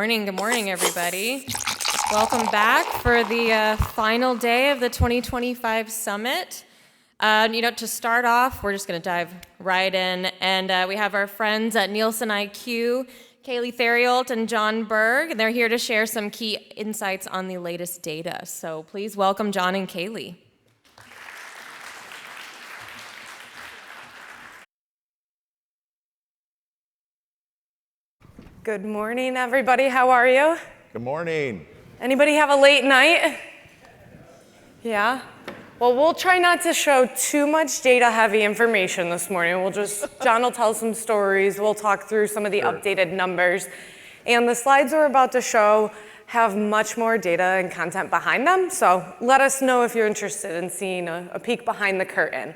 Good morning, everybody. Welcome back for the final day of the 2025 summit. To start off, we're just going to dive right in, and we have our friends at Nielsen IQ, Kaylee Theriault and John Berg, and they're here to share some key insights on the latest data. So please welcome John and Kaylee. Good morning, everybody. How are you? Good morning. Anybody have a late night? Yeah? Well, we'll try not to show too much data-heavy information this morning. John will tell some stories. We'll talk through some of the updated numbers. And the slides we're about to show have much more data and content behind them. So let us know if you're interested in seeing a peek behind the curtain.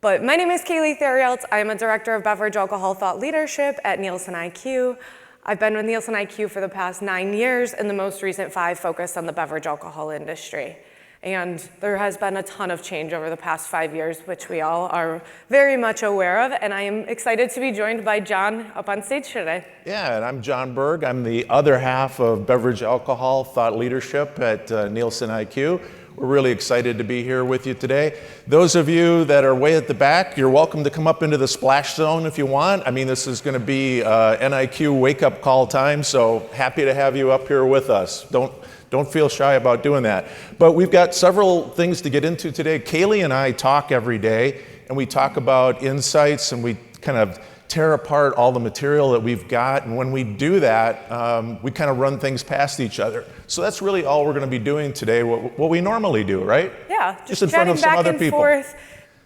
But my name is Kaylee Theriault. I am a director of beverage alcohol thought leadership at Nielsen IQ. I've been with Nielsen IQ for the past 9 years, and the most recent 5 focused on the beverage alcohol industry. And there has been a ton of change over the past 5 years, which we all are very much aware of. And I am excited to be joined by John up on stage today. Yeah, and I'm John Berg. I'm the other half of beverage alcohol thought leadership at Nielsen IQ. We're really excited to be here with you today. Those of you that are way at the back, you're welcome to come up into the splash zone if you want. I mean, this is going to be NIQ wake-up call time, so happy to have you up here with us. Don't feel shy about doing that. But we've got several things to get into today. Kaylee and I talk every day, and we talk about insights, and we kind of tear apart all the material that we've got. And when we do that, we kind of run things past each other. So that's really all we're going to be doing today, what we normally do, right? Yeah, just in front of some other people. Forth.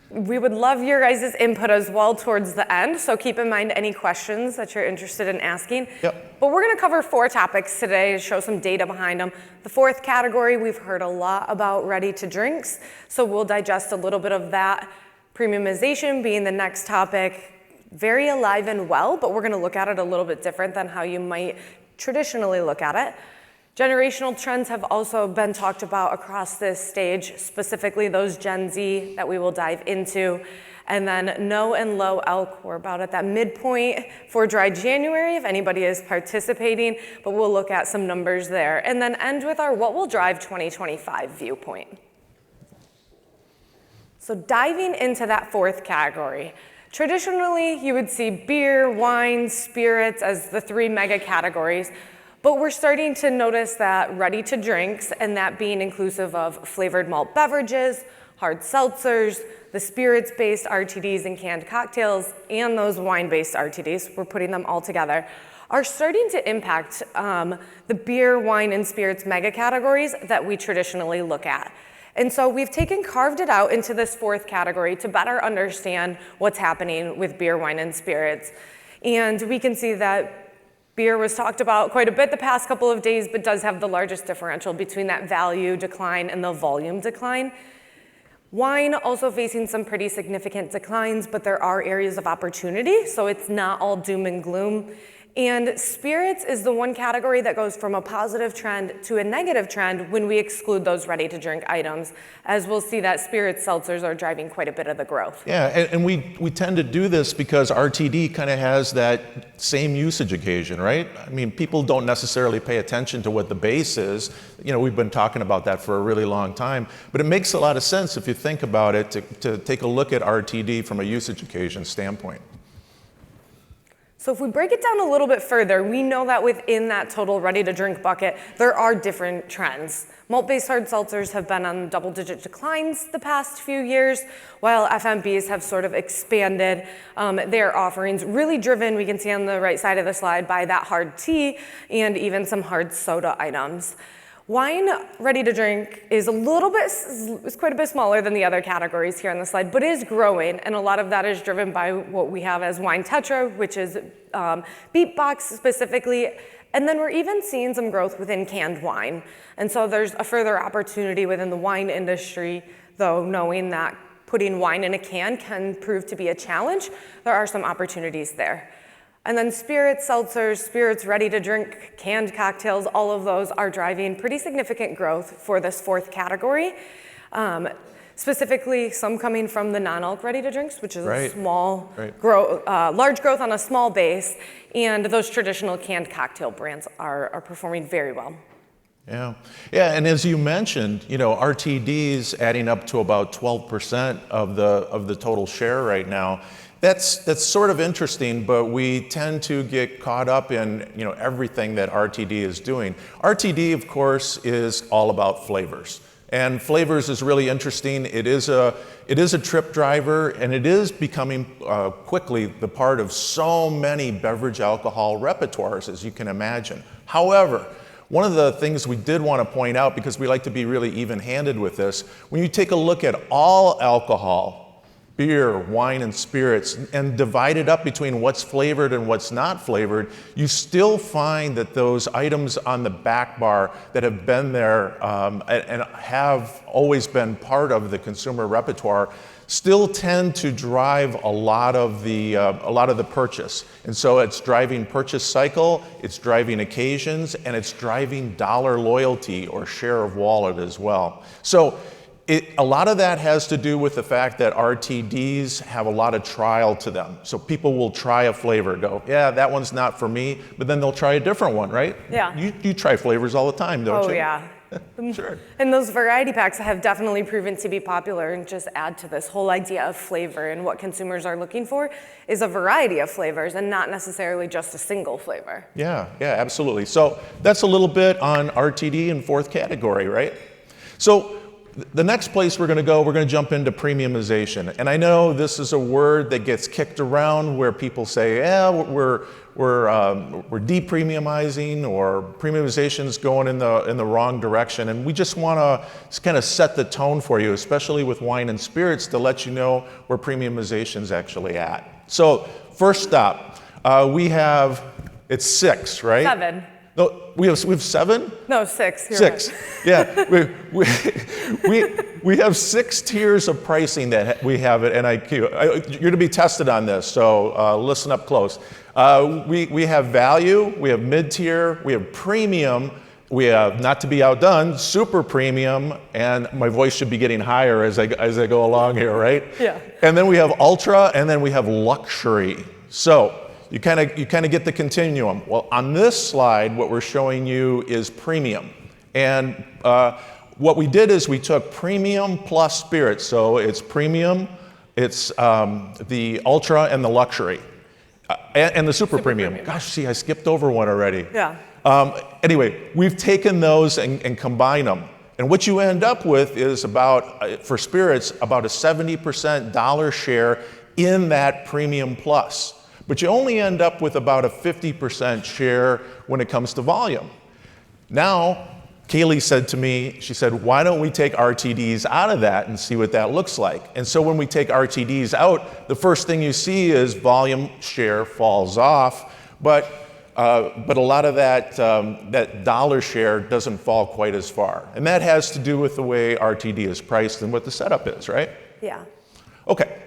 We would love your guys' input as well towards the end, so keep in mind any questions that you're interested in asking. Yep. But we're going to cover 4 topics today to show some data behind them. The 4th category, we've heard a lot about ready-to-drinks, so we'll digest a little bit of that. Premiumization being the next topic, very alive and well, but we're going to look at it a little bit different than how you might traditionally look at it. Generational trends have also been talked about across this stage, specifically those Gen Z that we will dive into. And then no and low elk, we're about at that midpoint for Dry January, if anybody is participating, but we'll look at some numbers there. And then end with our what will drive 2025 viewpoint. So diving into that 4th category, traditionally you would see beer, wine, spirits as the 3 mega categories. But we're starting to notice that ready-to-drinks, and that being inclusive of flavored malt beverages, hard seltzers, the spirits-based RTDs and canned cocktails, and those wine-based RTDs, we're putting them all together, are starting to impact the beer, wine, and spirits mega categories that we traditionally look at. And so we've carved it out into this 4th category to better understand what's happening with beer, wine, and spirits. And we can see that beer was talked about quite a bit the past couple of days, but does have the largest differential between that value decline and the volume decline. Wine also facing some pretty significant declines, but there are areas of opportunity, so it's not all doom and gloom. And spirits is the one category that goes from a positive trend to a negative trend when we exclude those ready-to-drink items, as we'll see that spirit seltzers are driving quite a bit of the growth. Yeah, and we tend to do this because RTD kind of has that same usage occasion, right? I mean, people don't necessarily pay attention to what the base is. You know, we've been talking about that for a really long time, but it makes a lot of sense if you think about it to take a look at RTD from a usage occasion standpoint. So if we break it down a little bit further, we know that within that total ready-to-drink bucket, there are different trends. Malt-based hard seltzers have been on double-digit declines the past few years, while FMBs have sort of expanded their offerings, really driven, we can see on the right side of the slide, by that hard tea and even some hard soda items. Wine, ready to drink, is quite a bit smaller than the other categories here on the slide, but is growing, and a lot of that is driven by what we have as wine tetra, which is Beatbox specifically, and then we're even seeing some growth within canned wine. And so there's a further opportunity within the wine industry, though knowing that putting wine in a can can prove to be a challenge, there are some opportunities there. And then spirits, seltzers, spirits ready to drink, canned cocktails, all of those are driving pretty significant growth for this 4th category. specifically some coming from the non-alc ready-to-drinks, which is Right. a small Right. large growth on a small base, and those traditional canned cocktail brands are performing very well. Yeah, yeah, and as you mentioned, RTDs adding up to about 12% of the total share right now. That's sort of interesting, but we tend to get caught up in everything that RTD is doing. RTD, of course, is all about flavors, and flavors is really interesting. It is a trip driver, and it is becoming quickly the part of so many beverage alcohol repertoires, as you can imagine. However, one of the things we did want to point out, because we like to be really even-handed with this, when you take a look at all alcohol, beer, wine, and spirits, and divide it up between what's flavored and what's not flavored, you still find that those items on the back bar that have been there and have always been part of the consumer repertoire still tend to drive a lot of the purchase. And so it's driving purchase cycle, it's driving occasions, and it's driving dollar loyalty or share of wallet as well. So a lot of that has to do with the fact that RTDs have a lot of trial to them. So people will try a flavor, go, yeah, that one's not for me, but then they'll try a different one, right? Yeah. You try flavors all the time, don't you? Oh, yeah. Sure. And those variety packs have definitely proven to be popular and just add to this whole idea of flavor, and what consumers are looking for is a variety of flavors and not necessarily just a single flavor. Yeah, absolutely. So that's a little bit on RTD and fourth category, right? So the next place we're going to jump into premiumization. And I know this is a word that gets kicked around where people say, yeah, we're depremiumizing, or premiumization's going in the wrong direction. And we just want to kind of set the tone for you, especially with wine and spirits, to let you know where premiumization's actually at. So first stop, it's 6, right? 7. No, we have 7? No, 6. You're 6. right. Yeah, we have 6 tiers of pricing that we have at NIQ. You're going to be tested on this, so listen up close. We have value, we have mid-tier, we have premium, we have, not to be outdone, super premium, and my voice should be getting higher as I go along here, right? Yeah. And then we have ultra, and then we have luxury. So you kind of get the continuum. Well, on this slide, what we're showing you is premium. And what we did is we took premium plus spirits. So it's premium, it's the ultra and the luxury, and the super premium. Gosh, see, I skipped over one already. Yeah. Anyway, we've taken those and combined them. And what you end up with is for spirits, about a 70% dollar share in that premium plus. But you only end up with about a 50% share when it comes to volume. Now, Kaylee said to me, she said, why don't we take RTDs out of that and see what that looks like? And so when we take RTDs out, the first thing you see is volume share falls off, but a lot of that dollar share doesn't fall quite as far. And that has to do with the way RTD is priced and what the setup is, right? Yeah. Okay.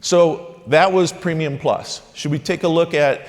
So that was Premium Plus. Should we take a look at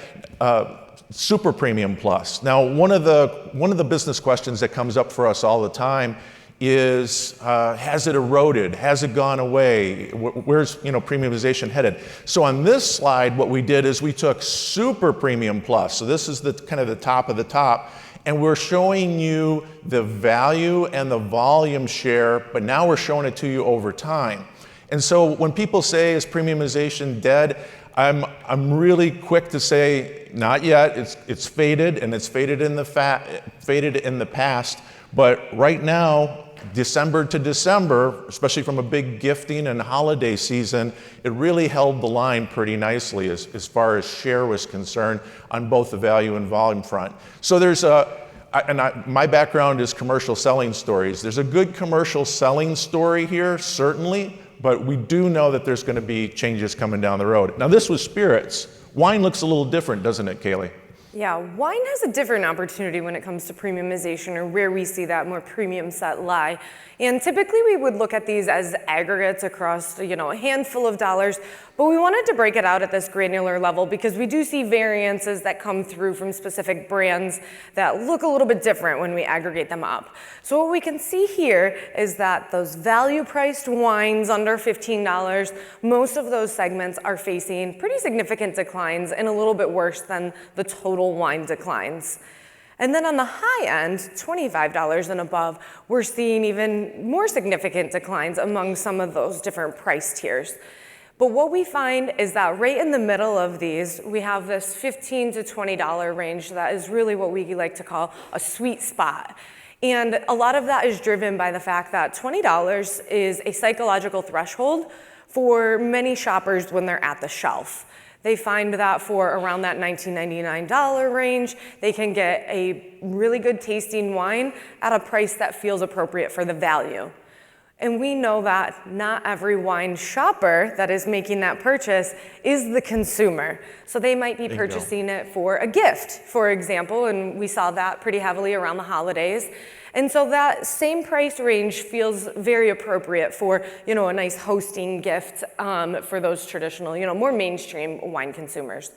Super Premium Plus? Now, one of the business questions that comes up for us all the time is, has it eroded? Has it gone away? Where's premiumization headed? So on this slide, what we did is we took Super Premium Plus. So this is the kind of the top of the top. And we're showing you the value and the volume share, but now we're showing it to you over time. And so when people say, is premiumization dead? I'm really quick to say, not yet. It's faded, and it's faded in the past. But right now, December to December, especially from a big gifting and holiday season, it really held the line pretty nicely as far as share was concerned on both the value and volume front. So there's my background is commercial selling stories. There's a good commercial selling story here, certainly. But we do know that there's going to be changes coming down the road. Now, this was spirits. Wine looks a little different, doesn't it, Kaylee? Yeah, wine has a different opportunity when it comes to premiumization, or where we see that more premium set lie. And typically we would look at these as aggregates across, a handful of dollars, but we wanted to break it out at this granular level because we do see variances that come through from specific brands that look a little bit different when we aggregate them up. So what we can see here is that those value-priced wines under $15, most of those segments are facing pretty significant declines and a little bit worse than the total wine declines. And then on the high end, $25 and above, we're seeing even more significant declines among some of those different price tiers. But what we find is that right in the middle of these, we have this $15 to $20 range that is really what we like to call a sweet spot. And a lot of that is driven by the fact that $20 is a psychological threshold for many shoppers when they're at the shelf. They find that for around that $19.99 range, they can get a really good tasting wine at a price that feels appropriate for the value. And we know that not every wine shopper that is making that purchase is the consumer. So they might be purchasing it for a gift, for example, and we saw that pretty heavily around the holidays. And so that same price range feels very appropriate for, a nice hosting gift for those traditional, more mainstream wine consumers.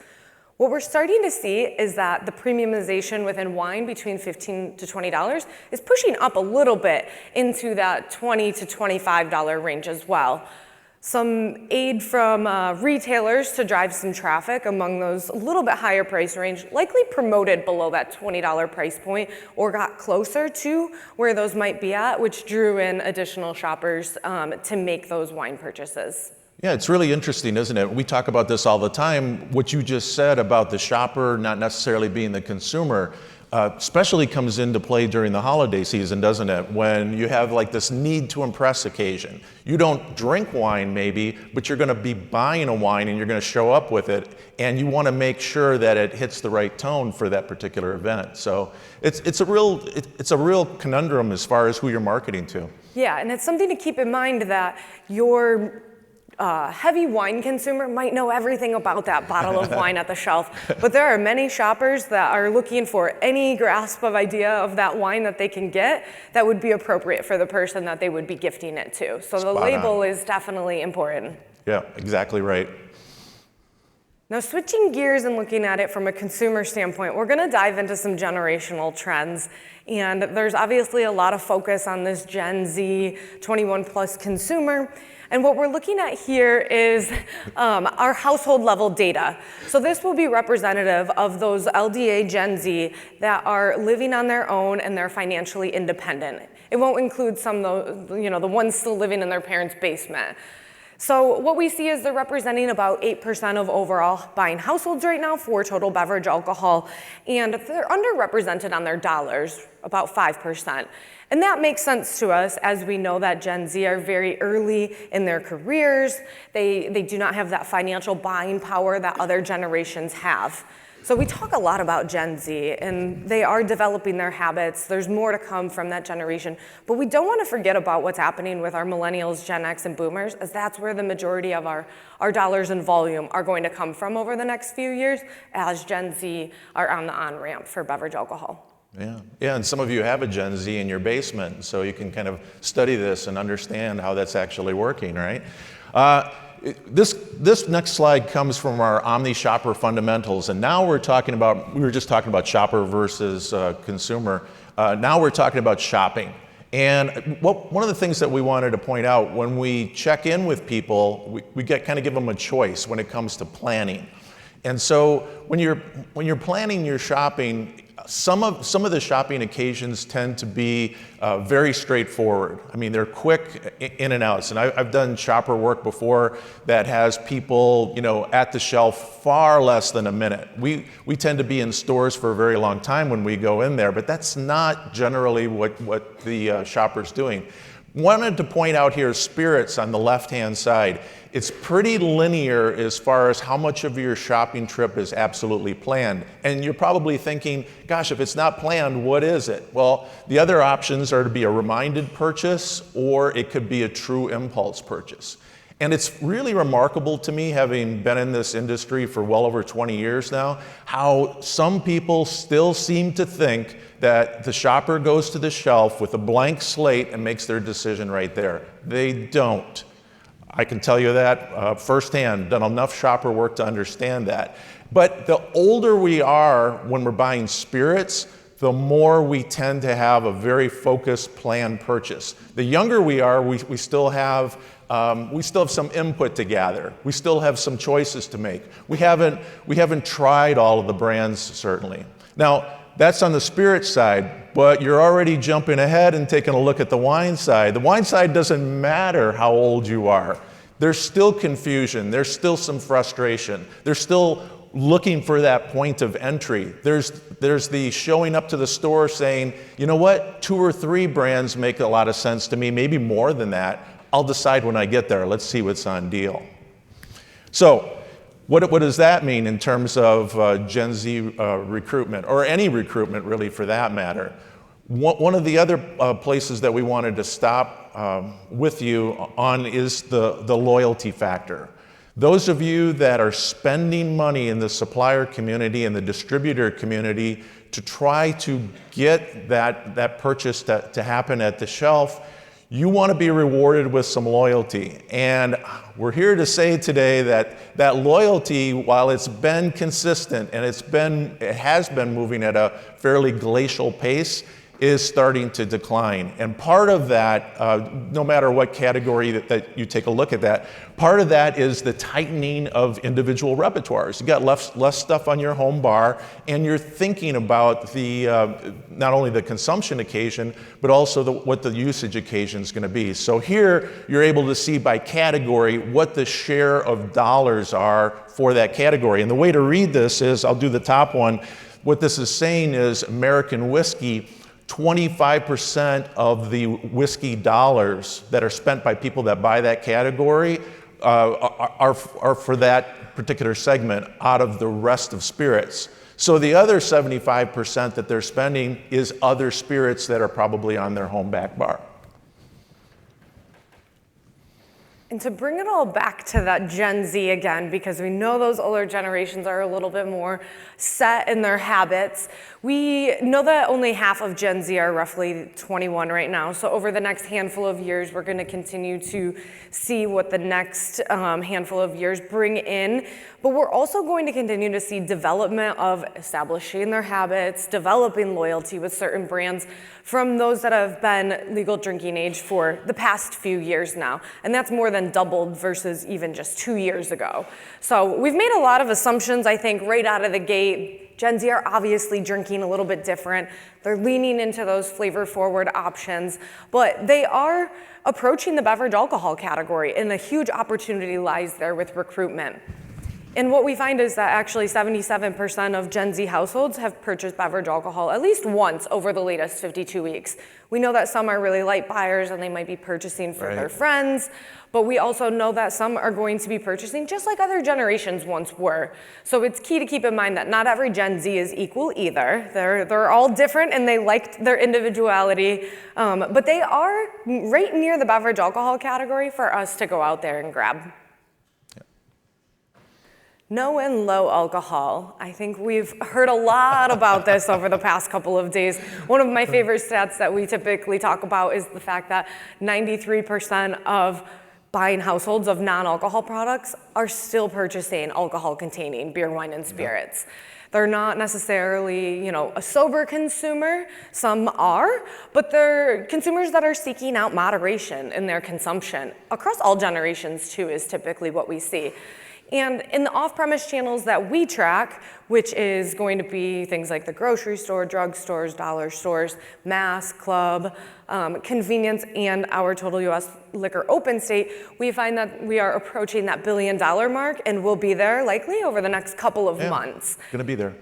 What we're starting to see is that the premiumization within wine between $15 to $20 is pushing up a little bit into that $20 to $25 range as well. Some aid from retailers to drive some traffic among those a little bit higher price range, likely promoted below that $20 price point or got closer to where those might be at, which drew in additional shoppers to make those wine purchases. Yeah, it's really interesting, isn't it? We talk about this all the time. What you just said about the shopper not necessarily being the consumer, especially comes into play during the holiday season, doesn't it? When you have like this need to impress occasion. You don't drink wine maybe, but you're gonna be buying a wine and you're gonna show up with it, and you wanna make sure that it hits the right tone for that particular event. So it's a real conundrum as far as who you're marketing to. Yeah, and it's something to keep in mind that your heavy wine consumer might know everything about that bottle of wine at the shelf, but there are many shoppers that are looking for any grasp of idea of that wine that they can get that would be appropriate for the person that they would be gifting it to. So the label is definitely important. Yeah, exactly right. Now, switching gears and looking at it from a consumer standpoint, we're gonna dive into some generational trends. And there's obviously a lot of focus on this Gen Z 21 plus consumer. And what we're looking at here is our household level data. So this will be representative of those LDA Gen Z that are living on their own and they're financially independent. It won't include some of the, the ones still living in their parents' basement. So what we see is they're representing about 8% of overall buying households right now for total beverage alcohol, and they're underrepresented on their dollars, about 5%. And that makes sense to us as we know that Gen Z are very early in their careers. They do not have that financial buying power that other generations have. So we talk a lot about Gen Z, and they are developing their habits. There's more to come from that generation. But we don't want to forget about what's happening with our millennials, Gen X, and boomers, as that's where the majority of our dollars in volume are going to come from over the next few years as Gen Z are on the on-ramp for beverage alcohol. Yeah, and some of you have a Gen Z in your basement, so you can kind of study this and understand how that's actually working, right? This next slide comes from our Omni Shopper fundamentals, and now we were just talking about shopper versus consumer. Now we're talking about shopping. And one of the things that we wanted to point out when we check in with people, we kind of give them a choice when it comes to planning. And so when you're planning your shopping, some of the shopping occasions tend to be very straightforward. I mean, they're quick in and outs. And I've done shopper work before that has people, at the shelf far less than a minute. We tend to be in stores for a very long time when we go in there, but that's not generally what the shopper's doing. Wanted to point out here spirits on the left-hand side. It's pretty linear as far as how much of your shopping trip is absolutely planned. And you're probably thinking, gosh, if it's not planned, what is it? Well, the other options are to be a reminded purchase, or it could be a true impulse purchase. And it's really remarkable to me, having been in this industry for well over 20 years now, how some people still seem to think that the shopper goes to the shelf with a blank slate and makes their decision right there. They don't. I can tell you that firsthand, done enough shopper work to understand that. But the older we are when we're buying spirits, the more we tend to have a very focused, planned purchase. The younger we are, we still have some input to gather. We still have some choices to make. We haven't tried all of the brands, certainly. Now, that's on the spirit side, but you're already jumping ahead and taking a look at the wine side. The wine side doesn't matter how old you are. There's still confusion. There's still some frustration. There's still looking for that point of entry. There's the showing up to the store saying, you know what, 2 or 3 brands make a lot of sense to me, maybe more than that. I'll decide when I get there. Let's see what's on deal. So what does that mean in terms of Gen Z recruitment, or any recruitment really for that matter? One of the other places that we wanted to stop with you on is the loyalty factor. Those of you that are spending money in the supplier community and the distributor community to try to get that purchase to happen at the shelf, you want to be rewarded with some loyalty. And we're here to say today that loyalty, while it's been consistent and it has been moving at a fairly glacial pace, is starting to decline. And part of that, no matter what category that you take a look at that, part of that is the tightening of individual repertoires. You got less stuff on your home bar, and you're thinking about not only the consumption occasion, but also what the usage occasion is going to be. So here, you're able to see by category what the share of dollars are for that category. And the way to read this is, I'll do the top one. What this is saying is American whiskey, 25% of the whiskey dollars that are spent by people that buy that category are for that particular segment out of the rest of spirits. So the other 75% that they're spending is other spirits that are probably on their home back bar. And to bring it all back to that Gen Z again, because we know those older generations are a little bit more set in their habits, we know that only half of Gen Z are roughly 21 right now. So over the next handful of years, we're going to continue to see what the next handful of years bring in. But we're also going to continue to see development of establishing their habits, developing loyalty with certain brands from those that have been legal drinking age for the past few years now. And that's more than doubled versus even just 2 years ago. So we've made a lot of assumptions, I think, right out of the gate. Gen Z are obviously drinking a little bit different. They're leaning into those flavor-forward options, but they are approaching the beverage alcohol category, and a huge opportunity lies there with recruitment. And what we find is that actually 77% of Gen Z households have purchased beverage alcohol at least once over the latest 52 weeks. We know that some are really light buyers and they might be purchasing for their friends, but we also know that some are going to be purchasing just like other generations once were. So it's key to keep in mind that not every Gen Z is equal either. They're all different and they like their individuality, but they are right near the beverage alcohol category for us to go out there and grab. No and low alcohol. I think we've heard a lot about this over the past couple of days. One of my favorite stats that we typically talk about is the fact that 93% of buying households of non-alcohol products are still purchasing alcohol-containing beer, wine, and spirits. They're not necessarily, a sober consumer. Some are, but they're consumers that are seeking out moderation in their consumption. Across all generations, too, is typically what we see. And in the off-premise channels that we track, which is going to be things like the grocery store, drugstores, dollar stores, mass, club, convenience, and our total U.S. liquor open state, we find that we are approaching that $1 billion mark, and we'll be there likely over the next couple of months. Going to be there.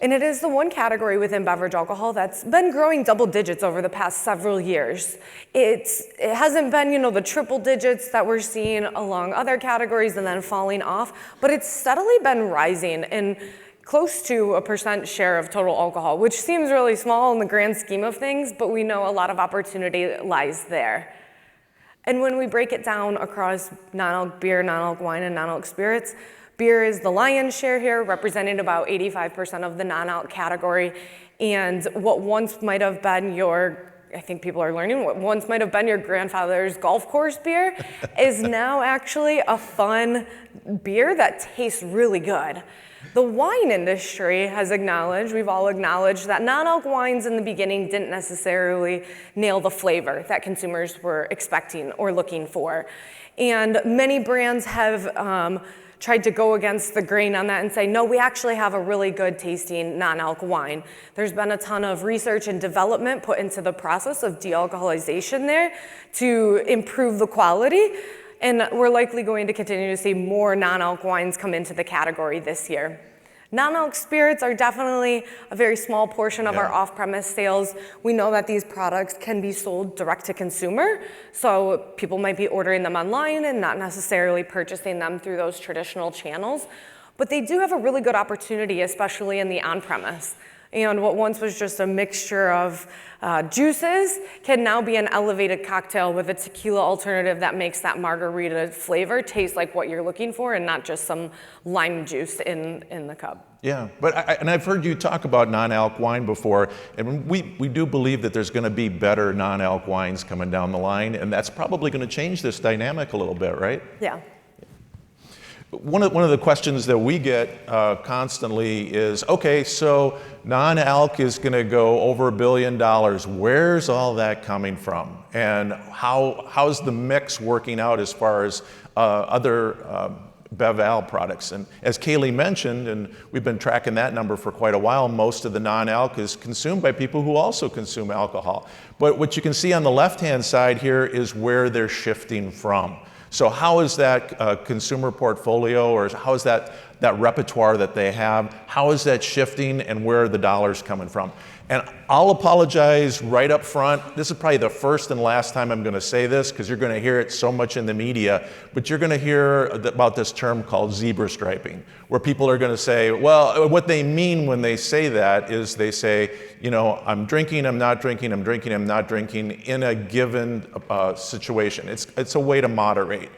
And it is the one category within beverage alcohol that's been growing double digits over the past several years. It hasn't been, the triple digits that we're seeing along other categories and then falling off, but it's steadily been rising in close to a % share of total alcohol, which seems really small in the grand scheme of things, but we know a lot of opportunity lies there. And when we break it down across non-alc beer, non-alc wine, and non-alc spirits, beer is the lion's share here, representing about 85% of the non-alc category. And what once might have been I think people are learning, what once might have been your grandfather's golf course beer is now actually a fun beer that tastes really good. The wine industry has acknowledged, we've all acknowledged, that non-alc wines in the beginning didn't necessarily nail the flavor that consumers were expecting or looking for. And many brands have tried to go against the grain on that and say, no, we actually have a really good tasting non-alc wine. There's been a ton of research and development put into the process of de-alcoholization there to improve the quality. And we're likely going to continue to see more non-alc wines come into the category this year. Non-alc spirits are definitely a very small portion of our off-premise sales. We know that these products can be sold direct to consumer, so people might be ordering them online and not necessarily purchasing them through those traditional channels. But they do have a really good opportunity, especially in the on-premise. And what once was just a mixture of juices can now be an elevated cocktail with a tequila alternative that makes that margarita flavor taste like what you're looking for and not just some lime juice in the cup. Yeah, but I've heard you talk about non-alc wine before, and we do believe that there's going to be better non-alc wines coming down the line, and that's probably going to change this dynamic a little bit, right? Yeah. One of the questions that we get constantly is, okay, so non-alc is going to go over $1 billion. Where's all that coming from? And how's the mix working out as far as other Bev-Al products? And as Kaylee mentioned, and we've been tracking that number for quite a while, most of the non-alc is consumed by people who also consume alcohol. But what you can see on the left-hand side here is where they're shifting from. So how is that consumer portfolio, or how is that repertoire that they have, how is that shifting, and where are the dollars coming from? And I'll apologize right up front. This is probably the first and last time I'm going to say this, because you're going to hear it so much in the media, but you're going to hear about this term called zebra striping, where people are going to say, well, what they mean when they say that is they say, you know, I'm drinking, I'm not drinking, I'm drinking, I'm not drinking in a given situation. It's a way to moderate.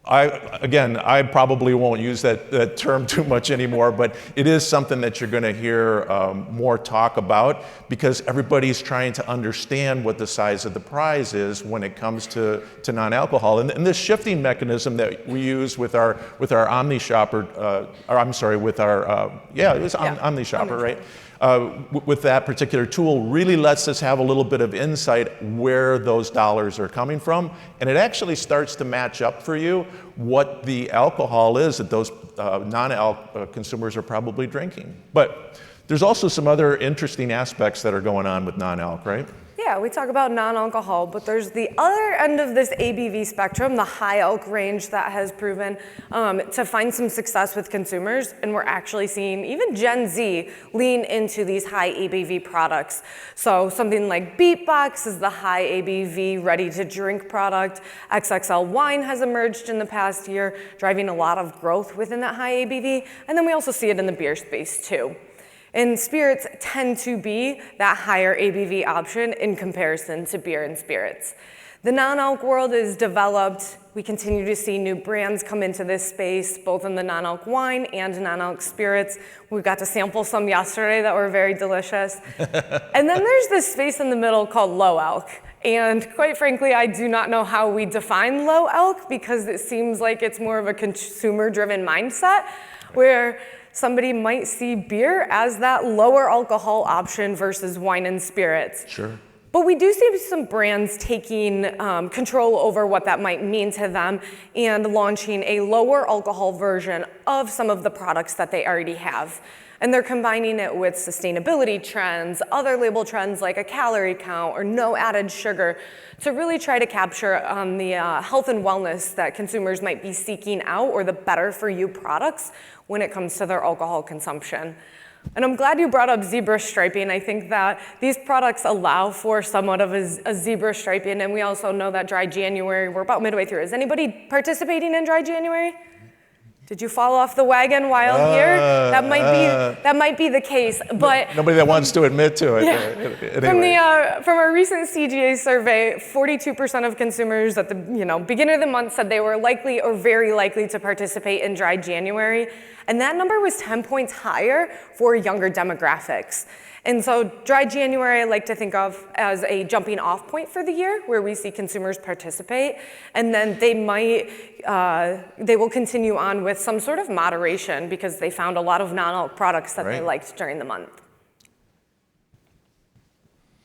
I probably won't use that term too much anymore, but it is something that you're going to hear more talk about, because everybody's trying to understand what the size of the prize is when it comes to non-alcohol. And this shifting mechanism that we use with our OmniShopper, OmniShopper, right? With that particular tool really lets us have a little bit of insight where those dollars are coming from, and it actually starts to match up for you what the alcohol is that those non-alc consumers are probably drinking. But there's also some other interesting aspects that are going on with non-alc, right? Yeah, we talk about non-alcohol, but there's the other end of this ABV spectrum, the high alc range, that has proven to find some success with consumers, and we're actually seeing even Gen Z lean into these high ABV products. So something like Beatbox is the high ABV ready-to-drink product. XXL Wine has emerged in the past year, driving a lot of growth within that high ABV, and then we also see it in the beer space too. And spirits tend to be that higher ABV option in comparison to beer and spirits. The non-alc world is developed. We continue to see new brands come into this space, both in the non-alc wine and non-alc spirits. We got to sample some yesterday that were very delicious. And then there's this space in the middle called low alc. And quite frankly, I do not know how we define low alc, because it seems like it's more of a consumer-driven mindset, where somebody might see beer as that lower alcohol option versus wine and spirits. Sure. But we do see some brands taking control over what that might mean to them and launching a lower alcohol version of some of the products that they already have. And they're combining it with sustainability trends, other label trends like a calorie count or no added sugar, to really try to capture the health and wellness that consumers might be seeking out, or the better for you products when it comes to their alcohol consumption. And I'm glad you brought up zebra striping. I think that these products allow for somewhat of a zebra striping, and we also know that Dry January, we're about midway through. Is anybody participating in Dry January? Did you fall off the wagon while here? That might be the case, but Nobody that wants to admit to it. From a recent CGA survey, 42% of consumers at the beginning of the month said they were likely or very likely to participate in Dry January, and that number was 10 points higher for younger demographics. And so Dry January I like to think of as a jumping off point for the year where we see consumers participate, and then they will continue on with some sort of moderation because they found a lot of non-alc products that they liked during the month.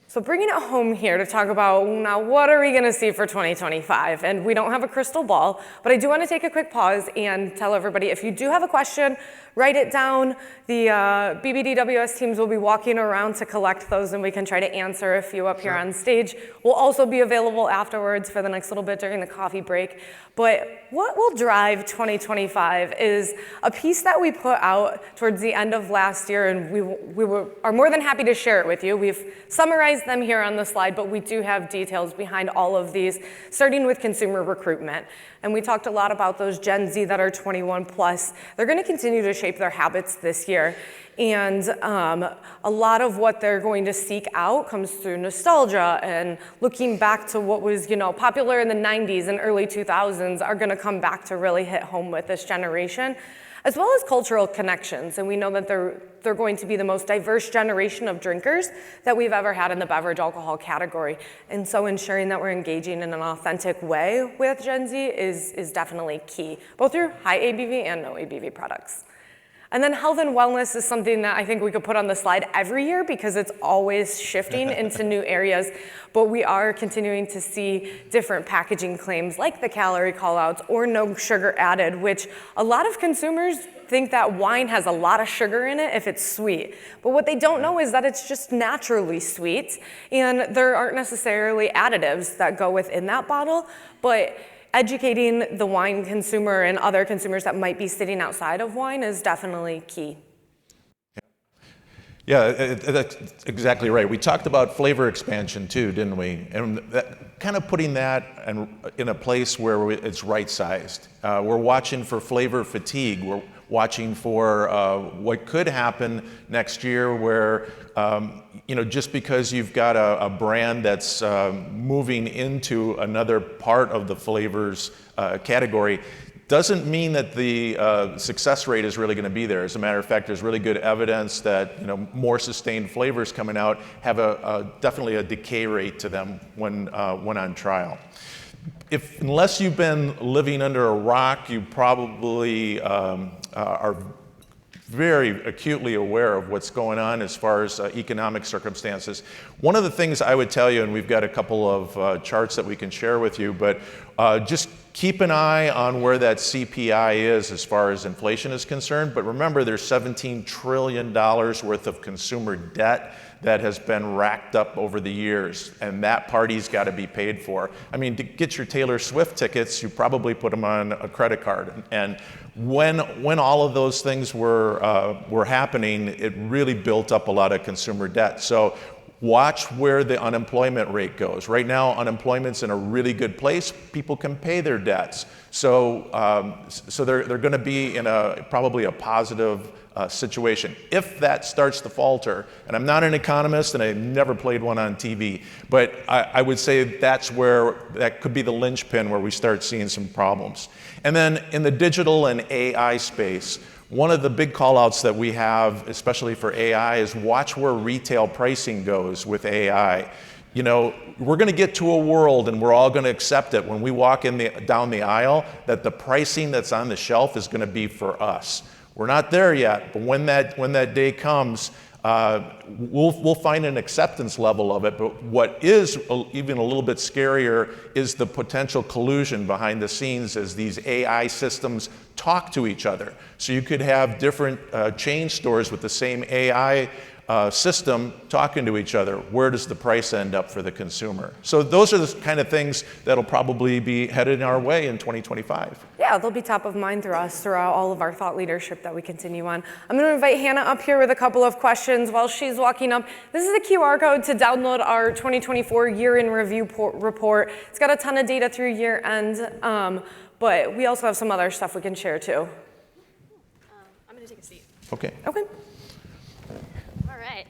So bringing it home here to talk about now what are we going to see for 2025? And we don't have a crystal ball, but I do want to take a quick pause and tell everybody if you do have a question, write it down. The BBDWS teams will be walking around to collect those, and we can try to answer a few up here on stage. We'll also be available afterwards for the next little bit during the coffee break. But what will drive 2025 is a piece that we put out towards the end of last year, and we are more than happy to share it with you. We've summarized them here on the slide, but we do have details behind all of these, starting with consumer recruitment. And we talked a lot about those Gen Z that are 21 plus. They're going to continue to shape their habits this year. And a lot of what they're going to seek out comes through nostalgia and looking back to what was, popular in the 90s and early 2000s are going to come back to really hit home with this generation, as well as cultural connections. And we know that they're going to be the most diverse generation of drinkers that we've ever had in the beverage alcohol category. And so ensuring that we're engaging in an authentic way with Gen Z is definitely key, both through high ABV and no ABV products. And then health and wellness is something that I think we could put on the slide every year because it's always shifting into new areas. But we are continuing to see different packaging claims like the calorie callouts or no sugar added, which a lot of consumers think that wine has a lot of sugar in it if it's sweet. But what they don't know is that it's just naturally sweet, and there aren't necessarily additives that go within that bottle. But educating the wine consumer and other consumers that might be sitting outside of wine is definitely key. Yeah, that's exactly right. We talked about flavor expansion too, didn't we? And that, kind of putting that in a place where it's right-sized. We're watching for flavor fatigue. We're watching for what could happen next year where, just because you've got a brand that's moving into another part of the flavors category doesn't mean that the success rate is really going to be there. As a matter of fact, there's really good evidence that more sustained flavors coming out have definitely a decay rate to them when on trial. Unless you've been living under a rock, you probably are very acutely aware of what's going on as far as economic circumstances. One of the things I would tell you, and we've got a couple of charts that we can share with you, but just keep an eye on where that CPI is as far as inflation is concerned. But remember, there's $17 trillion worth of consumer debt that has been racked up over the years, and that party's got to be paid for. I mean, to get your Taylor Swift tickets, you probably put them on a credit card. And when all of those things were happening, it really built up a lot of consumer debt. So watch where the unemployment rate goes. Right now, unemployment's in a really good place. People can pay their debts. So they're going to be in probably a positive situation. If that starts to falter, and I'm not an economist and I never played one on TV, but I would say that's where that could be the linchpin where we start seeing some problems. And then in the digital and AI space, one of the big call-outs that we have, especially for AI, is watch where retail pricing goes with AI. We're going to get to a world, and we're all going to accept it when we walk down the aisle, that the pricing that's on the shelf is going to be for us. We're not there yet, but when that day comes, we'll find an acceptance level of it. But what is even a little bit scarier is the potential collusion behind the scenes as these AI systems talk to each other. So you could have different chain stores with the same AI system talking to each other. Where does the price end up for the consumer? So those are the kind of things that'll probably be headed our way in 2025. Yeah, they'll be top of mind throughout all of our thought leadership that we continue on. I'm going to invite Hannah up here with a couple of questions while she's walking up. This is a QR code to download our 2024 year-in review report. It's got a ton of data through year end, but we also have some other stuff we can share too. take a seat. Okay. Okay. All right.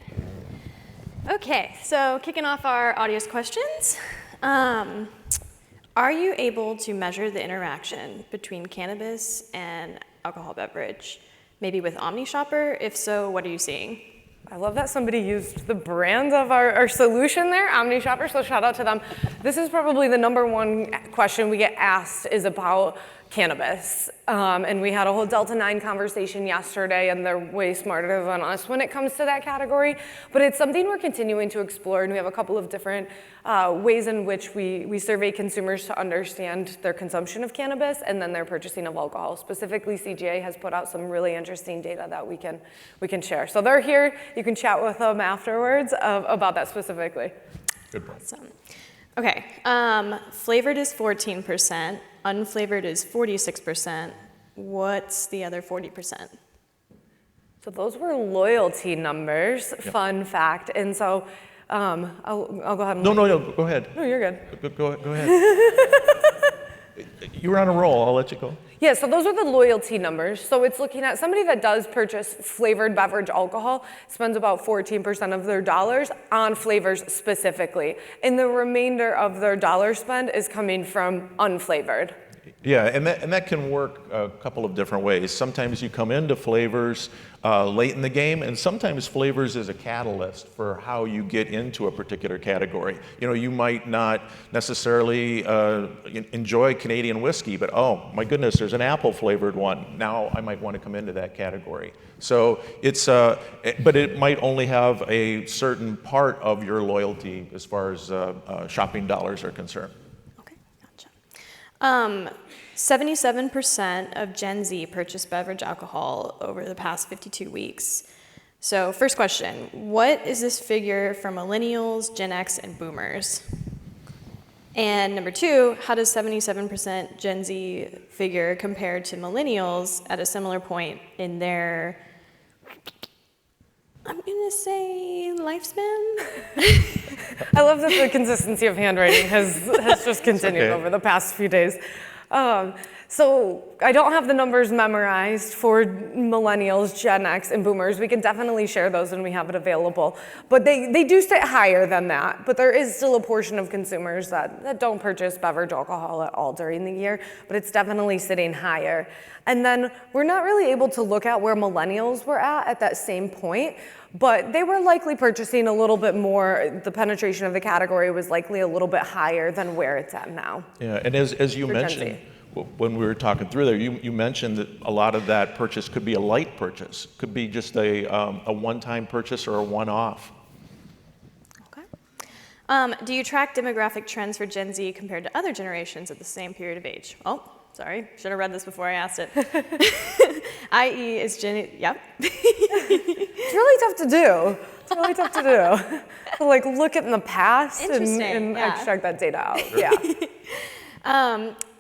Okay, so kicking off our audience questions. Are you able to measure the interaction between cannabis and alcohol beverage? Maybe with OmniShopper? If so, what are you seeing? I love that somebody used the brand of our solution there, OmniShopper, so shout out to them. This is probably the number one question we get asked is about cannabis. And we had a whole Delta 9 conversation yesterday, and they're way smarter than us when it comes to that category. But it's something we're continuing to explore, and we have a couple of different ways in which we survey consumers to understand their consumption of cannabis and then their purchasing of alcohol. Specifically, CGA has put out some really interesting data that we can share. So they're here. You can chat with them afterwards about that specifically. Good point. Awesome. Okay, flavored is 14%, unflavored is 46%. What's the other 40%? So those were loyalty numbers, fun fact. And so I'll go ahead and... No, go ahead. No, you're good. Go ahead. You were on a roll, I'll let you go. Yeah, so those are the loyalty numbers. So it's looking at somebody that does purchase flavored beverage alcohol spends about 14% of their dollars on flavors specifically. And the remainder of their dollar spend is coming from unflavored. Yeah, and that can work a couple of different ways. Sometimes you come into flavors late in the game, and sometimes flavors is a catalyst for how you get into a particular category. You know, you might not necessarily enjoy Canadian whiskey, but oh my goodness, there's an apple flavored one. Now I might want to come into that category. So it's, but it might only have a certain part of your loyalty as far as shopping dollars are concerned. 77% of Gen Z purchased beverage alcohol over the past 52 weeks. So first question, what is this figure for millennials, Gen X, and boomers? And number two, how does 77% Gen Z figure compare to millennials at a similar point in their, I'm gonna say, lifespan? I love that the consistency of handwriting has just continued over the past few days. So I don't have the numbers memorized for millennials, Gen X, and boomers. We can definitely share those when we have it available. But they do sit higher than that. But there is still a portion of consumers that don't purchase beverage alcohol at all during the year. But it's definitely sitting higher. And then we're not really able to look at where millennials were at that same point. But they were likely purchasing a little bit more. The penetration of the category was likely a little bit higher than where it's at now. Yeah, and as you mentioned, when we were talking through there, you mentioned that a lot of that purchase could be a light purchase, could be just a one-time purchase or a one-off. Okay. Do you track demographic trends for Gen Z compared to other generations at the same period of age? Oh, sorry, should have read this before I asked it. I.e. is Gen, yep. It's really tough to do. It's really tough to do. To like look at in the past and extract that data out. Yeah.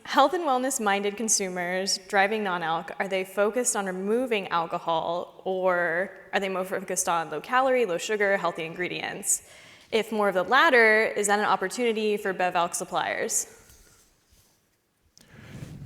Health and wellness-minded consumers driving non-alc, are they focused on removing alcohol, or are they more focused on low calorie, low sugar, healthy ingredients? If more of the latter, is that an opportunity for BevAlc suppliers?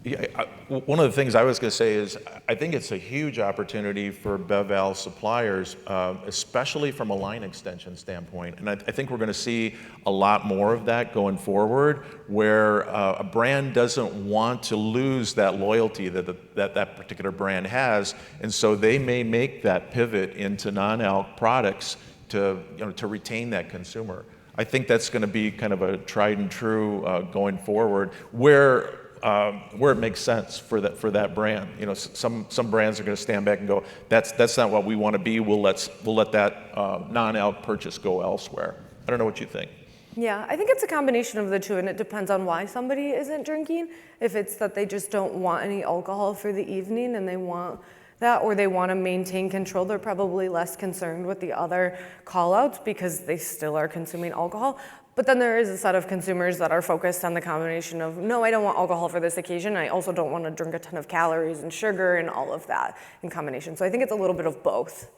Yeah, one of the things I was going to say is I think it's a huge opportunity for BevAlc suppliers, especially from a line extension standpoint. And I think we're going to see a lot more of that going forward, where a brand doesn't want to lose that loyalty that particular brand has, and so they may make that pivot into non-alc products to retain that consumer. I think that's going to be kind of a tried and true going forward, where it makes sense for that brand. You know, some brands are going to stand back and go, that's not what we want to be. We'll let that non-alc purchase go elsewhere. I don't know what you think. Yeah, I think it's a combination of the two, and it depends on why somebody isn't drinking. If it's that they just don't want any alcohol for the evening and they want that, or they want to maintain control, they're probably less concerned with the other call-outs because they still are consuming alcohol. But then there is a set of consumers that are focused on the combination of, no, I don't want alcohol for this occasion. I also don't want to drink a ton of calories and sugar and all of that in combination. So I think it's a little bit of both.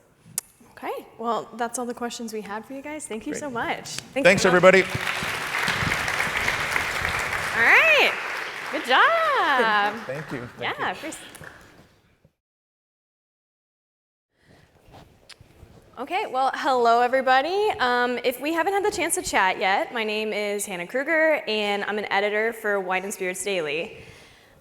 Okay, well, that's all the questions we had for you guys. Thank you so much. Thanks everybody. All right, good job. Thank you. Yeah, of course. Okay, well, hello everybody. If we haven't had the chance to chat yet, my name is Hannah Kruger, and I'm an editor for Wine and Spirits Daily.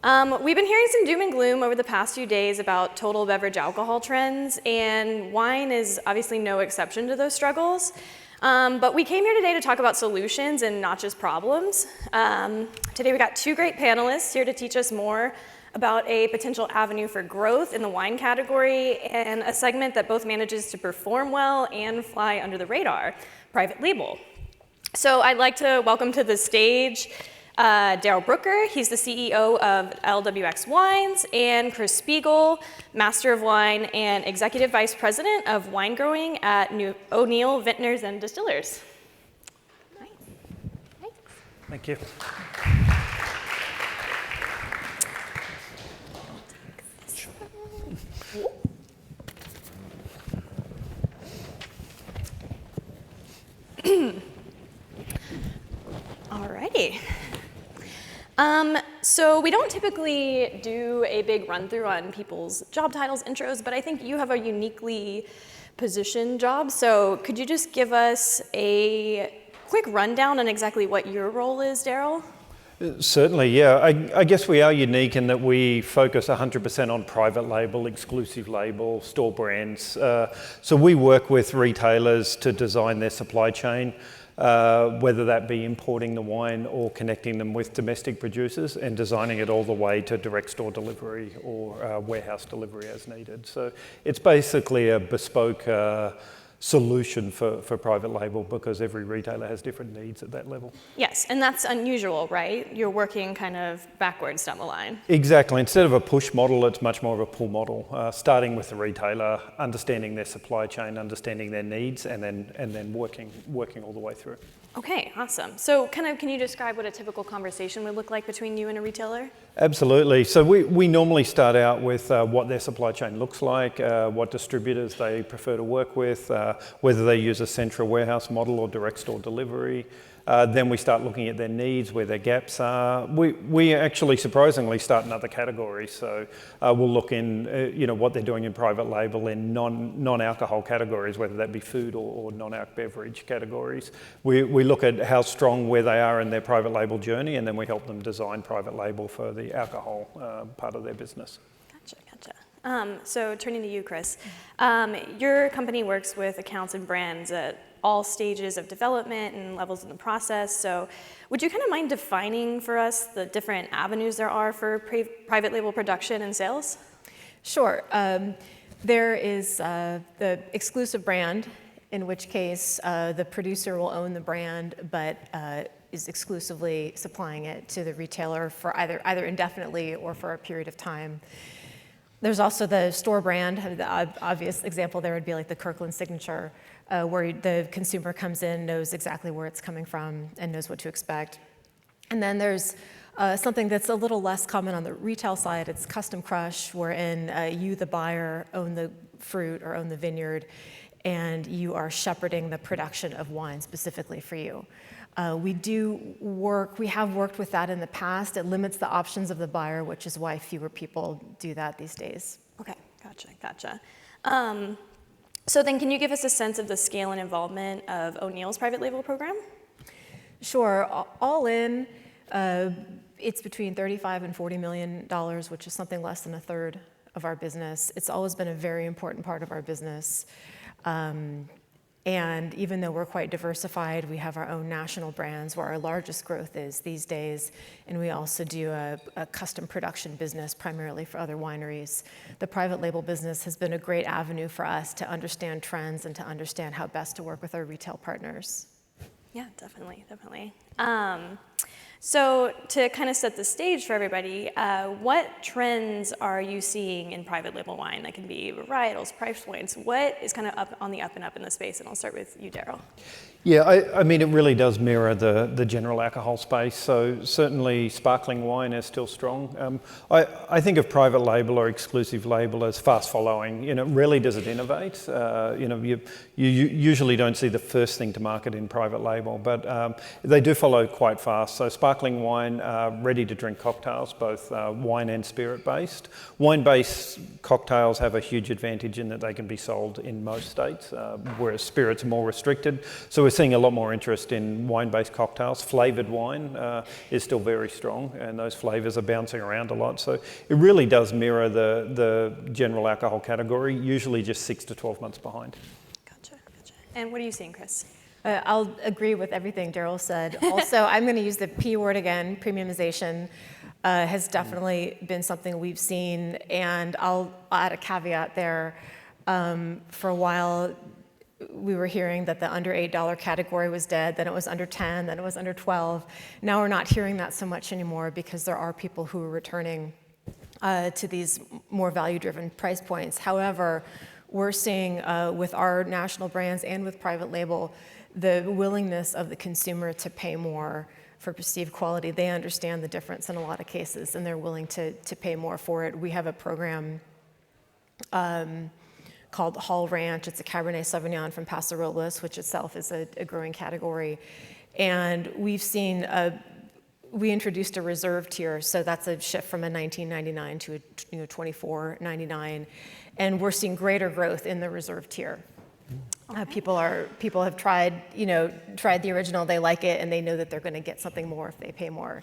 We've been hearing some doom and gloom over the past few days about total beverage alcohol trends, and wine is obviously no exception to those struggles. But we came here today to talk about solutions and not just problems. Today we got two great panelists here to teach us more about a potential avenue for growth in the wine category and a segment that both manages to perform well and fly under the radar, private label. So I'd like to welcome to the stage Daryl Brooker. He's the CEO of LWX Wines, and Chris Spiegel, Master of Wine and Executive Vice President of Wine Growing at O'Neill Vintners and Distillers. Nice. Thanks. Thank you. Alrighty. So we don't typically do a big run through on people's job titles, intros, but I think you have a uniquely positioned job. So could you just give us a quick rundown on exactly what your role is, Daryl? Certainly, yeah. I guess we are unique in that we focus 100% on private label, exclusive label, store brands. So we work with retailers to design their supply chain, whether that be importing the wine or connecting them with domestic producers and designing it all the way to direct store delivery or warehouse delivery as needed. So it's basically a bespoke solution for private label because every retailer has different needs at that level. Yes, and that's unusual, right? You're working kind of backwards down the line. Exactly. Instead of a push model, it's much more of a pull model, starting with the retailer, understanding their supply chain, understanding their needs, and then working all the way through. Okay, awesome. So can you describe what a typical conversation would look like between you and a retailer? Absolutely. So we normally start out with what their supply chain looks like, what distributors they prefer to work with, whether they use a central warehouse model or direct store delivery. Then we start looking at their needs, where their gaps are. We actually surprisingly start in other categories. So we'll look in, what they're doing in private label in non-alcohol categories, whether that be food or non-alc beverage categories. We look at how strong where they are in their private label journey, and then we help them design private label for the alcohol part of their business. Gotcha. So turning to you, Chris, your company works with accounts and brands at all stages of development and levels in the process. So would you kind of mind defining for us the different avenues there are for private label production and sales? Sure. There is the exclusive brand, in which case the producer will own the brand, but is exclusively supplying it to the retailer for either indefinitely or for a period of time. There's also the store brand. The obvious example there would be like the Kirkland Signature, where the consumer comes in, knows exactly where it's coming from, and knows what to expect. And then there's something that's a little less common on the retail side. It's custom crush, wherein you, the buyer, own the fruit or own the vineyard, and you are shepherding the production of wine specifically for you. We have worked with that in the past. It limits the options of the buyer, which is why fewer people do that these days. Okay, gotcha. So then can you give us a sense of the scale and involvement of O'Neill's private label program? Sure, all in, it's between $35 and $40 million, which is something less than a third of our business. It's always been a very important part of our business. And even though we're quite diversified, we have our own national brands where our largest growth is these days, and we also do a custom production business primarily for other wineries. The private label business has been a great avenue for us to understand trends and to understand how best to work with our retail partners. Yeah, definitely. So to kind of set the stage for everybody, what trends are you seeing in private label wine? That can be varietals, price points. What is kind of up and up in the space? And I'll start with you, Daryl. Yeah, I mean, it really does mirror the general alcohol space. So certainly sparkling wine is still strong. I think of private label or exclusive label as fast following. You know, rarely does it innovate. You know, you usually don't see the first thing to market in private label, but they do follow quite fast. So sparkling wine, ready to drink cocktails, both wine and spirit based. Wine-based cocktails have a huge advantage in that they can be sold in most states, whereas spirits are more restricted. So we're seeing a lot more interest in wine-based cocktails. Flavoured wine is still very strong, and those flavours are bouncing around a lot. So it really does mirror the general alcohol category, usually just 6 to 12 months behind. Gotcha. And what are you seeing, Chris? I'll agree with everything Daryl said. Also, I'm going to use the P word again. Premiumization has definitely been something we've seen, and I'll add a caveat there. For a while, we were hearing that the under $8 category was dead, then it was under 10, then it was under 12. Now we're not hearing that so much anymore because there are people who are returning to these more value-driven price points. However, we're seeing with our national brands and with private label, the willingness of the consumer to pay more for perceived quality. They understand the difference in a lot of cases, and they're willing to pay more for it. We have a program called Hall Ranch. It's a Cabernet Sauvignon from Paso Robles, which itself is a growing category. And we've seen, we introduced a reserve tier, so that's a shift from a $19.99 to a $24.99. And we're seeing greater growth in the reserve tier. People have tried the original, they like it, and they know that they're going to get something more if they pay more.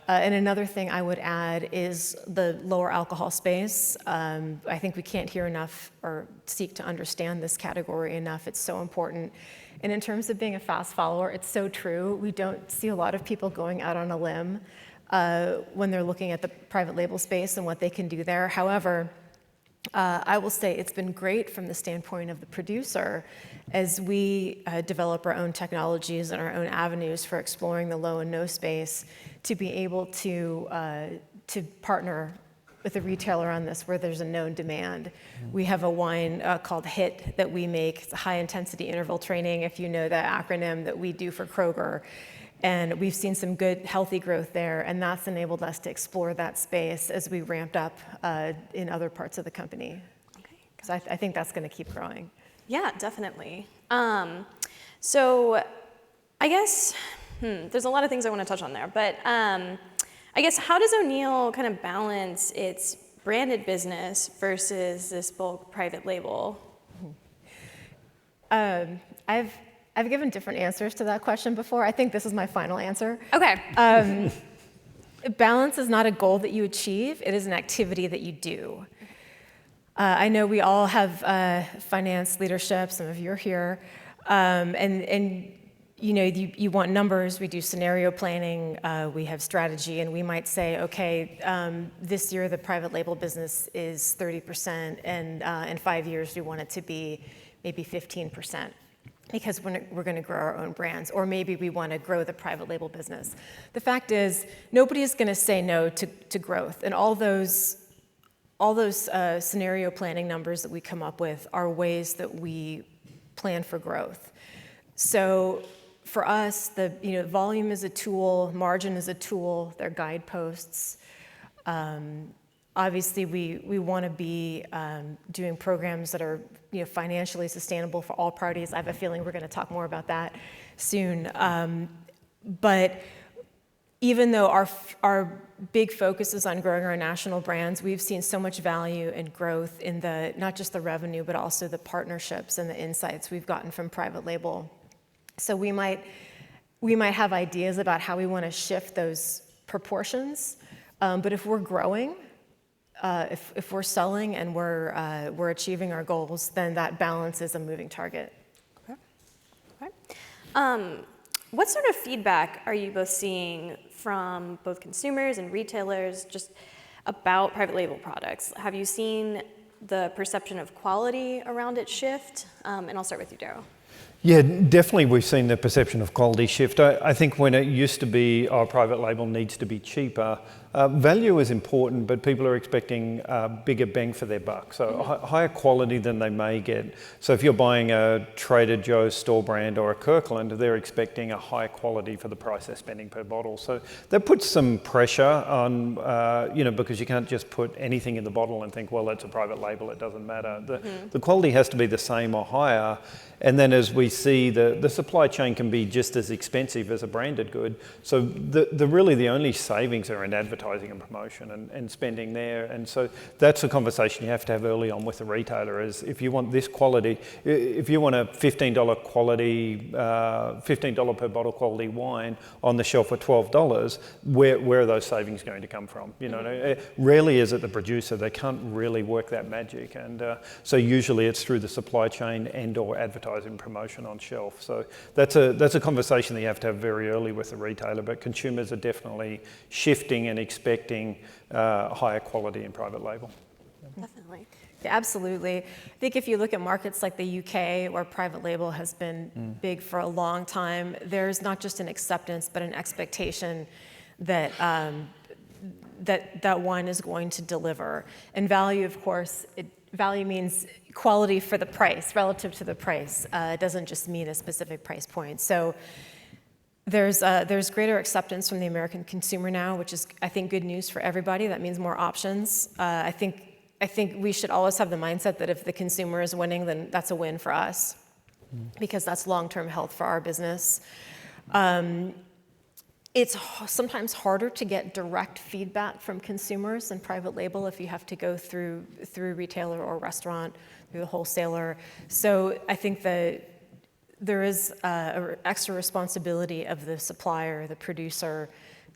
And another thing I would add is the lower alcohol space. I think we can't hear enough or seek to understand this category enough. It's so important. And in terms of being a fast follower, it's so true. We don't see a lot of people going out on a limb when they're looking at the private label space and what they can do there. However, I will say it's been great from the standpoint of the producer as we develop our own technologies and our own avenues for exploring the low and no space to be able to partner with a retailer on this where there's a known demand. We have a wine called HIT that we make. It's a high intensity interval training, if you know that acronym, that we do for Kroger. And we've seen some good, healthy growth there, and that's enabled us to explore that space as we ramped up in other parts of the company. Okay. Because I think that's going to keep growing. Yeah, definitely. So I guess there's a lot of things I want to touch on there, but I guess how does O'Neill kind of balance its branded business versus this bulk private label? I've given different answers to that question before. I think this is my final answer. Okay. Balance is not a goal that you achieve, it is an activity that you do. I know we all have finance leadership, some of you are here, and you know, you want numbers, we do scenario planning, we have strategy, and we might say, okay, this year the private label business is 30%, and in 5 years we want it to be maybe 15%. Because we're going to grow our own brands, or maybe we want to grow the private label business. The fact is, nobody is going to say no to growth, and all those scenario planning numbers that we come up with are ways that we plan for growth. So for us, volume is a tool, margin is a tool, they're guideposts. Obviously, we want to be doing programs that are financially sustainable for all parties. I have a feeling we're going to talk more about that soon. But even though our big focus is on growing our national brands, we've seen so much value and growth in not just the revenue, but also the partnerships and the insights we've gotten from private label. So we might have ideas about how we want to shift those proportions, but if we're growing, if we're selling and we're achieving our goals, then that balance is a moving target. Okay. What sort of feedback are you both seeing from both consumers and retailers just about private label products? Have you seen the perception of quality around it shift? And I'll start with you, Daryl. Yeah, definitely we've seen the perception of quality shift. I think when it used to be our private label needs to be cheaper, value is important, but people are expecting bigger bang for their buck, so higher quality than they may get. So if you're buying a Trader Joe's store brand or a Kirkland, they're expecting a high quality for the price they're spending per bottle. So that puts some pressure on, because you can't just put anything in the bottle and think, well, that's a private label, it doesn't matter. The quality has to be the same or higher. And then as we see, the supply chain can be just as expensive as a branded good. So really the only savings are in advertising and promotion and spending there. And so that's a conversation you have to have early on with the retailer is if you want this quality, if you want a $15 quality, $15 per bottle quality wine on the shelf for $12, where are those savings going to come from? Rarely is it the producer. They can't really work that magic. And so usually it's through the supply chain and or advertising promotion on shelf. So that's a conversation that you have to have very early with the retailer, but consumers are definitely shifting and expecting higher quality in private label. Definitely. Yeah, absolutely. I think if you look at markets like the UK, where private label has been big for a long time, there's not just an acceptance, but an expectation that that wine is going to deliver. And value, of course, value means quality for the price, relative to the price. It doesn't just mean a specific price point. So there's greater acceptance from the American consumer now, which is, I think, good news for everybody. That means more options. I think we should always have the mindset that if the consumer is winning, then that's a win for us, because that's long-term health for our business. It's sometimes harder to get direct feedback from consumers in private label if you have to go through retailer or restaurant, through the wholesaler. So I think that there is an extra responsibility of the supplier, the producer,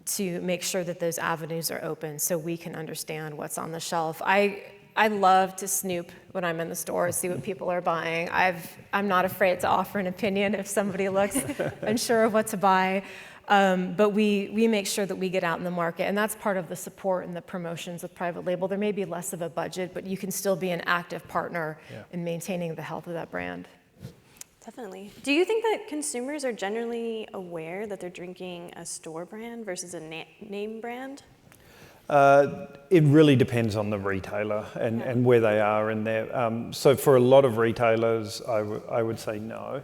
to make sure that those avenues are open so we can understand what's on the shelf. I love to snoop when I'm in the store, see what people are buying. I'm not afraid to offer an opinion if somebody looks unsure of what to buy. But we make sure that we get out in the market, and that's part of the support and the promotions with private label. There may be less of a budget, but you can still be an active partner in maintaining the health of that brand. Definitely. Do you think that consumers are generally aware that they're drinking a store brand versus a name brand? It really depends on the retailer and where they are in there. So for a lot of retailers, I would say no.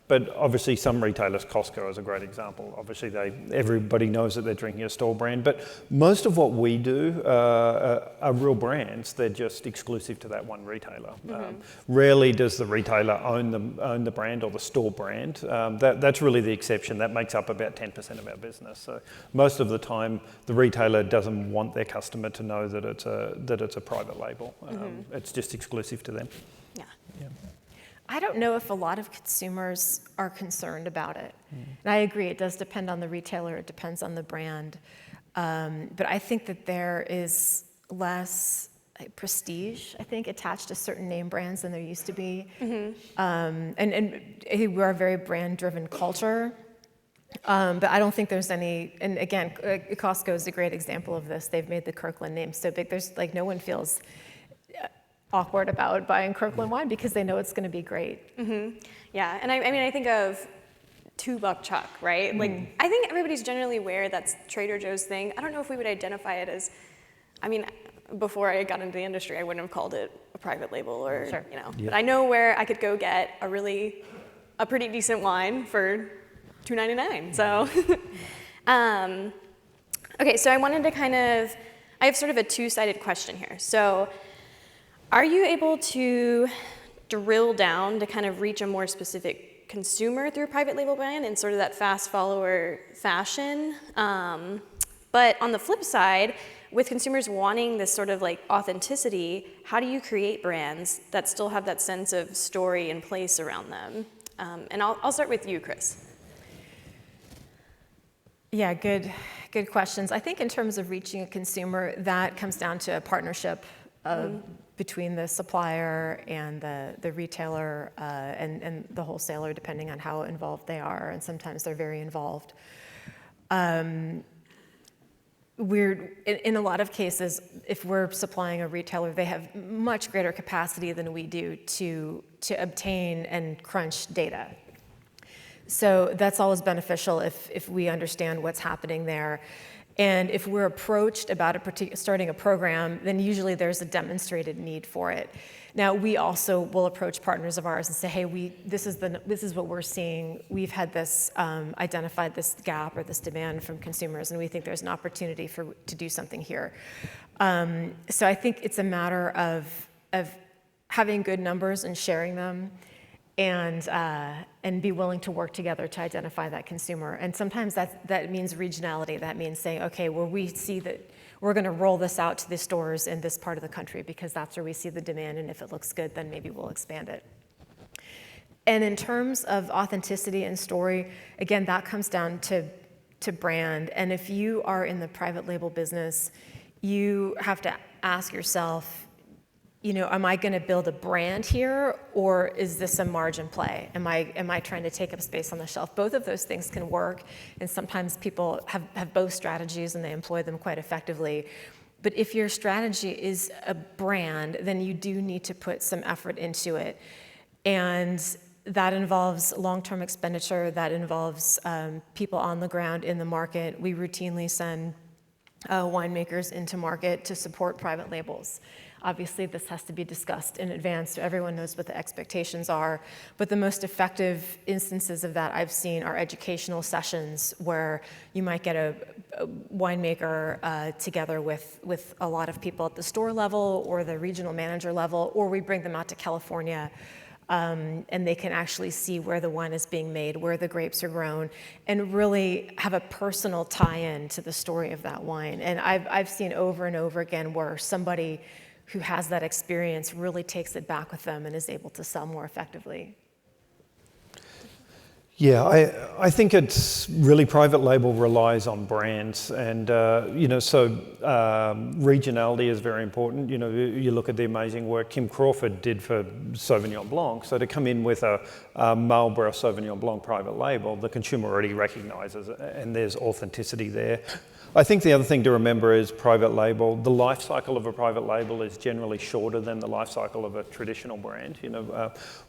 But obviously some retailers, Costco is a great example. Obviously everybody knows that they're drinking a store brand, but most of what we do are real brands. They're just exclusive to that one retailer. Rarely does the retailer own the brand or the store brand. That's really the exception. That makes up about 10% of our business. So most of the time, the retailer doesn't want their customer to know that it's a private label. It's just exclusive to them. Yeah. I don't know if a lot of consumers are concerned about it. And I agree, it does depend on the retailer, it depends on the brand. But I think that there is less prestige, I think, attached to certain name brands than there used to be. And we're a very brand-driven culture. But I don't think there's any, and again, Costco is a great example of this. They've made the Kirkland name so big, there's no one feels awkward about buying Kirkland wine because they know it's going to be great. Yeah, and I think of $2 Chuck, right? Like, I think everybody's generally aware that's Trader Joe's thing. I don't know if we would identify it as, before I got into the industry, I wouldn't have called it a private label or, But I know where I could go get a pretty decent wine for $2.99. So, okay, so I wanted to I have sort of a two-sided question here. So, are you able to drill down to kind of reach a more specific consumer through a private label brand in sort of that fast follower fashion? But on the flip side, with consumers wanting this sort of authenticity, how do you create brands that still have that sense of story and place around them? And I'll start with you, Chris. Yeah, good questions. I think in terms of reaching a consumer, that comes down to a partnership between the supplier and the retailer and the wholesaler, depending on how involved they are, and sometimes they're very involved. in a lot of cases, if we're supplying a retailer, they have much greater capacity than we do to obtain and crunch data. So that's always beneficial if we understand what's happening there. And if we're approached about starting a program, then usually there's a demonstrated need for it. Now, we also will approach partners of ours and say, hey, this is what we're seeing. We've had this, identified this gap or this demand from consumers, and we think there's an opportunity to do something here. So I think it's a matter of having good numbers and sharing them, and be willing to work together to identify that consumer. And sometimes that means regionality. That means saying, okay, well, we see that we're going to roll this out to the stores in this part of the country because that's where we see the demand, and if it looks good, then maybe we'll expand it. And in terms of authenticity and story, again, that comes down to brand. And if you are in the private label business, you have to ask yourself, am I going to build a brand here, or is this a margin play? Am I trying to take up space on the shelf? Both of those things can work, and sometimes people have both strategies and they employ them quite effectively. But if your strategy is a brand, then you do need to put some effort into it. And that involves long-term expenditure, that involves people on the ground in the market. We routinely send winemakers into market to support private labels. Obviously, this has to be discussed in advance so everyone knows what the expectations are. But the most effective instances of that I've seen are educational sessions where you might get a winemaker together with a lot of people at the store level or the regional manager level, or we bring them out to California and they can actually see where the wine is being made, where the grapes are grown, and really have a personal tie-in to the story of that wine. And I've seen over and over again where somebody who has that experience really takes it back with them and is able to sell more effectively. Yeah, I think it's really private label relies on brands, and so regionality is very important. You look at the amazing work Kim Crawford did for Sauvignon Blanc. So to come in with a Marlborough Sauvignon Blanc private label, the consumer already recognises it, and there's authenticity there. I think the other thing to remember is private label. The life cycle of a private label is generally shorter than the life cycle of a traditional brand.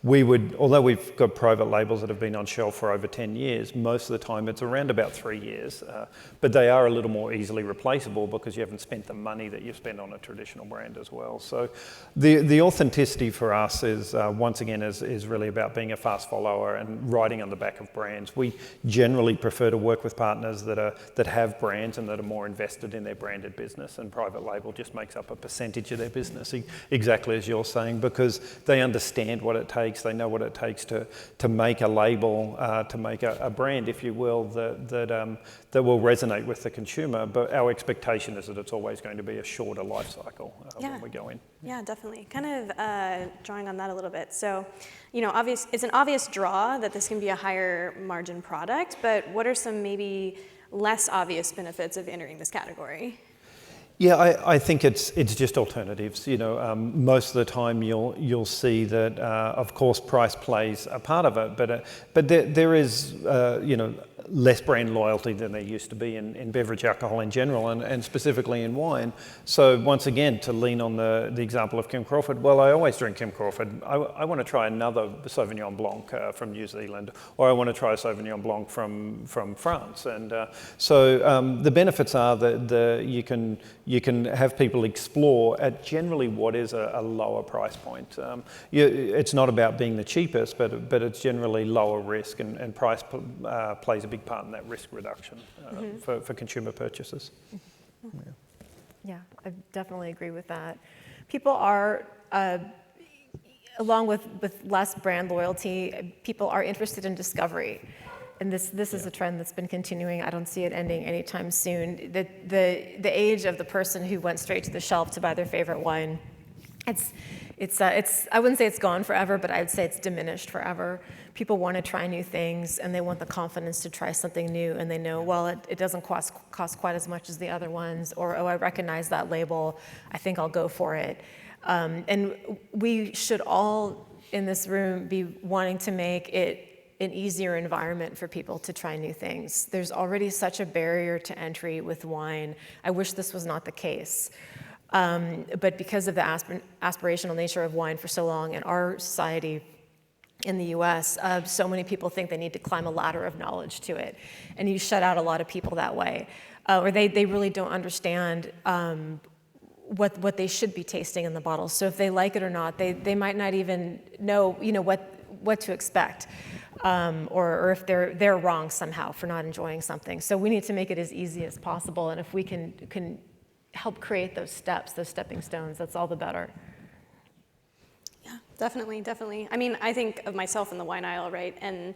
Although we've got private labels that have been on shelf for over 10 years, most of the time it's around about 3 years. But they are a little more easily replaceable because you haven't spent the money that you spend on a traditional brand as well. So the authenticity for us is, once again, is really about being a fast follower and riding on the back of brands. We generally prefer to work with partners that have brands and that are more invested in their branded business, and private label just makes up a percentage of their business, exactly as you're saying, because they understand what it takes, they know what it takes to make a label, to make a brand, if you will, that will resonate with the consumer. But our expectation is that it's always going to be a shorter life cycle when we go in. Yeah, definitely. Kind of drawing on that a little bit. So, it's an obvious draw that this can be a higher margin product, but what are some maybe less obvious benefits of entering this category? Yeah, I think it's just alternatives. Most of the time you'll see that, of course, price plays a part of it, but there is less brand loyalty than there used to be in beverage alcohol in general, and specifically in wine. So once again, to lean on the example of Kim Crawford, well, I always drink Kim Crawford. I want to try another Sauvignon Blanc from New Zealand, or I want to try a Sauvignon Blanc from France. And so the benefits are that you can have people explore at generally what is a lower price point. It's not about being the cheapest, but it's generally lower risk, and price plays a big part in that risk reduction for consumer purchases. Yeah, I definitely agree with that. People are, along with less brand loyalty, people are interested in discovery. And this is a trend that's been continuing. I don't see it ending anytime soon. The age of the person who went straight to the shelf to buy their favorite wine, it's I wouldn't say it's gone forever, but I'd say it's diminished forever. People want to try new things, and they want the confidence to try something new, and they know, well, it doesn't cost quite as much as the other ones, or, oh, I recognize that label, I think I'll go for it. And we should all in this room be wanting to make it an easier environment for people to try new things. There's already such a barrier to entry with wine. I wish this was not the case. But because of the aspirational nature of wine for so long in our society in the US, so many people think they need to climb a ladder of knowledge to it. And you shut out a lot of people that way. Or they really don't understand what they should be tasting in the bottle. So if they like it or not, they might not even know, what to expect, or if they're wrong somehow for not enjoying something. So we need to make it as easy as possible, and if we can help create those steps, those stepping stones, that's all the better. Yeah, definitely. I mean, I think of myself in the wine aisle, right? And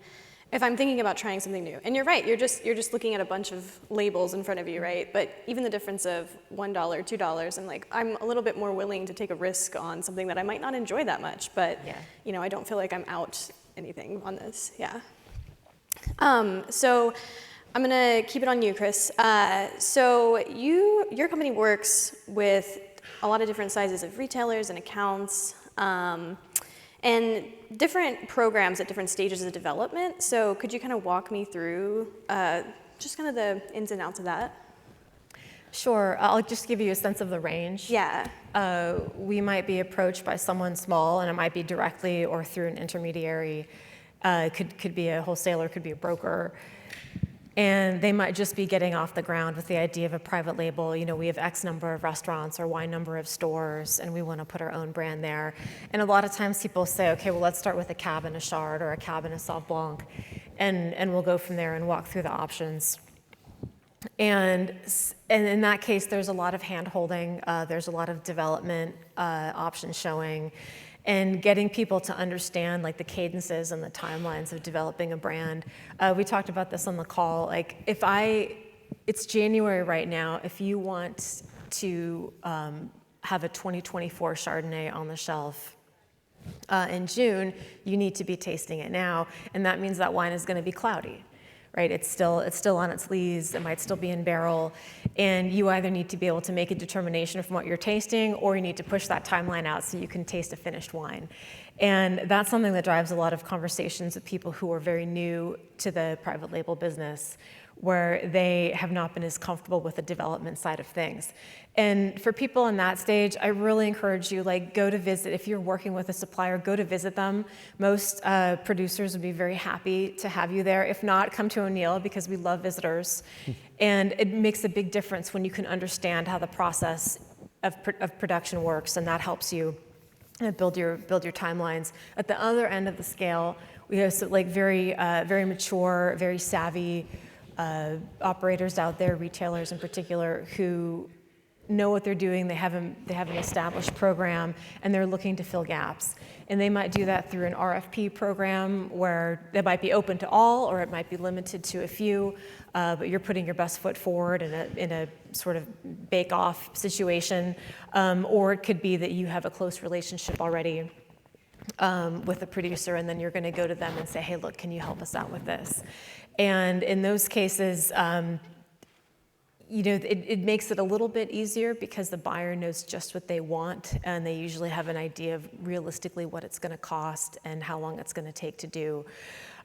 if I'm thinking about trying something new, and you're right, you're just looking at a bunch of labels in front of you, right? But even the difference of $1, $2, and like I'm a little bit more willing to take a risk on something that I might not enjoy that much, but I don't feel like I'm out anything on this. Yeah. So I'm gonna keep it on you, Chris. So your company works with a lot of different sizes of retailers and accounts. And different programs at different stages of development. So could you kind of walk me through just kind of the ins and outs of that? Sure, I'll just give you a sense of the range. Yeah. We might be approached by someone small, and it might be directly or through an intermediary. Could be a wholesaler, could be a broker. And they might just be getting off the ground with the idea of a private label. We have X number of restaurants or Y number of stores, and we want to put our own brand there. And a lot of times people say, okay, well, let's start with a Cab and a Chard or a Cab and a Sauv Blanc, and we'll go from there and walk through the options. And in that case, there's a lot of hand-holding, there's a lot of development option showing, and getting people to understand like the cadences and the timelines of developing a brand. We talked about this on the call. Like it's January right now. If you want to have a 2024 Chardonnay on the shelf in June, you need to be tasting it now, and that means that wine is going to be cloudy. Right, it's still on its lees, it might still be in barrel, and you either need to be able to make a determination from what you're tasting, or you need to push that timeline out so you can taste a finished wine. And that's something that drives a lot of conversations with people who are very new to the private label business, where they have not been as comfortable with the development side of things. And for people in that stage, I really encourage you, go to visit. If you're working with a supplier, go to visit them. Most producers would be very happy to have you there. If not, come to O'Neill, because we love visitors. And it makes a big difference when you can understand how the process of production works, and that helps you build your timelines. At the other end of the scale, we have very mature, very savvy operators out there, retailers in particular, who know what they're doing. They have an established program, and they're looking to fill gaps. And they might do that through an RFP program where they might be open to all, or it might be limited to a few. But you're putting your best foot forward in a sort of bake-off situation, or it could be that you have a close relationship already with a producer, and then you're going to go to them and say, hey, look, can you help us out with this? And in those cases, it makes it a little bit easier because the buyer knows just what they want, and they usually have an idea of realistically what it's going to cost and how long it's going to take to do.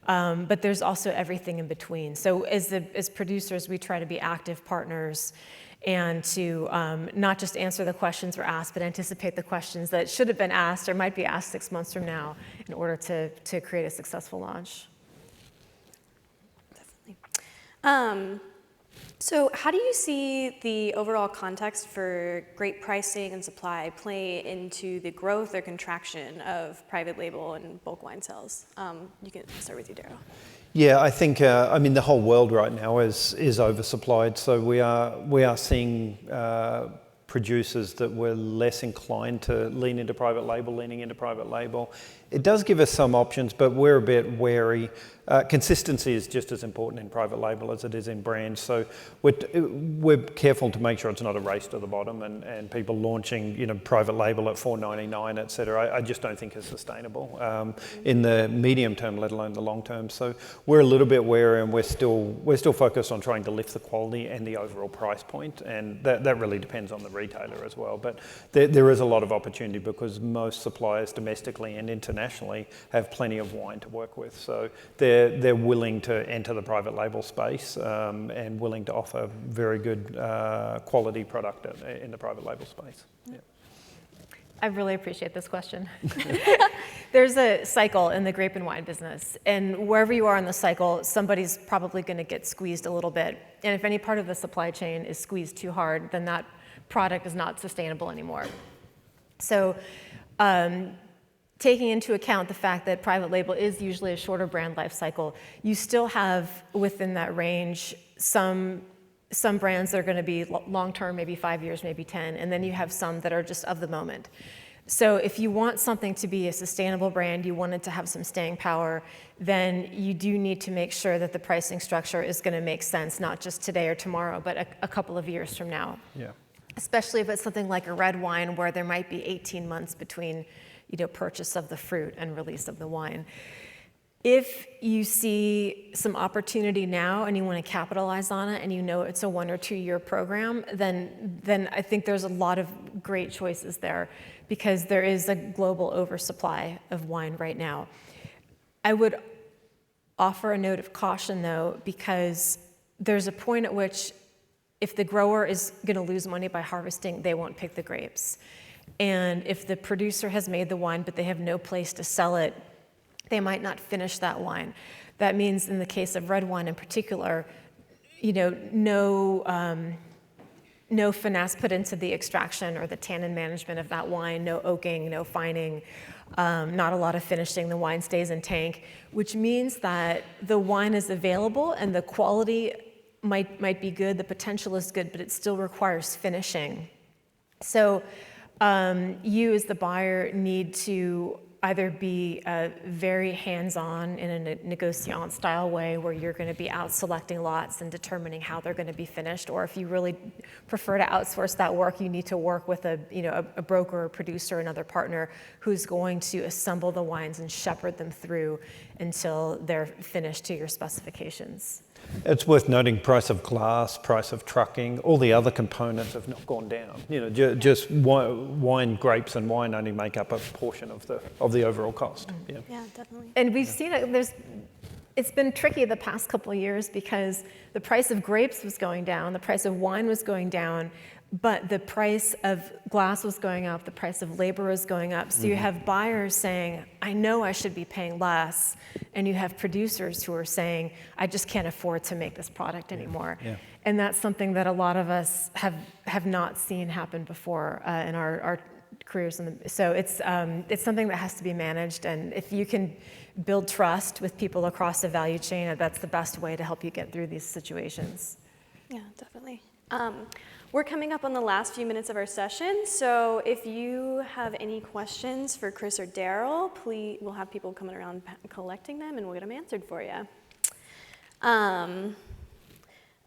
But there's also everything in between. So as producers, we try to be active partners and to not just answer the questions we're asked, but anticipate the questions that should have been asked or might be asked 6 months from now in order to create a successful launch. So how do you see the overall context for great pricing and supply play into the growth or contraction of private label and bulk wine sales? You can start with you, Daryl. Yeah, I think the whole world right now is oversupplied. So we are seeing producers that were less inclined to leaning into private label. It does give us some options, but we're a bit wary. Consistency is just as important in private label as it is in brands. So we're careful to make sure it's not a race to the bottom, and people launching private label at $4.99, et cetera. I just don't think is sustainable in the medium term, let alone the long term. So we're a little bit wary, and we're still focused on trying to lift the quality and the overall price point, and that really depends on the retailer as well. But there is a lot of opportunity because most suppliers domestically and internationally have plenty of wine to work with. So they're willing to enter the private label space and willing to offer very good quality product in the private label space. Yeah. I really appreciate this question. There's a cycle in the grape and wine business, and wherever you are in the cycle, somebody's probably going to get squeezed a little bit. And if any part of the supply chain is squeezed too hard, then that product is not sustainable anymore. So, taking into account the fact that private label is usually a shorter brand life cycle, you still have within that range some brands that are going to be long-term, maybe 5 years, maybe 10, and then you have some that are just of the moment. So if you want something to be a sustainable brand, you want it to have some staying power, then you do need to make sure that the pricing structure is going to make sense, not just today or tomorrow, but a couple of years from now. Yeah. Especially if it's something like a red wine where there might be 18 months between, purchase of the fruit and release of the wine. If you see some opportunity now and you want to capitalize on it and it's a 1 or 2 year program, then I think there's a lot of great choices there because there is a global oversupply of wine right now. I would offer a note of caution though, because there's a point at which if the grower is going to lose money by harvesting, they won't pick the grapes. And if the producer has made the wine but they have no place to sell it, they might not finish that wine. That means in the case of red wine in particular, no finesse put into the extraction or the tannin management of that wine, no oaking, no fining, not a lot of finishing, the wine stays in tank, which means that the wine is available and the quality might be good, the potential is good, but it still requires finishing. So you as the buyer need to either be very hands-on in a negociant style way where you're going to be out selecting lots and determining how they're going to be finished, or if you really prefer to outsource that work, you need to work with a broker, a producer, another partner who's going to assemble the wines and shepherd them through until they're finished to your specifications. It's worth noting price of glass, price of trucking, all the other components have not gone down. Just wine, grapes and wine only make up a portion of the overall cost. Yeah, Yeah, definitely. And we've seen it's been tricky the past couple of years because the price of grapes was going down, the price of wine was going down, but the price of glass was going up, the price of labor was going up. So you have buyers saying, I know I should be paying less, and you have producers who are saying, I just can't afford to make this product anymore. Yeah. And that's something that a lot of us have not seen happen before in our careers. So it's something that has to be managed, and if you can build trust with people across the value chain, that's the best way to help you get through these situations. Yeah, definitely. We're coming up on the last few minutes of our session, so if you have any questions for Chris or Daryl, please, we'll have people coming around collecting them and we'll get them answered for you.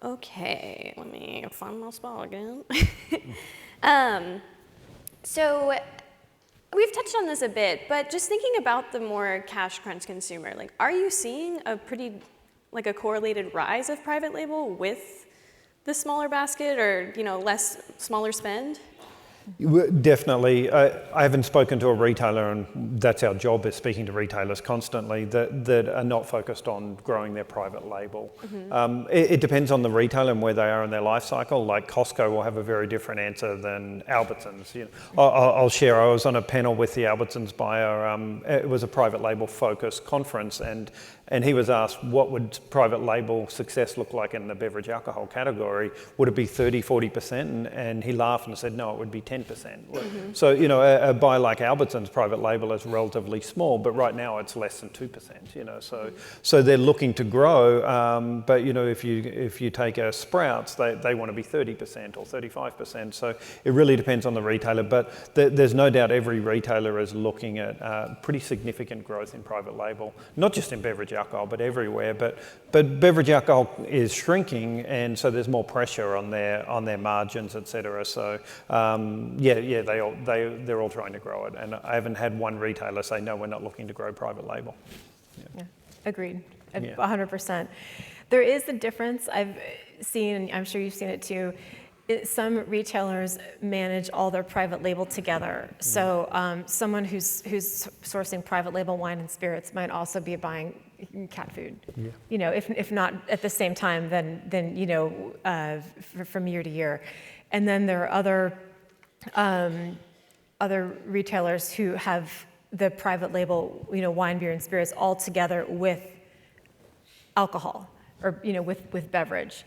Okay, let me find my spot again. So we've touched on this a bit, but just thinking about the more cash crunch consumer, are you seeing a a correlated rise of private label with the smaller basket or, smaller spend? Definitely. I haven't spoken to a retailer, and that's our job, is speaking to retailers constantly that are not focused on growing their private label. It depends on the retailer and where they are in their life cycle. Like Costco will have a very different answer than Albertsons. I'll share, I was on a panel with the Albertsons buyer. It was a private label focused conference, and he was asked, what would private label success look like in the beverage alcohol category? Would it be 30, 40%? And he laughed and said, no, it would be 10%. So, a buyer like Albertsons private label is relatively small, but right now it's less than 2%, So they're looking to grow, but, if you take a Sprouts, they want to be 30% or 35%. So it really depends on the retailer, but there's no doubt every retailer is looking at pretty significant growth in private label, not just in beverage alcohol, but everywhere. But beverage alcohol is shrinking, and so there's more pressure on their margins, et cetera. So they're all trying to grow it, and I haven't had one retailer say no, we're not looking to grow private label. Yeah, agreed, 100%. There is a difference I've seen, and I'm sure you've seen it too, some retailers manage all their private label together. So someone who's sourcing private label wine and spirits might also be buying cat food. Yeah. You know, if not at the same time, then you know, from year to year. And then there are other retailers who have the private label, you know, wine, beer, and spirits all together with alcohol, or you know, with beverage.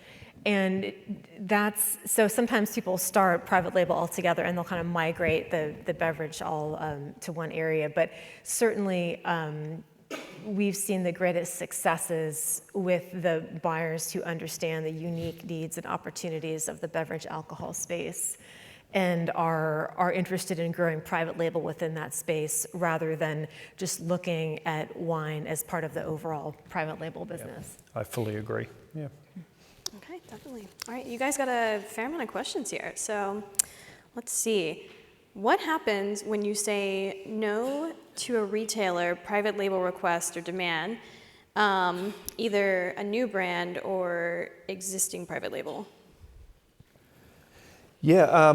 And that's, so sometimes people start private label all together and they'll kind of migrate the beverage all to one area. But certainly we've seen the greatest successes with the buyers who understand the unique needs and opportunities of the beverage alcohol space and are interested in growing private label within that space rather than just looking at wine as part of the overall private label business. I fully agree. Yeah. Okay, definitely. All right, you guys got a fair amount of questions here. So let's see. What happens when you say no to a retailer private label request or demand, either a new brand or existing private label? Yeah,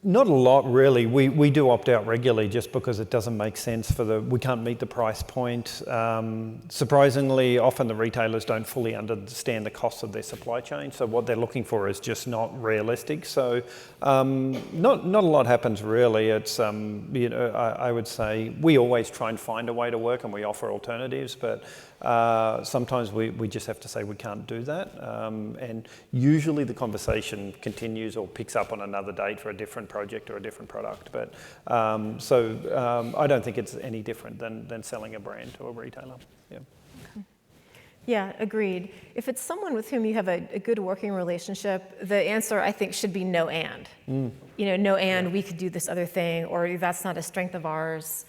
not a lot really. We do opt out regularly just because it doesn't make sense we can't meet the price point. Surprisingly, often the retailers don't fully understand the costs of their supply chain, so what they're looking for is just not realistic. So not a lot happens really. It's, you know, I would say we always try and find a way to work and we offer alternatives, but sometimes we just have to say we can't do that. And usually the conversation continues or picks up on another date for a different project or a different product. But I don't think it's any different than selling a brand to a retailer. Yeah. Yeah, agreed. If it's someone with whom you have a good working relationship, the answer I think should be no and. You know, no and we could do this other thing, or that's not a strength of ours.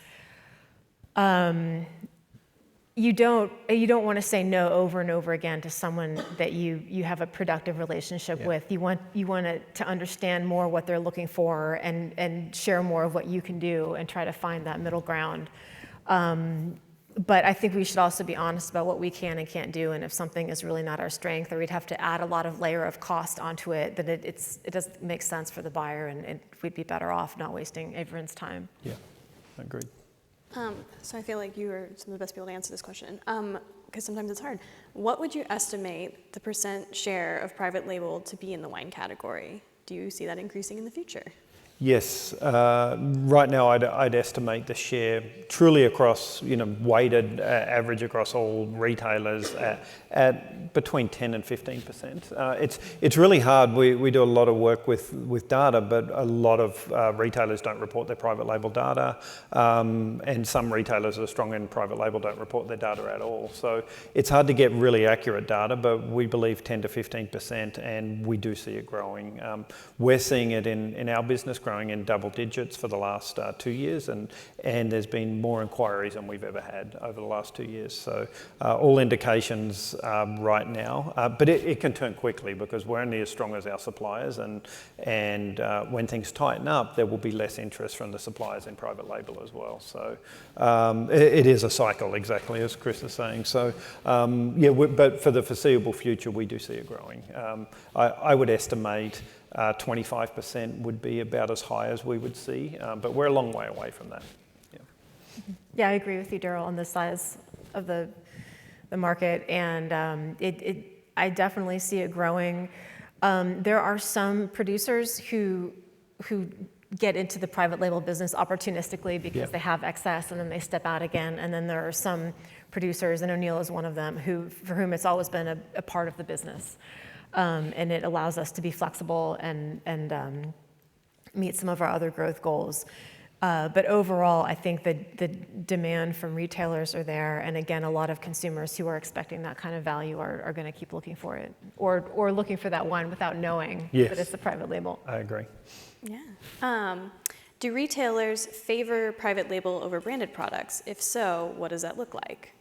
You don't want to say no over and over again to someone that you have a productive relationship with. You want to understand more what they're looking for and share more of what you can do and try to find that middle ground. But I think we should also be honest about what we can and can't do, and if something is really not our strength or we'd have to add a lot of layer of cost onto it, then it doesn't make sense for the buyer, and we'd be better off not wasting everyone's time. Yeah, agreed. So I feel like you are some of the best people to answer this question, because sometimes it's hard. What would you estimate the % share of private label to be in the wine category? Do you see that increasing in the future? Yes, right now I'd estimate the share truly across, you know, weighted average across all retailers at between 10 and 15%. It's really hard. We do a lot of work with data, but a lot of retailers don't report their private label data, and some retailers that are strong in private label don't report their data at all. So it's hard to get really accurate data, but we believe 10 to 15%, and we do see it growing. We're seeing it in our business growing in double digits for the last 2 years, and there's been more inquiries than we've ever had over the last 2 years. So all indications right now, but it can turn quickly because we're only as strong as our suppliers, and when things tighten up, there will be less interest from the suppliers in private label as well. So it is a cycle, exactly as Chris is saying. So but for the foreseeable future, we do see it growing. I would estimate 25% would be about as high as we would see, but we're a long way away from that. Yeah, I agree with you, Daryl, on the size of the market, and I definitely see it growing. There are some producers who get into the private label business opportunistically because they have excess and then they step out again, and then there are some producers, and O'Neill is one of them, for whom it's always been a part of the business. And it allows us to be flexible and meet some of our other growth goals. But overall, I think the demand from retailers are there, and again, a lot of consumers who are expecting that kind of value are going to keep looking for it, or looking for that wine without knowing that it's the private label. I agree. Yeah. Do retailers favor private label over branded products? If so, what does that look like?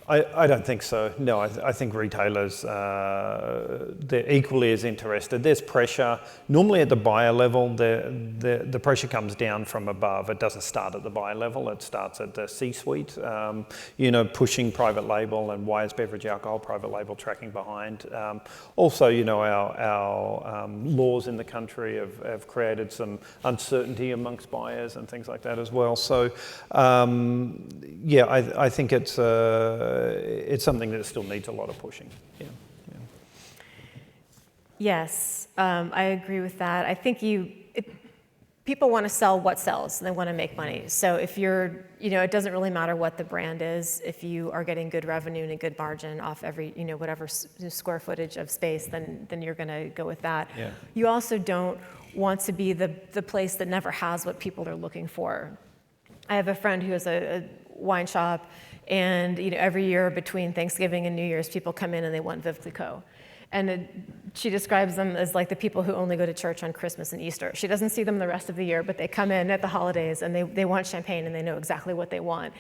I don't think so. No, I think retailers, they're equally as interested. There's pressure. Normally at the buyer level, the pressure comes down from above. It doesn't start at the buyer level. It starts at the C-suite, pushing private label and Wyeth Beverage Alcohol private label tracking behind. Also, our laws in the country have created some uncertainty amongst buyers and things like that as well. So, I think it's something that still needs a lot of pushing. Yeah. Yes, I agree with that. I think people want to sell what sells, and they want to make money. So if you're, it doesn't really matter what the brand is. If you are getting good revenue and a good margin off every, whatever square footage of space, then you're going to go with that. Yeah. You also don't want to be the place that never has what people are looking for. I have a friend who has a wine shop, and every year between Thanksgiving and New Year's, people come in and they want Veuve Clicquot. And she describes them as like the people who only go to church on Christmas and Easter. She doesn't see them the rest of the year, but they come in at the holidays and they want champagne and they know exactly what they want.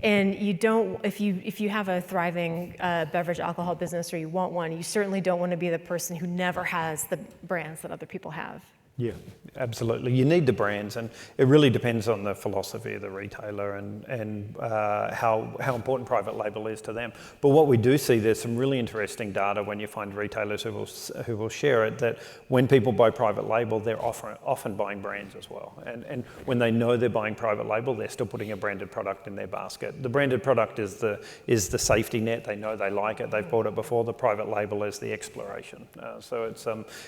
And you don't, if you have a thriving beverage alcohol business or you want one, you certainly don't want to be the person who never has the brands that other people have. Yeah, absolutely. You need the brands, and it really depends on the philosophy of the retailer and how important private label is to them. But what we do see, there's some really interesting data when you find retailers who will share it, that when people buy private label, they're often buying brands as well. And when they know they're buying private label, they're still putting a branded product in their basket. The branded product is the safety net. They know they like it. They've bought it before. The private label is the exploration. So it's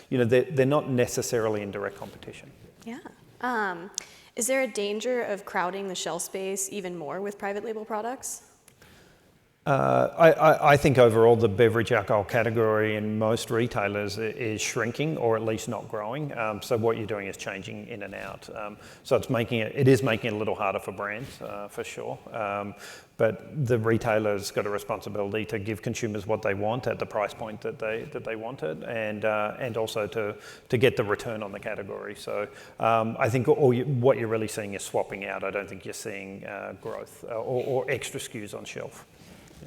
they're not necessarily in direct competition. Yeah. Is there a danger of crowding the shelf space even more with private label products? I think overall the beverage alcohol category in most retailers is shrinking, or at least not growing. So what you're doing is changing in and out. So it is making it a little harder for brands, for sure. But the retailer's got a responsibility to give consumers what they want at the price point that they want it, and also to get the return on the category. So I think what you're really seeing is swapping out. I don't think you're seeing growth or extra SKUs on shelf.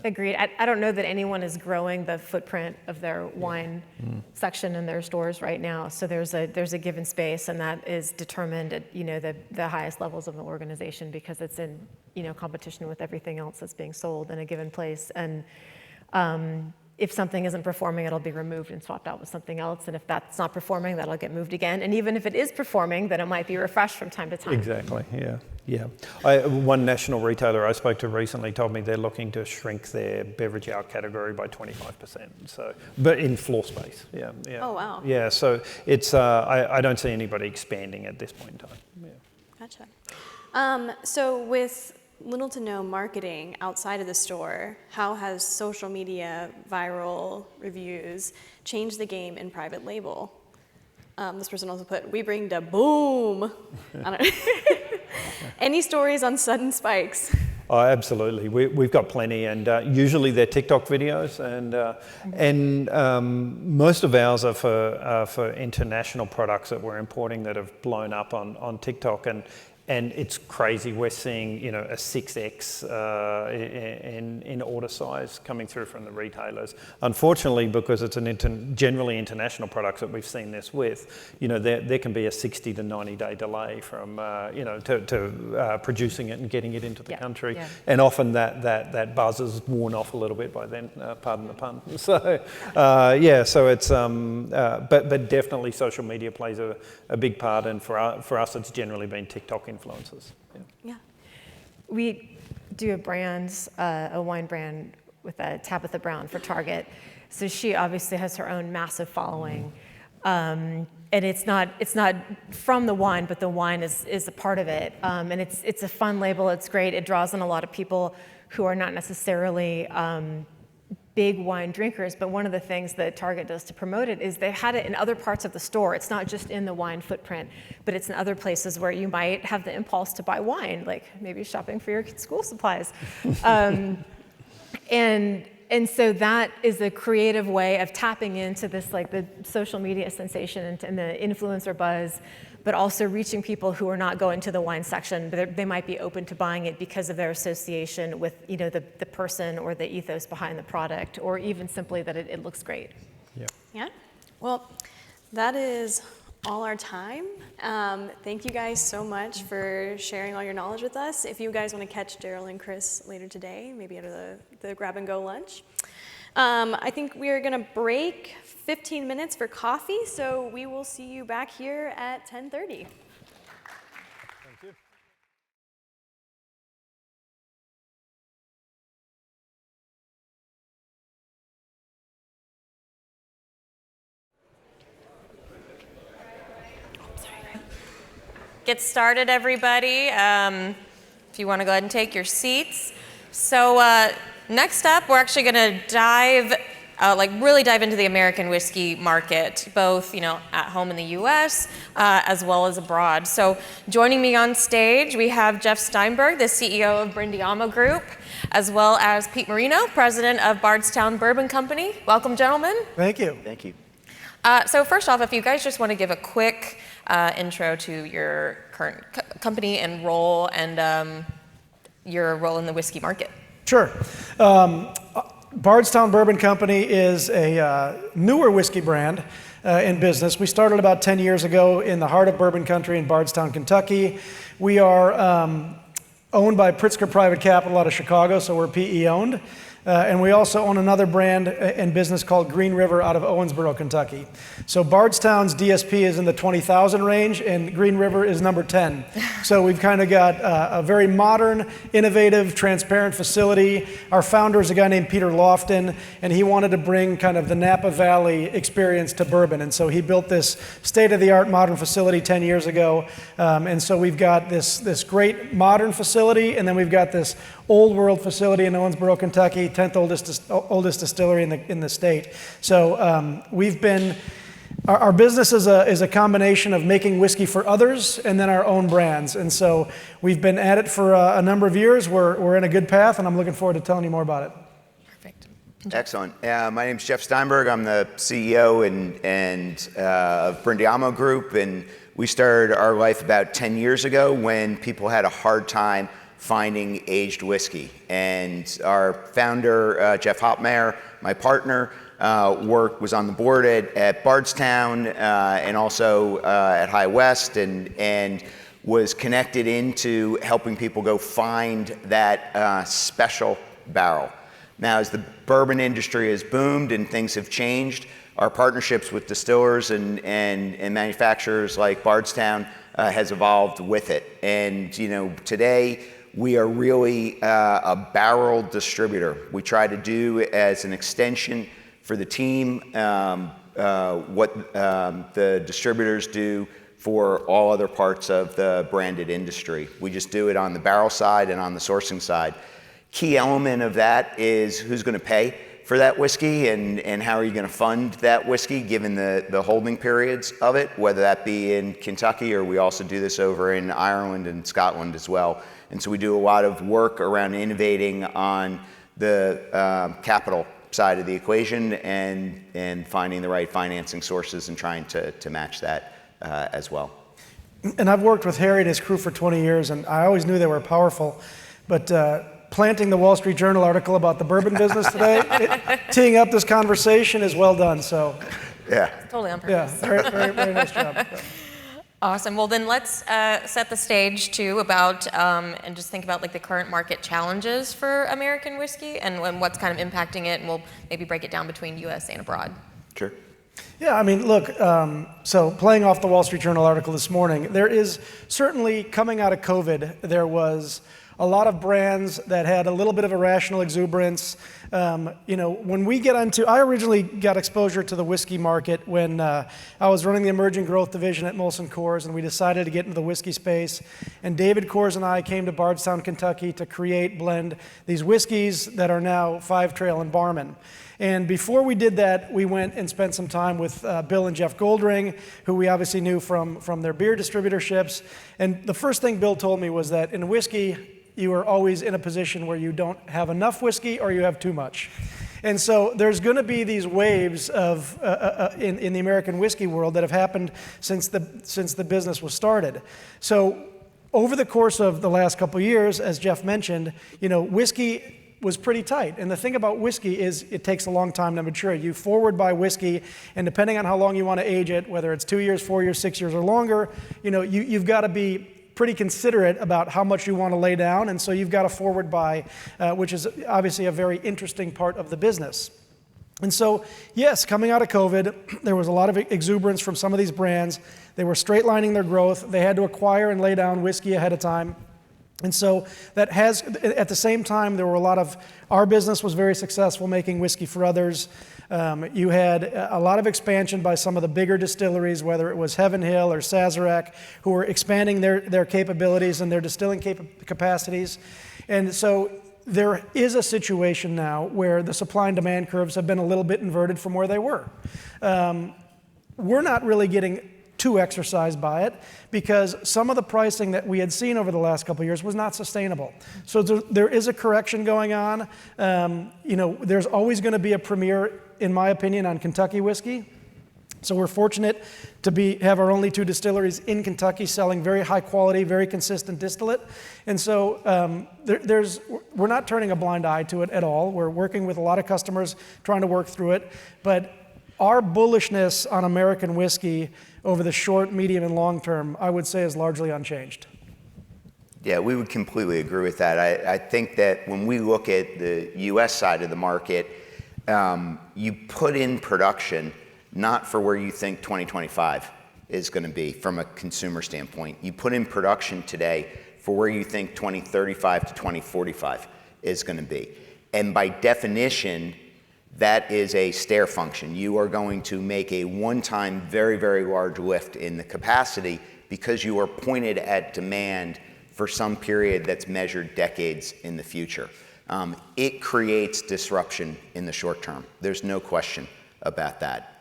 Agreed. I don't know that anyone is growing the footprint of their wine section in their stores right now. So there's a given space, and that is determined at the highest levels of the organization, because it's in competition with everything else that's being sold in a given place. And if something isn't performing, it'll be removed and swapped out with something else. And if that's not performing, that'll get moved again. And even if it is performing, then it might be refreshed from time to time. Exactly, yeah. One national retailer I spoke to recently told me they're looking to shrink their beverage alcohol category by 25%. So, but in floor space, yeah. Oh, wow. Yeah, so it's, I don't see anybody expanding at this point in time. Yeah. Gotcha. So with little to no marketing outside of the store, how has social media, viral reviews changed the game in private label? This person also put, "We bring the boom." I don't Any stories on sudden spikes? Oh, absolutely. We've got plenty, and usually they're TikTok videos, and most of ours are for international products that we're importing that have blown up on TikTok, and it's crazy. We're seeing a 6x in order size coming through from the retailers. Unfortunately, because it's generally international products that we've seen this with, there can be a 60 to 90 day delay from to producing it and getting it into the country, and often that buzz is worn off a little bit by then. Pardon the pun. So so it's but definitely social media plays a big part, and for us it's generally been TikTok influencers. Yeah. We do a wine brand with Tabitha Brown for Target. So she obviously has her own massive following. And it's not from the wine, but the wine is a part of it. And it's a fun label, it's great. It draws in a lot of people who are not necessarily big wine drinkers, but one of the things that Target does to promote it is they've had it in other parts of the store. It's not just in the wine footprint, but it's in other places where you might have the impulse to buy wine, like maybe shopping for your school supplies. And And so that is a creative way of tapping into this, like the social media sensation and the influencer buzz, but also reaching people who are not going to the wine section, but they might be open to buying it because of their association with, you know, the person or the ethos behind the product, or even simply that it looks great. Yeah. Well, that is all our time. Thank you guys so much for sharing all your knowledge with us. If you guys want to catch Daryl and Chris later today, maybe at the grab and go lunch. I think we are going to break 15 minutes for coffee, so we will see you back here at 10:30. Get started, everybody. If you want to go ahead and take your seats. So next up, we're actually going to really dive into the American whiskey market, both at home in the U.S. As well as abroad. So joining me on stage, we have Jeff Steinberg, the CEO of Brindiamo Group, as well as Pete Marino, president of Bardstown Bourbon Company. Welcome, gentlemen. Thank you. Thank you. So first off, if you guys just want to give a quick intro to your current company and role, and your role in the whiskey market. Sure. Bardstown Bourbon Company is a newer whiskey brand in business. We started about 10 years ago in the heart of bourbon country in Bardstown, Kentucky. We are owned by Pritzker Private Capital out of Chicago, so we're PE owned. And we also own another brand in business called Green River out of Owensboro, Kentucky. So Bardstown's DSP is in the 20,000 range, and Green River is number 10. So we've kind of got a very modern, innovative, transparent facility. Our founder is a guy named Peter Lofton, and he wanted to bring kind of the Napa Valley experience to bourbon. And so he built this state-of-the-art modern facility 10 years ago. And so we've got this great modern facility, and then we've got this old world facility in Owensboro, Kentucky, 10th oldest distillery in the state. So we've been, our business is a combination of making whiskey for others and then our own brands. And so we've been at it for a number of years. We're in a good path, and I'm looking forward to telling you more about it. Perfect. Excellent. My name is Jeff Steinberg. I'm the CEO of Brindiamo Group, and we started our life about 10 years ago when people had a hard time finding aged whiskey. And our founder, Jeff Hopmeyer, my partner, was on the board at Bardstown and also at High West, and was connected into helping people go find that special barrel. Now, as the bourbon industry has boomed and things have changed, our partnerships with distillers and manufacturers like Bardstown has evolved with it. And today, we are really a barrel distributor. We try to do as an extension for the team what the distributors do for all other parts of the branded industry. We just do it on the barrel side and on the sourcing side. Key element of that is who's going to pay for that whiskey, and how are you going to fund that whiskey given the holding periods of it, whether that be in Kentucky, or we also do this over in Ireland and Scotland as well. And so we do a lot of work around innovating on the capital side of the equation and finding the right financing sources and trying to match that as well. And I've worked with Harry and his crew for 20 years, and I always knew they were powerful. But planting the Wall Street Journal article about the bourbon business today, teeing up this conversation is well done. So, yeah. Totally on purpose. Yeah, very, very, very nice job. Awesome. Well, then let's set the stage too about and just think about like the current market challenges for American whiskey and what's kind of impacting it, and we'll maybe break it down between U.S. and abroad. Sure. Yeah, I mean, look, so playing off the Wall Street Journal article this morning, there is certainly, coming out of COVID, there was a lot of brands that had a little bit of irrational exuberance. When we get into, I originally got exposure to the whiskey market when I was running the emerging growth division at Molson Coors, and we decided to get into the whiskey space. And David Coors and I came to Bardstown, Kentucky to blend these whiskeys that are now Five Trail and Barmen. And before we did that, we went and spent some time with Bill and Jeff Goldring, who we obviously knew from their beer distributorships. And the first thing Bill told me was that in whiskey, you are always in a position where you don't have enough whiskey or you have too much. And so there's going to be these waves of in the American whiskey world that have happened since the business was started. So over the course of the last couple of years, as Jeff mentioned, whiskey was pretty tight. And the thing about whiskey is it takes a long time to mature. You forward buy whiskey, and depending on how long you want to age it, whether it's 2 years, 4 years, 6 years, or longer, you've got to be pretty considerate about how much you want to lay down, and so you've got to forward buy, which is obviously a very interesting part of the business. And so, yes, coming out of COVID, there was a lot of exuberance from some of these brands. They were straight lining their growth. They had to acquire and lay down whiskey ahead of time. And so that has, at the same time, there were our business was very successful making whiskey for others. You had a lot of expansion by some of the bigger distilleries, whether it was Heaven Hill or Sazerac, who were expanding their capabilities and their distilling capacities. And so there is a situation now where the supply and demand curves have been a little bit inverted from where they were. We're not really getting too exercised by it because some of the pricing that we had seen over the last couple of years was not sustainable. So there is a correction going on. There's always going to be a premier, in my opinion, on Kentucky whiskey. So we're fortunate to have our only 2 distilleries in Kentucky selling very high quality, very consistent distillate. And so we're not turning a blind eye to it at all. We're working with a lot of customers trying to work through it. But our bullishness on American whiskey over the short, medium, and long term, I would say, is largely unchanged. Yeah, we would completely agree with that. I think that when we look at the U.S. side of the market, you put in production not for where you think 2025 is going to be from a consumer standpoint. You put in production today for where you think 2035 to 2045 is going to be. And by definition, that is a stair function. You are going to make a one-time, very, very large lift in the capacity because you are pointed at demand for some period that's measured decades in the future. It creates disruption in the short term. There's no question about that.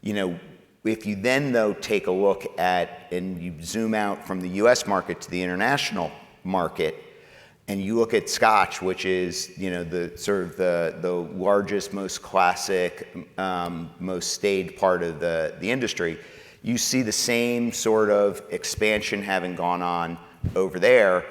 If you then, though, take a look at and you zoom out from the U.S. market to the international market, and you look at Scotch, which is the largest, most classic, most staid part of the industry, you see the same sort of expansion having gone on over there.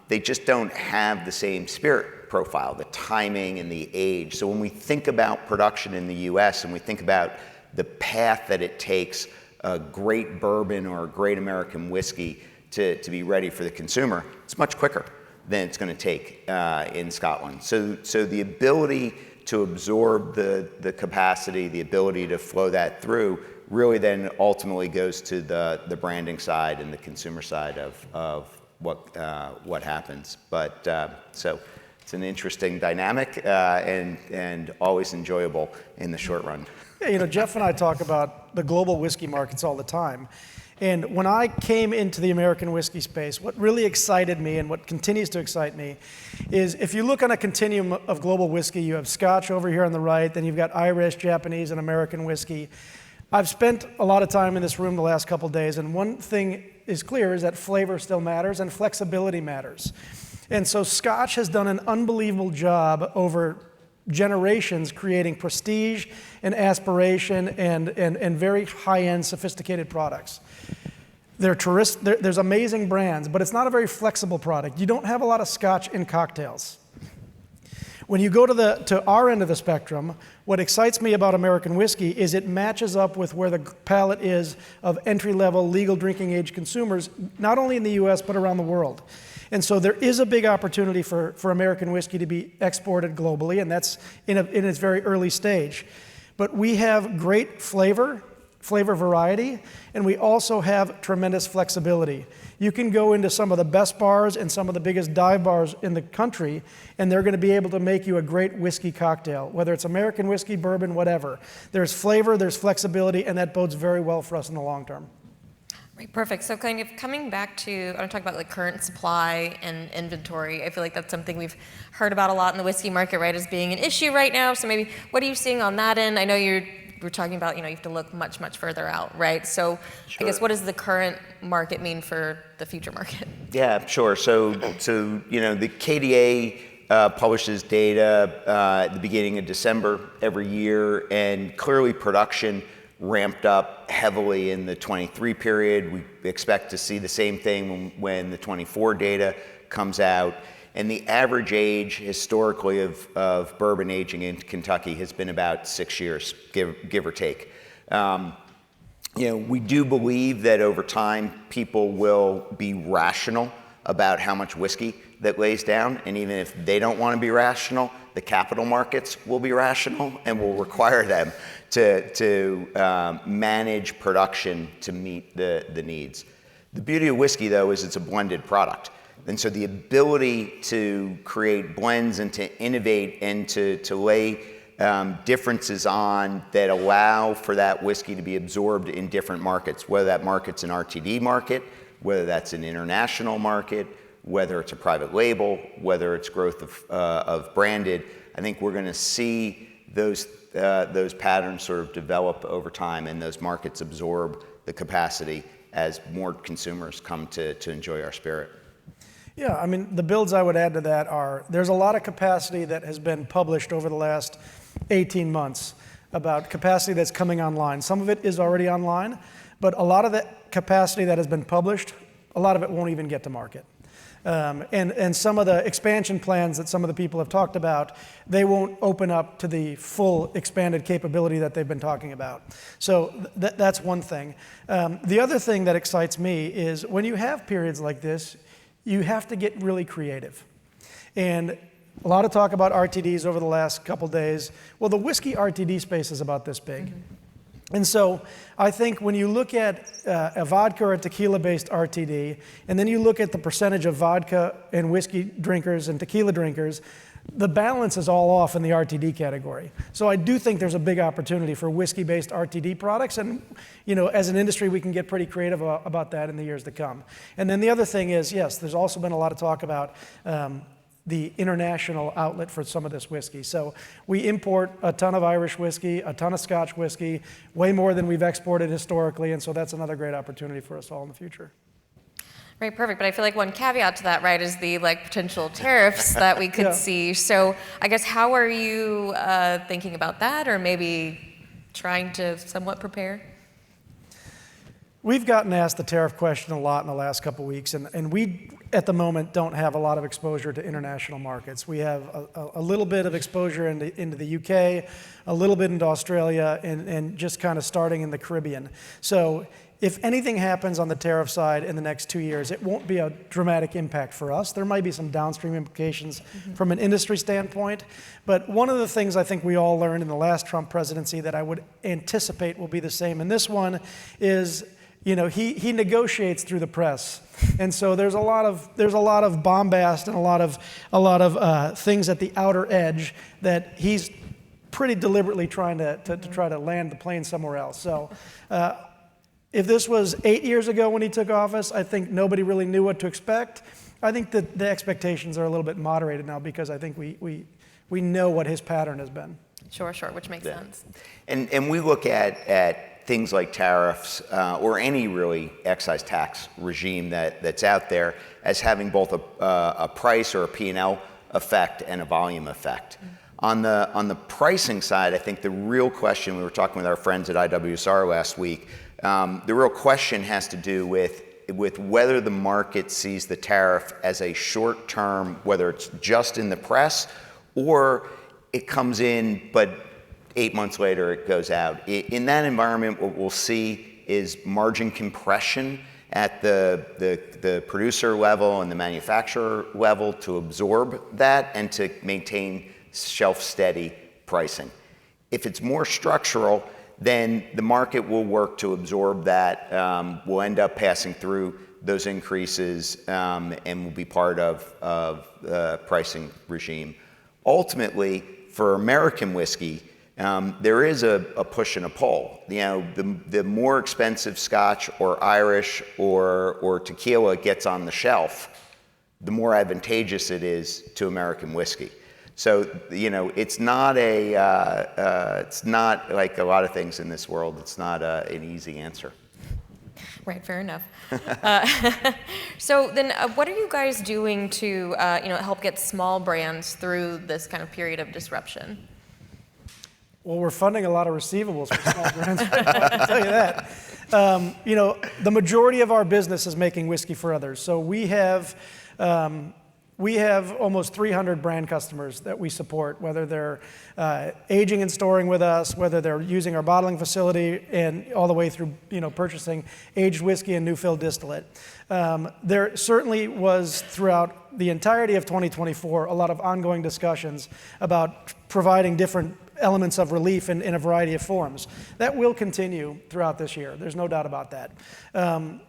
They just don't have the same spirit profile, the timing and the age. So when we think about production in the U.S. and we think about the path that it takes a great bourbon or a great American whiskey to be ready for the consumer, it's much quicker than it's going to take in Scotland. So the ability to absorb the capacity, the ability to flow that through, really then ultimately goes to the branding side and the consumer side of what happens. But so it's an interesting dynamic and always enjoyable in the short run. Yeah, Jeff and I talk about the global whiskey markets all the time. And when I came into the American whiskey space, what really excited me and what continues to excite me is if you look on a continuum of global whiskey, you have Scotch over here on the right, then you've got Irish, Japanese, and American whiskey. I've spent a lot of time in this room the last couple of days, and one thing is clear is that flavor still matters and flexibility matters. And so Scotch has done an unbelievable job over generations creating prestige and aspiration and very high-end sophisticated products. There's amazing brands, but it's not a very flexible product. You don't have a lot of Scotch in cocktails. When you go to our end of the spectrum, what excites me about American whiskey is it matches up with where the palate is of entry-level legal drinking age consumers, not only in the US, but around the world. And so there is a big opportunity for American whiskey to be exported globally, and that's in its very early stage. But we have great flavor variety, and we also have tremendous flexibility. You can go into some of the best bars and some of the biggest dive bars in the country, and they're going to be able to make you a great whiskey cocktail, whether it's American whiskey, bourbon, whatever. There's flavor, there's flexibility, and that bodes very well for us in the long term. Right, perfect. So kind of coming back to, I want to talk about like current supply and inventory. I feel like that's something we've heard about a lot in the whiskey market, right, as being an issue right now. So maybe what are you seeing on that end? I know we're talking about, you have to look much, much further out, right? So sure. I guess what does the current market mean for the future market? Yeah, sure. So the KDA publishes data at the beginning of December every year, and clearly production ramped up heavily in the 23 period. We expect to see the same thing when the 24 data comes out. And the average age historically of bourbon aging in Kentucky has been about 6 years, give or take. We do believe that over time people will be rational about how much whiskey that lays down, and even if they don't want to be rational, the capital markets will be rational and will require them to manage production to meet the needs. The beauty of whiskey, though, is it's a blended product. And so the ability to create blends and to innovate and to lay differences on that allow for that whiskey to be absorbed in different markets, whether that market's an RTD market, whether that's an international market, whether it's a private label, whether it's growth of branded. I think we're going to see those patterns sort of develop over time and those markets absorb the capacity as more consumers come to enjoy our spirit. Yeah, I mean, the builds I would add to that are, there's a lot of capacity that has been published over the last 18 months about capacity that's coming online. Some of it is already online, but a lot of the capacity that has been published, a lot of it won't even get to market. And some of the expansion plans that some of the people have talked about, they won't open up to the full expanded capability that they've been talking about. So that's one thing. The other thing that excites me is when you have periods like this, you have to get really creative. And a lot of talk about RTDs over the last couple days. Well, the whiskey RTD space is about this big. Mm-hmm. And so I think when you look at a vodka or a tequila-based RTD, and then you look at the percentage of vodka and whiskey drinkers and tequila drinkers, the balance is all off in the RTD category. So I do think there's a big opportunity for whiskey-based RTD products, and as an industry, we can get pretty creative about that in the years to come. And then the other thing is, yes, there's also been a lot of talk about the international outlet for some of this whiskey. So we import a ton of Irish whiskey, a ton of Scotch whiskey, way more than we've exported historically, and so that's another great opportunity for us all in the future. Right, perfect. But I feel like one caveat to that, right, is the potential tariffs that we could see. So I guess how are you thinking about that, or maybe trying to somewhat prepare? We've gotten asked the tariff question a lot in the last couple of weeks, and we, at the moment, don't have a lot of exposure to international markets. We have a little bit of exposure into the UK, a little bit into Australia, and just kind of starting in the Caribbean. So if anything happens on the tariff side in the next 2 years, it won't be a dramatic impact for us. There might be some downstream implications from an industry standpoint, but one of the things I think we all learned in the last Trump presidency that I would anticipate will be the same in this one is, he negotiates through the press, and so there's a lot of bombast and a lot of things at the outer edge that he's pretty deliberately trying to try to land the plane somewhere else. So. If this was 8 years ago when he took office, I think nobody really knew what to expect. I think that the expectations are a little bit moderated now because I think we know what his pattern has been. Sure, which makes sense. And we look at things like tariffs or any really excise tax regime that's out there as having both a price or a P&L effect and a volume effect. On the pricing side, I think the real question, we were talking with our friends at IWSR last week, the real question has to do with whether the market sees the tariff as a short-term, whether it's just in the press or it comes in, but 8 months later it goes out. In that environment, what we'll see is margin compression at the producer level and the manufacturer level to absorb that and to maintain shelf-steady pricing. If it's more structural, then the market will work to absorb that, will end up passing through those increases, and will be part of the pricing regime. Ultimately, for American whiskey, there is a push and a pull. The more expensive Scotch or Irish or tequila gets on the shelf, the more advantageous it is to American whiskey. So, it's not like a lot of things in this world. It's not an easy answer. Right, fair enough. So then what are you guys doing to help get small brands through this kind of period of disruption? Well, we're funding a lot of receivables for small brands right now, I can tell you that. The majority of our business is making whiskey for others. So we have almost 300 brand customers that we support, whether they're aging and storing with us, whether they're using our bottling facility, and all the way through purchasing aged whiskey and new fill distillate. There certainly was, throughout the entirety of 2024, a lot of ongoing discussions about providing different elements of relief in a variety of forms. That will continue throughout this year. There's no doubt about that.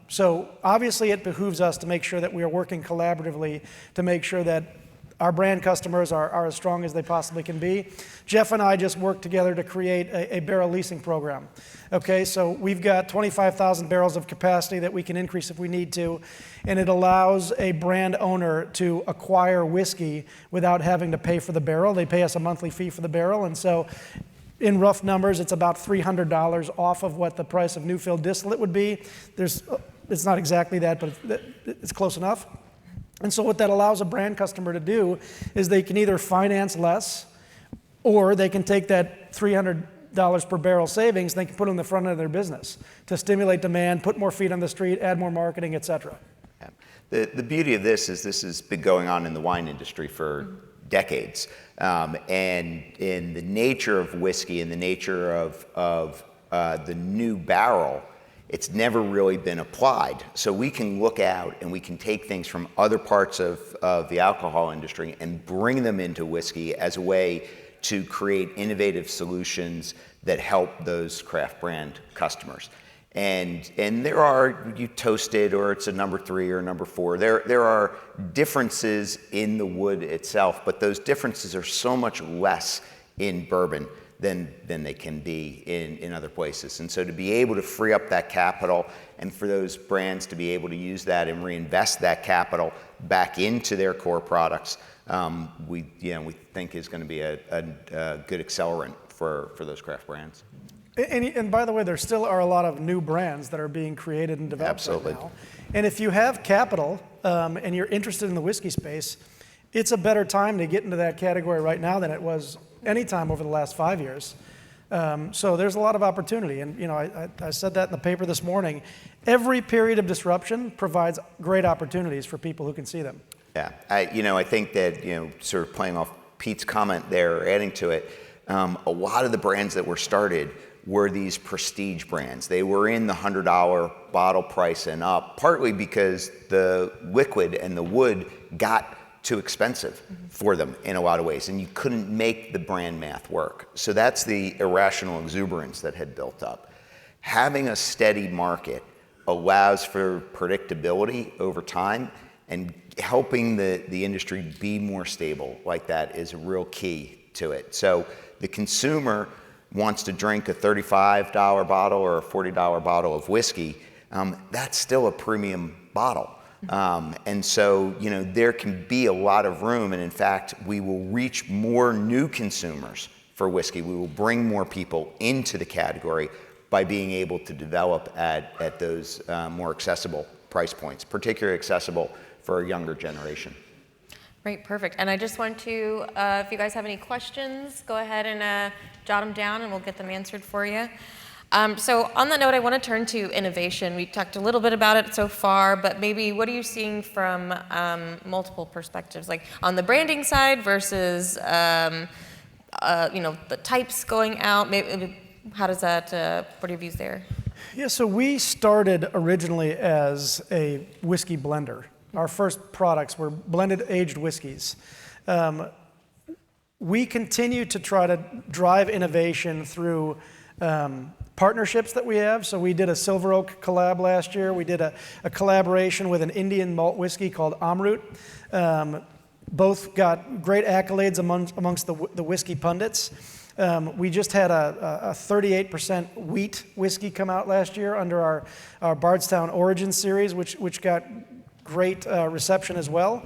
So obviously it behooves us to make sure that we are working collaboratively to make sure that our brand customers are as strong as they possibly can be. Jeff and I just worked together to create a barrel leasing program. Okay, so we've got 25,000 barrels of capacity that we can increase if we need to, and it allows a brand owner to acquire whiskey without having to pay for the barrel. They pay us a monthly fee for the barrel, and so in rough numbers, it's about $300 off of what the price of new fill distillate would be. It's not exactly that, but it's close enough. And so what that allows a brand customer to do is they can either finance less, or they can take that $300 per barrel savings, and they can put it in the front end of their business to stimulate demand, put more feet on the street, add more marketing, et cetera. Yeah. The beauty of this is this has been going on in the wine industry for decades. And in the nature of whiskey and the nature of the new barrel, it's never really been applied. So we can look out and we can take things from other parts of the alcohol industry and bring them into whiskey as a way to create innovative solutions that help those craft brand customers. And there are, you toast it, or it's a number 3 or number 4. There are differences in the wood itself, but those differences are so much less in bourbon than they can be in other places. And so to be able to free up that capital and for those brands to be able to use that and reinvest that capital back into their core products, we think is going to be a good accelerant for those craft brands. And by the way, there still are a lot of new brands that are being created and developed Absolutely. right now. And if you have capital and you're interested in the whiskey space, it's a better time to get into that category right now than it was any time over the last 5 years. So there's a lot of opportunity. And I said that in the paper this morning. Every period of disruption provides great opportunities for people who can see them. Yeah, I think that, sort of playing off Pete's comment there, or adding to it, a lot of the brands that were started were these prestige brands. They were in the $100 bottle price and up, partly because the liquid and the wood got too expensive for them in a lot of ways, and you couldn't make the brand math work. So that's the irrational exuberance that had built up. Having a steady market allows for predictability over time, and helping the industry be more stable like that is a real key to it. So the consumer wants to drink a $35 bottle or a $40 bottle of whiskey, that's still a premium bottle. And so, there can be a lot of room, and in fact, we will reach more new consumers for whiskey. We will bring more people into the category by being able to develop at those more accessible price points, particularly accessible for a younger generation. Right, perfect. And I just want to, if you guys have any questions, go ahead and jot them down and we'll get them answered for you. So on that note, I want to turn to innovation. We talked a little bit about it so far, but maybe what are you seeing from multiple perspectives, like on the branding side versus, the types going out? Maybe, how does that, what are your views there? Yeah, so we started originally as a whiskey blender. Our first products were blended aged whiskeys. We continue to try to drive innovation through partnerships that we have. So we did a Silver Oak collab last year. We did a collaboration with an Indian malt whiskey called Amrut. Both got great accolades amongst the whiskey pundits. We just had a 38% wheat whiskey come out last year under our Bardstown Origins series, which got great reception as well.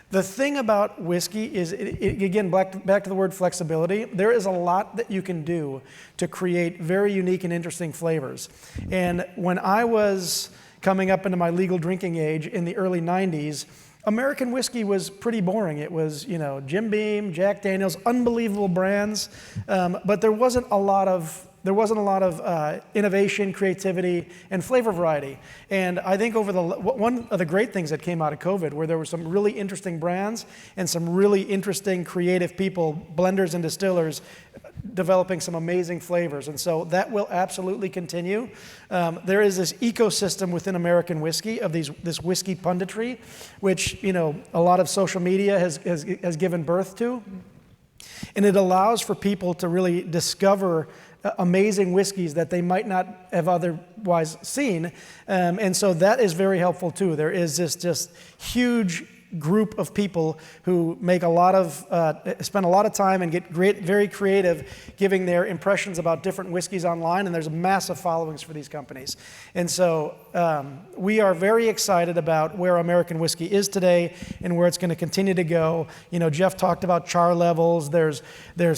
The thing about whiskey is, again, back to the word flexibility, there is a lot that you can do to create very unique and interesting flavors. And when I was coming up into my legal drinking age in the early 90s, American whiskey was pretty boring. It was, Jim Beam, Jack Daniels, unbelievable brands, but there wasn't a lot of innovation, creativity, and flavor variety. And I think one of the great things that came out of COVID, where there were some really interesting brands and some really interesting creative people, blenders and distillers, developing some amazing flavors. And so that will absolutely continue. There is this ecosystem within American whiskey of this whiskey punditry, which a lot of social media has given birth to. And it allows for people to really discover amazing whiskeys that they might not have otherwise seen. And so that is very helpful too. There is this just huge group of people who make spend a lot of time and get very creative giving their impressions about different whiskeys online, and there's massive followings for these companies. And so we are very excited about where American whiskey is today and where it's going to continue to go. Jeff talked about char levels. There's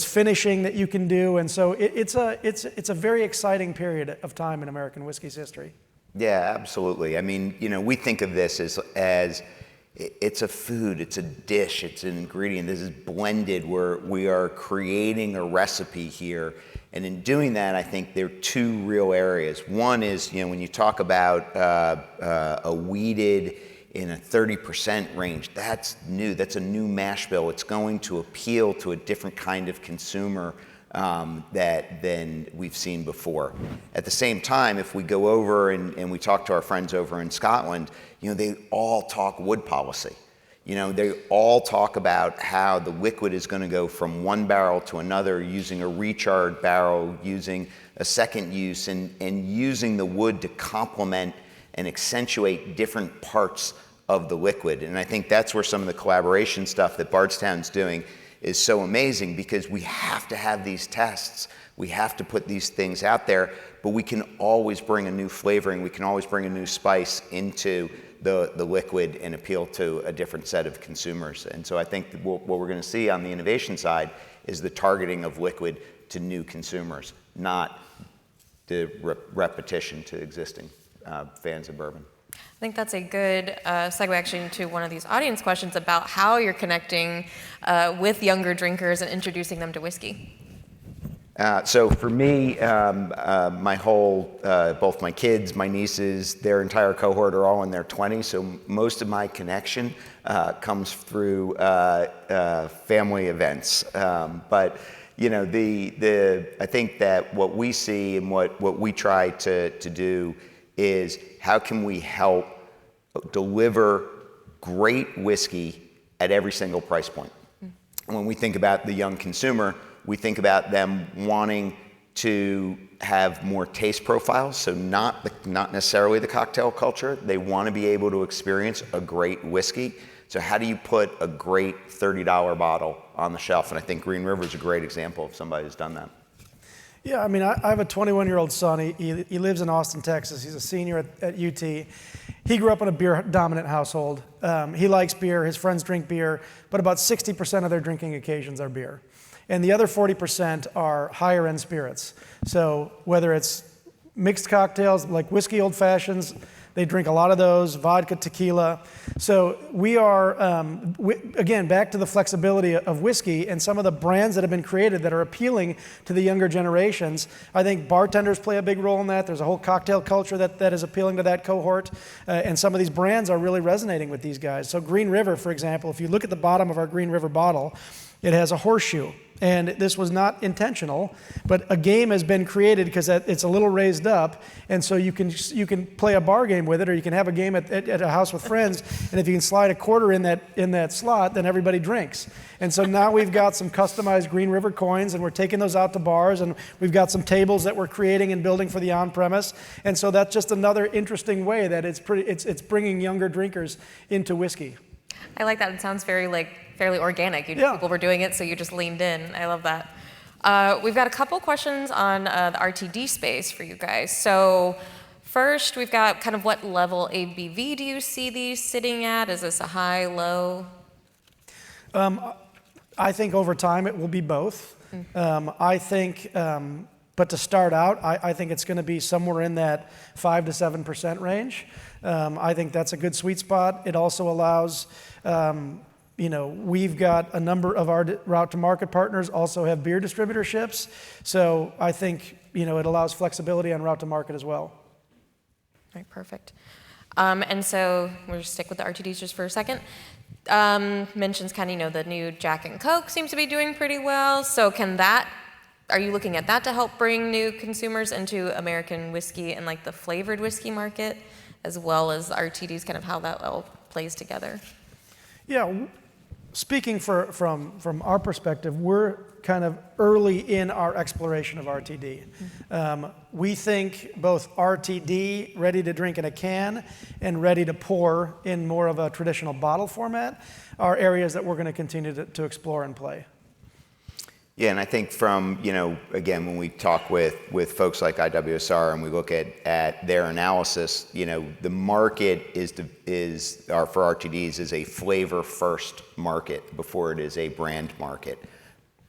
finishing that you can do, and so it's a very exciting period of time in American whiskey's history. Yeah, absolutely. I mean, we think of this as it's a food, it's a dish, it's an ingredient. This is blended where we are creating a recipe here. And in doing that, I think there are two real areas. One is, when you talk about a wheated in a 30% range, that's new. That's a new mash bill. It's going to appeal to a different kind of consumer than we've seen before. At the same time, if we go over and we talk to our friends over in Scotland, they all talk wood policy. They all talk about how the liquid is going to go from one barrel to another, using a recharred barrel, using a second use, and using the wood to complement and accentuate different parts of the liquid. And I think that's where some of the collaboration stuff that Bardstown's doing is so amazing, because we have to have these tests. We have to put these things out there, but we can always bring a new flavoring. We can always bring a new spice into the liquid and appeal to a different set of consumers. And so I think what we're going to see on the innovation side is the targeting of liquid to new consumers, not the repetition to existing fans of bourbon. I think that's a good segue actually into one of these audience questions about how you're connecting with younger drinkers and introducing them to whiskey. So for me, my whole, both my kids, my nieces, their entire cohort are all in their 20s. So most of my connection comes through family events. But I think that what we see and what we try to do is how can we help deliver great whiskey at every single price point. When we think about the young consumer, we think about them wanting to have more taste profiles, so not necessarily the cocktail culture. They want to be able to experience a great whiskey. So how do you put a great $30 bottle on the shelf? And I think Green River is a great example of somebody who's done that. Yeah, I mean, I have a 21-year-old son. He lives in Austin, Texas. He's a senior at UT. He grew up in a beer-dominant household. He likes beer. His friends drink beer. But about 60% of their drinking occasions are beer. And the other 40% are higher-end spirits. So whether it's mixed cocktails like whiskey old fashions, they drink a lot of those, vodka, tequila. So we are, again, back to the flexibility of whiskey and some of the brands that have been created that are appealing to the younger generations. I think bartenders play a big role in that. There's a whole cocktail culture that is appealing to that cohort. And some of these brands are really resonating with these guys. So Green River, for example, if you look at the bottom of our Green River bottle, it has a horseshoe. And this was not intentional, but a game has been created because it's a little raised up, and so you can play a bar game with it, or you can have a game at a house with friends, and if you can slide a quarter in that slot, then everybody drinks. And so now we've got some customized Green River coins, and we're taking those out to bars, and we've got some tables that we're creating and building for the on-premise, and so that's just another interesting way that it's bringing younger drinkers into whiskey. I like that. It sounds fairly organic. People were doing it, so you just leaned in. I love that. We've got a couple questions on the RTD space for you guys. So first, we've got kind of what level ABV do you see these sitting at? Is this a high, low? I think over time it will be both. I think, but to start out, I think it's going to be somewhere in that 5 to 7% range. I think that's a good sweet spot. It also allows, we've got a number of our route to market partners also have beer distributorships. So I think, it allows flexibility on route to market as well. All right, perfect. And so we'll just stick with the RTDs just for a second. Mentions kind of, the new Jack and Coke seems to be doing pretty well. So are you looking at that to help bring new consumers into American whiskey and like the flavored whiskey market, as well as RTDs, kind of how that all plays together? Yeah, speaking from our perspective, we're kind of early in our exploration of RTD. We think both RTD, ready to drink in a can, and ready to pour in more of a traditional bottle format are areas that we're going to continue to explore and play. Yeah, and I think from, again, when we talk with folks like IWSR and we look at their analysis, the market for RTDs is a flavor first market before it is a brand market.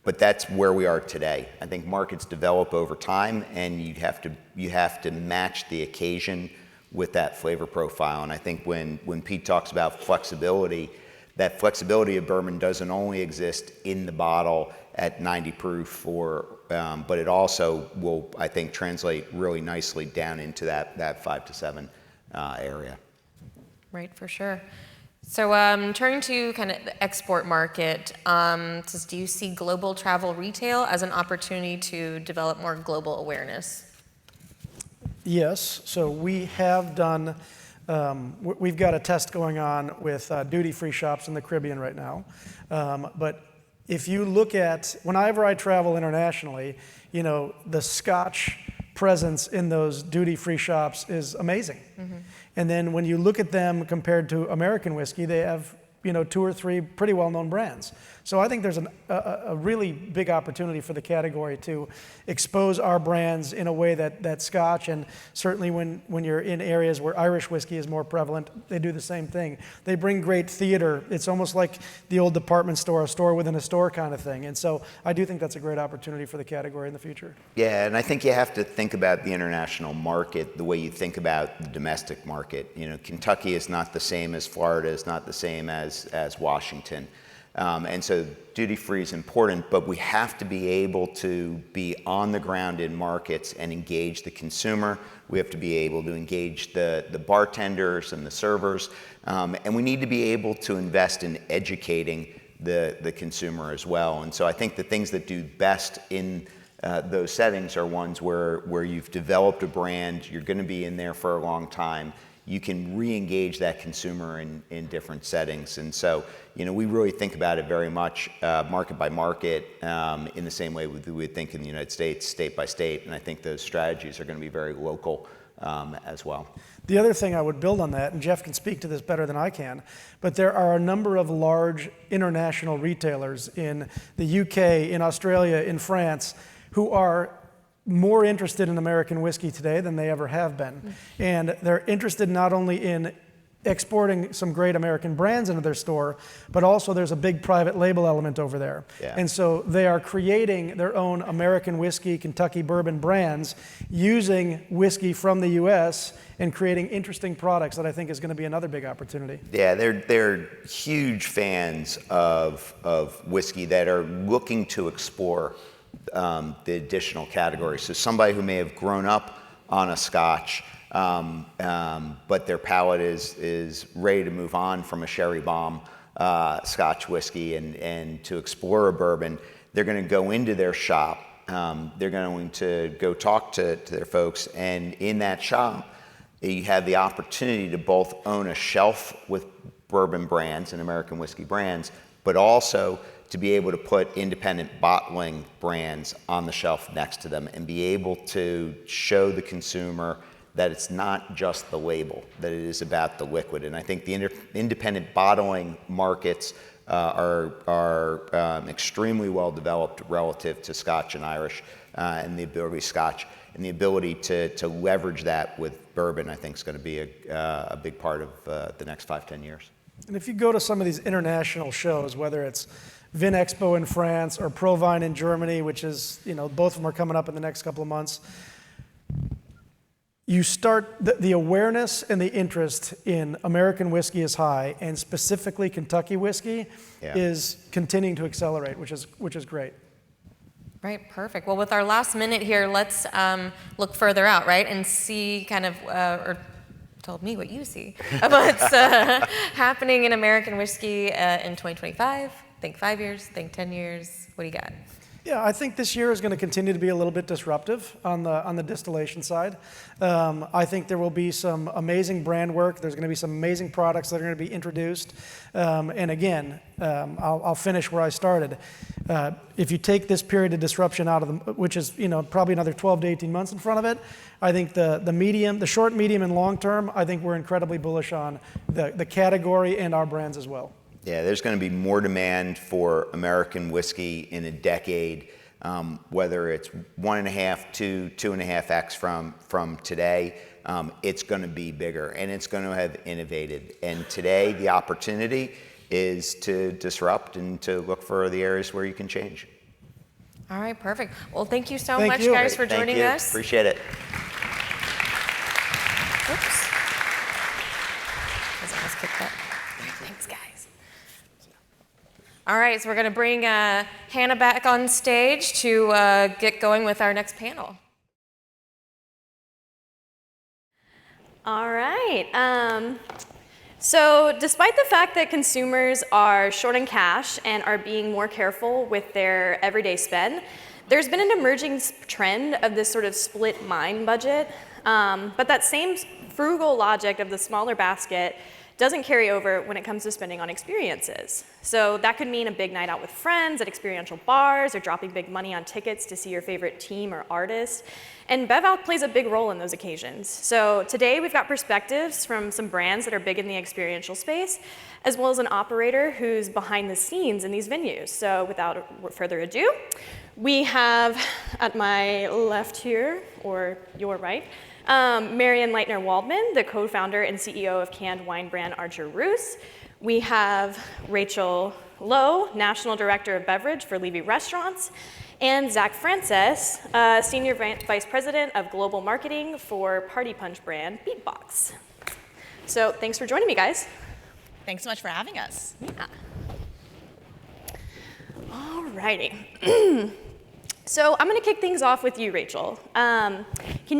But that's where we are today. I think markets develop over time, and you have to match the occasion with that flavor profile. And I think when Pete talks about flexibility, that flexibility of bourbon doesn't only exist in the bottle at 90 proof, but it also will, I think, translate really nicely down into that 5 to 7 area. Right, for sure. So turning to kind of the export market, do you see global travel retail as an opportunity to develop more global awareness? Yes, so we have done, we've got a test going on with duty-free shops in the Caribbean right now. But if you look at, whenever I travel internationally, the Scotch presence in those duty-free shops is amazing. And then when you look at them compared to American whiskey, they have 2 or 3 pretty well-known brands. So I think there's a really big opportunity for the category to expose our brands in a way that Scotch, and certainly when you're in areas where Irish whiskey is more prevalent, they do the same thing. They bring great theater. It's almost like the old department store, a store within a store kind of thing. And so I do think that's a great opportunity for the category in the future. Yeah, and I think you have to think about the international market the way you think about the domestic market. Kentucky is not the same as Florida, is not the same as Washington. And so duty-free is important, but we have to be able to be on the ground in markets and engage the consumer. We have to be able to engage the bartenders and the servers, and we need to be able to invest in educating the consumer as well. And so I think the things that do best in those settings are ones where you've developed a brand, you're going to be in there for a long time. You can re-engage that consumer in different settings. And so, we really think about it very much market by market in the same way we would think in the United States, state by state. And I think those strategies are going to be very local as well. The other thing I would build on that, and Jeff can speak to this better than I can, but there are a number of large international retailers in the UK, in Australia, in France, who are more interested in American whiskey today than they ever have been. And they're interested not only in exporting some great American brands into their store, but also there's a big private label element over there. Yeah. And so they are creating their own American whiskey, Kentucky bourbon brands using whiskey from the US and creating interesting products that I think is going to be another big opportunity. Yeah, they're huge fans of whiskey that are looking to explore the additional categories. So somebody who may have grown up on a Scotch, but their palate is ready to move on from a sherry bomb Scotch whiskey and to explore a bourbon, they're going to go into their shop. They're going to go talk to their folks, and in that shop, you have the opportunity to both own a shelf with bourbon brands and American whiskey brands, but also to be able to put independent bottling brands on the shelf next to them and be able to show the consumer that it's not just the label, that it is about the liquid. And I think the independent bottling markets are extremely well developed relative to Scotch and Irish, and the ability Scotch, and the ability to leverage that with bourbon, I think, is going to be a big part of the next 5-10 years. And if you go to some of these international shows, whether it's Vin Expo in France or Provine in Germany, which is, both of them are coming up in the next couple of months, you start, the awareness and the interest in American whiskey is high, and specifically Kentucky whiskey is continuing to accelerate, which is great. Right, perfect. Well, with our last minute here, let's look further out, right, and see kind of, or told me what you see, what's happening in American whiskey in 2025. Think 5 years, think 10 years. What do you got? Yeah, I think this year is going to continue to be a little bit disruptive on the distillation side. I think there will be some amazing brand work. There's going to be some amazing products that are going to be introduced. And again, I'll finish where I started. If you take this period of disruption out of them, which is probably another 12 to 18 months in front of it, I think the short, medium, and long term, I think we're incredibly bullish on the category and our brands as well. Yeah, there's going to be more demand for American whiskey in a decade, whether it's 1.5 to 2.5x from today. It's going to be bigger, and it's going to have innovated. And today, the opportunity is to disrupt and to look for the areas where you can change. All right, perfect. Well, thank you so Thank much, you. guys, for Thank joining you. us. Appreciate it. Oops. I almost kicked that. Thanks, guys. All right, so we're going to bring Hannah back on stage to get going with our next panel. All right. So despite the fact that consumers are short on cash and are being more careful with their everyday spend, there's been an emerging trend of this sort of split mind budget. But that same frugal logic of the smaller basket doesn't carry over when it comes to spending on experiences. So that could mean a big night out with friends at experiential bars, or dropping big money on tickets to see your favorite team or artist. And BevAlc plays a big role in those occasions. So today we've got perspectives from some brands that are big in the experiential space, as well as an operator who's behind the scenes in these venues. So without further ado, we have at my left here, or your right, Marion Leitner-Waldman, the co-founder and CEO of canned wine brand Archer Roos. We have Rachel Lowe, National Director of Beverage for Levy Restaurants, and Zach Frances, Senior Vice President of Global Marketing for Party Punch brand Beatbox. So thanks for joining me, guys. Thanks so much for having us. Yeah. All righty. So I'm going to kick things off with you, Rachel. Can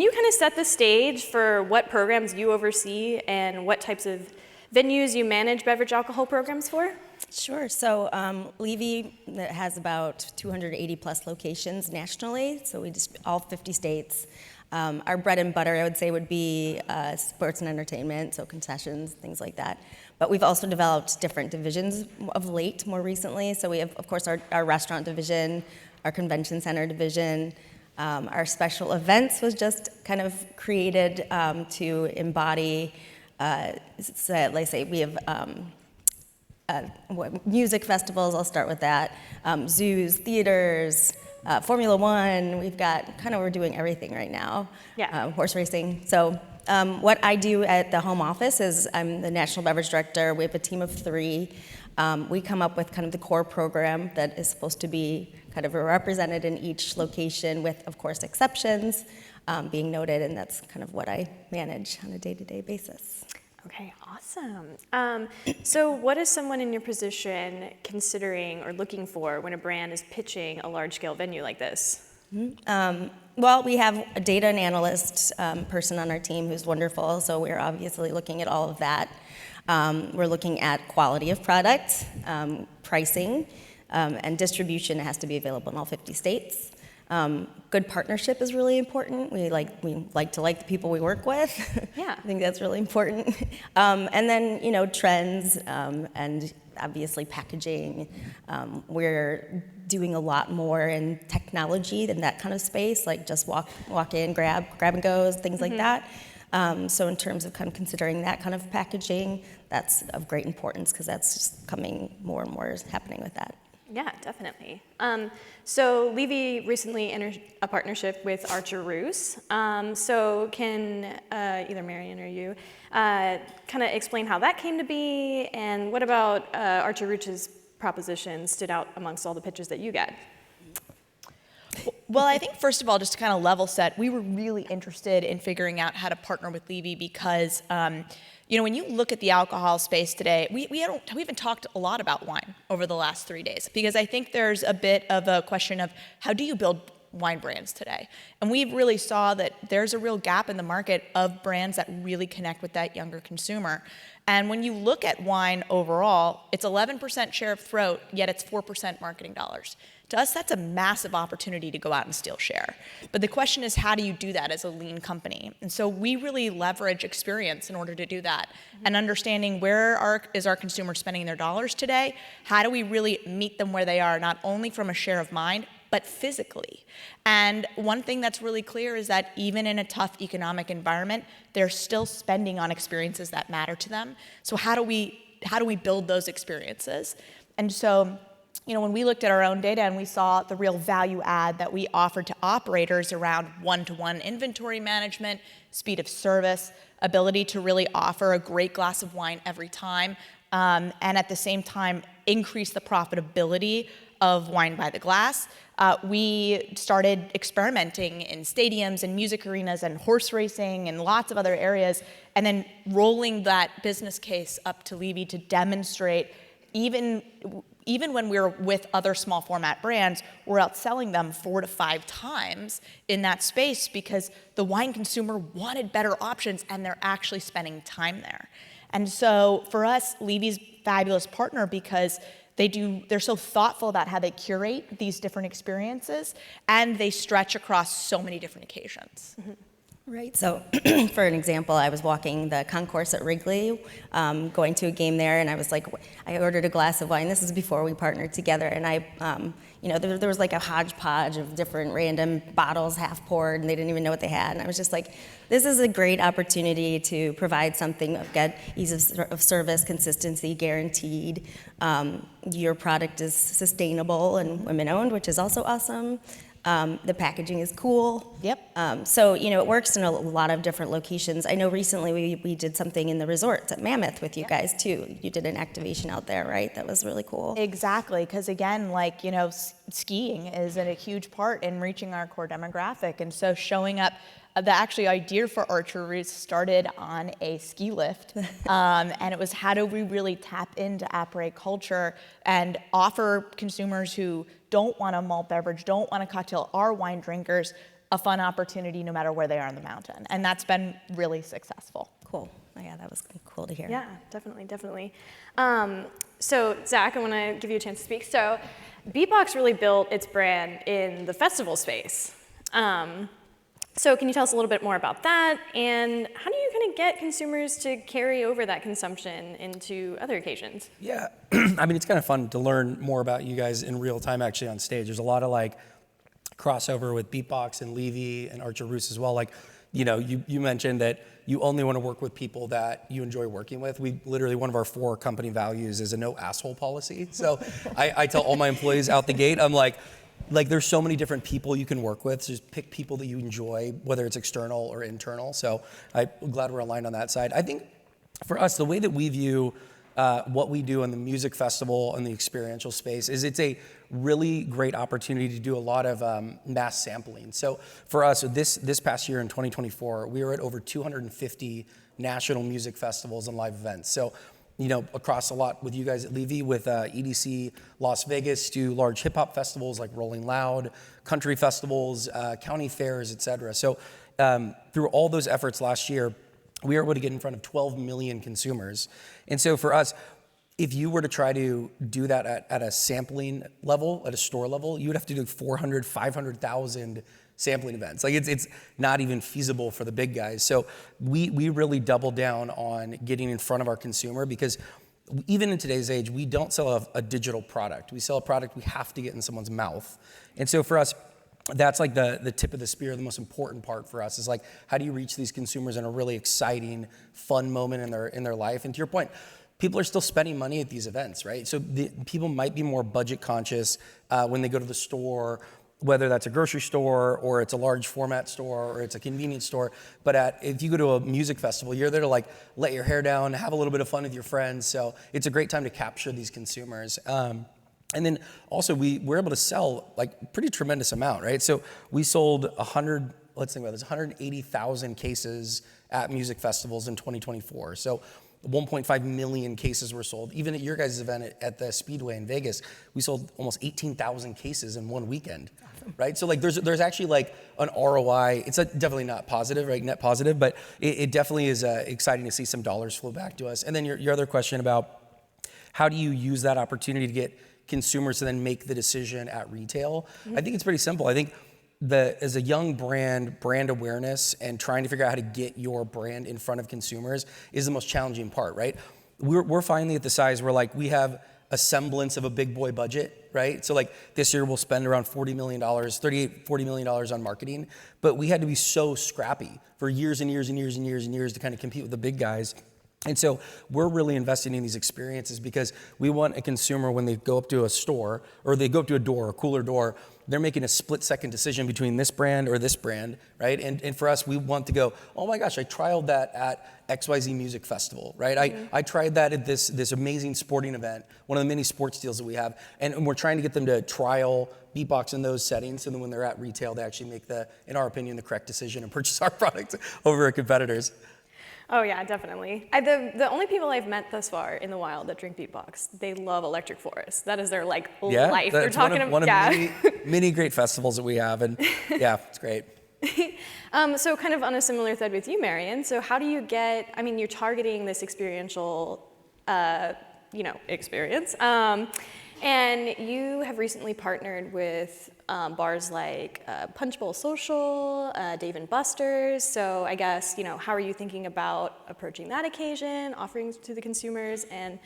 you kind of set the stage for what programs you oversee and what types of venues you manage beverage alcohol programs for? Sure. So Levy has about 280 plus locations nationally, so we just all 50 states. Our bread and butter, I would say, would be sports and entertainment, so concessions, things like that. But we've also developed different divisions of late, more recently. So we have, of course, our restaurant division, our convention center division. Our special events was just kind of created to embody, let's say we have music festivals, I'll start with that, zoos, theaters, Formula One, we're doing everything right now, horse racing. So what I do at the home office is I'm the National Beverage Director. We have a team of 3. We come up with kind of the core program that is supposed to be kind of represented in each location with, of course, exceptions being noted, and that's kind of what I manage on a day-to-day basis. Okay, awesome. So what is someone in your position considering or looking for when a brand is pitching a large-scale venue like this? Well, we have a data and analyst person on our team who's wonderful, so we're obviously looking at all of that. We're looking at quality of product, pricing, and distribution. Has to be available in all 50 states. Good partnership is really important. We like to like the people we work with. Yeah. I think that's really important. And then, trends, and obviously packaging. We're doing a lot more in technology than that kind of space, like just walk in, grab and goes, things like that. So in terms of kind of considering that kind of packaging, that's of great importance because that's just coming more and more is happening with that. Yeah, definitely. So Levy recently entered a partnership with Archer Roos. So can either Marion or you kind of explain how that came to be, and what about Archer Roos's proposition stood out amongst all the pitches that you got? Well, I think first of all, just to kind of level set, we were really interested in figuring out how to partner with Levy because, when you look at the alcohol space today, we haven't talked a lot about wine over the last 3 days because I think there's a bit of a question of how do you build wine brands today? And we really saw that there's a real gap in the market of brands that really connect with that younger consumer. And when you look at wine overall, it's 11% share of throat, yet it's 4% marketing dollars. To us, that's a massive opportunity to go out and steal share. But the question is, how do you do that as a lean company? And so we really leverage experience in order to do that. And understanding where is our consumer spending their dollars today, how do we really meet them where they are, not only from a share of mind, but physically. And one thing that's really clear is that even in a tough economic environment, they're still spending on experiences that matter to them. So how do we build those experiences? And so, when we looked at our own data and we saw the real value add that we offered to operators around one-to-one inventory management, speed of service, ability to really offer a great glass of wine every time, and at the same time increase the profitability of wine by the glass, we started experimenting in stadiums and music arenas and horse racing and lots of other areas, and then rolling that business case up to Levy to demonstrate even when we're with other small format brands, we're outselling them 4 to 5 times in that space because the wine consumer wanted better options and they're actually spending time there. And so for us, Levy's fabulous partner because they're so thoughtful about how they curate these different experiences and they stretch across so many different occasions. Mm-hmm. Right, so for an example, I was walking the concourse at Wrigley, going to a game there, and I ordered a glass of wine. This is before we partnered together, and there was like a hodgepodge of different random bottles, half poured, and they didn't even know what they had. And I was just like, this is a great opportunity to provide something of good ease of service, consistency, guaranteed. Your product is sustainable and women-owned, which is also awesome. The packaging is cool. Yep. So, it works in a lot of different locations. I know recently we did something in the resorts at Mammoth with you guys too. You did an activation out there, right? That was really cool. Exactly, because again, skiing is a huge part in reaching our core demographic. And so showing up, the actually idea for Archer Roos started on a ski lift. And it was how do we really tap into apres culture and offer consumers who don't want a malt beverage, don't want a cocktail, are wine drinkers, a fun opportunity no matter where they are in the mountain. And that's been really successful. Cool. Oh, yeah, that was cool to hear. Yeah, definitely. So Zach, I want to give you a chance to speak. So Beatbox really built its brand in the festival space. So can you tell us a little bit more about that? And how do you kind of get consumers to carry over that consumption into other occasions? Yeah, I mean, it's kind of fun to learn more about you guys in real time actually on stage. There's a lot of crossover with Beatbox and Levy and Archer Roos as well. You mentioned that you only want to work with people that you enjoy working with. We literally, one of our 4 company values is a no asshole policy. So I tell all my employees out the gate, I'm like there's so many different people you can work with. So just pick people that you enjoy, whether it's external or internal. So I'm glad we're aligned on that side. I think for us, the way that we view what we do in the music festival and the experiential space is it's a really great opportunity to do a lot of mass sampling. So for us, this past year in 2024, we were at over 250 national music festivals and live events. So across a lot with you guys at Levy, with EDC Las Vegas, do large hip hop festivals like Rolling Loud, country festivals, county fairs, et cetera. So through all those efforts last year, we were able to get in front of 12 million consumers. And so for us, if you were to try to do that at a sampling level, at a store level, you would have to do 400, 500,000 sampling events. It's not even feasible for the big guys. So we really double down on getting in front of our consumer because even in today's age, we don't sell a digital product. We sell a product we have to get in someone's mouth. And so for us, that's the tip of the spear. The most important part for us is how do you reach these consumers in a really exciting, fun moment in their life? And to your point, people are still spending money at these events, right? So people might be more budget conscious when they go to the store, whether that's a grocery store or it's a large format store or it's a convenience store. But if you go to a music festival, you're there to like let your hair down, have a little bit of fun with your friends. So it's a great time to capture these consumers. And then also we're able to sell like pretty tremendous amount, right? So we sold 180,000 cases at music festivals in 2024. So 1.5 million cases were sold. Even at your guys' event at the Speedway in Vegas, we sold almost 18,000 cases in one weekend, right? So like there's actually like an ROI. It's definitely not positive, right? Net positive, but it definitely is exciting to see some dollars flow back to us. And then your other question about how do you use that opportunity to get consumers to then make the decision at retail? I think it's pretty simple. I think as a young brand awareness and trying to figure out how to get your brand in front of consumers is the most challenging part, right? We're finally at the size where like we have a semblance of a big boy budget, right? So like this year we'll spend around $40 million on marketing, but we had to be so scrappy for years and years and years and years and years to kind of compete with the big guys. And so we're really investing in these experiences because we want a consumer when they go up to a store or they go up to a door, a cooler door, they're making a split-second decision between this brand or this brand, right? And for us, we want to go, oh my gosh, I trialed that at XYZ Music Festival, right? I tried that at this amazing sporting event, one of the many sports deals that we have, and we're trying to get them to trial Beatbox in those settings, so then when they're at retail, they actually make in our opinion, the correct decision and purchase our product over our competitors. Oh yeah, definitely. The only people I've met thus far in the wild that drink Beatbox, they love Electric Forest. That is their life. They're talking one of many great festivals that we have, and yeah, it's great. So kind of on a similar thread with you, Marion. So how do you you're targeting this experiential, experience. And you have recently partnered with bars like Punch Bowl Social, Dave & Buster's. So I guess, how are you thinking about approaching that occasion, offerings to the consumers, and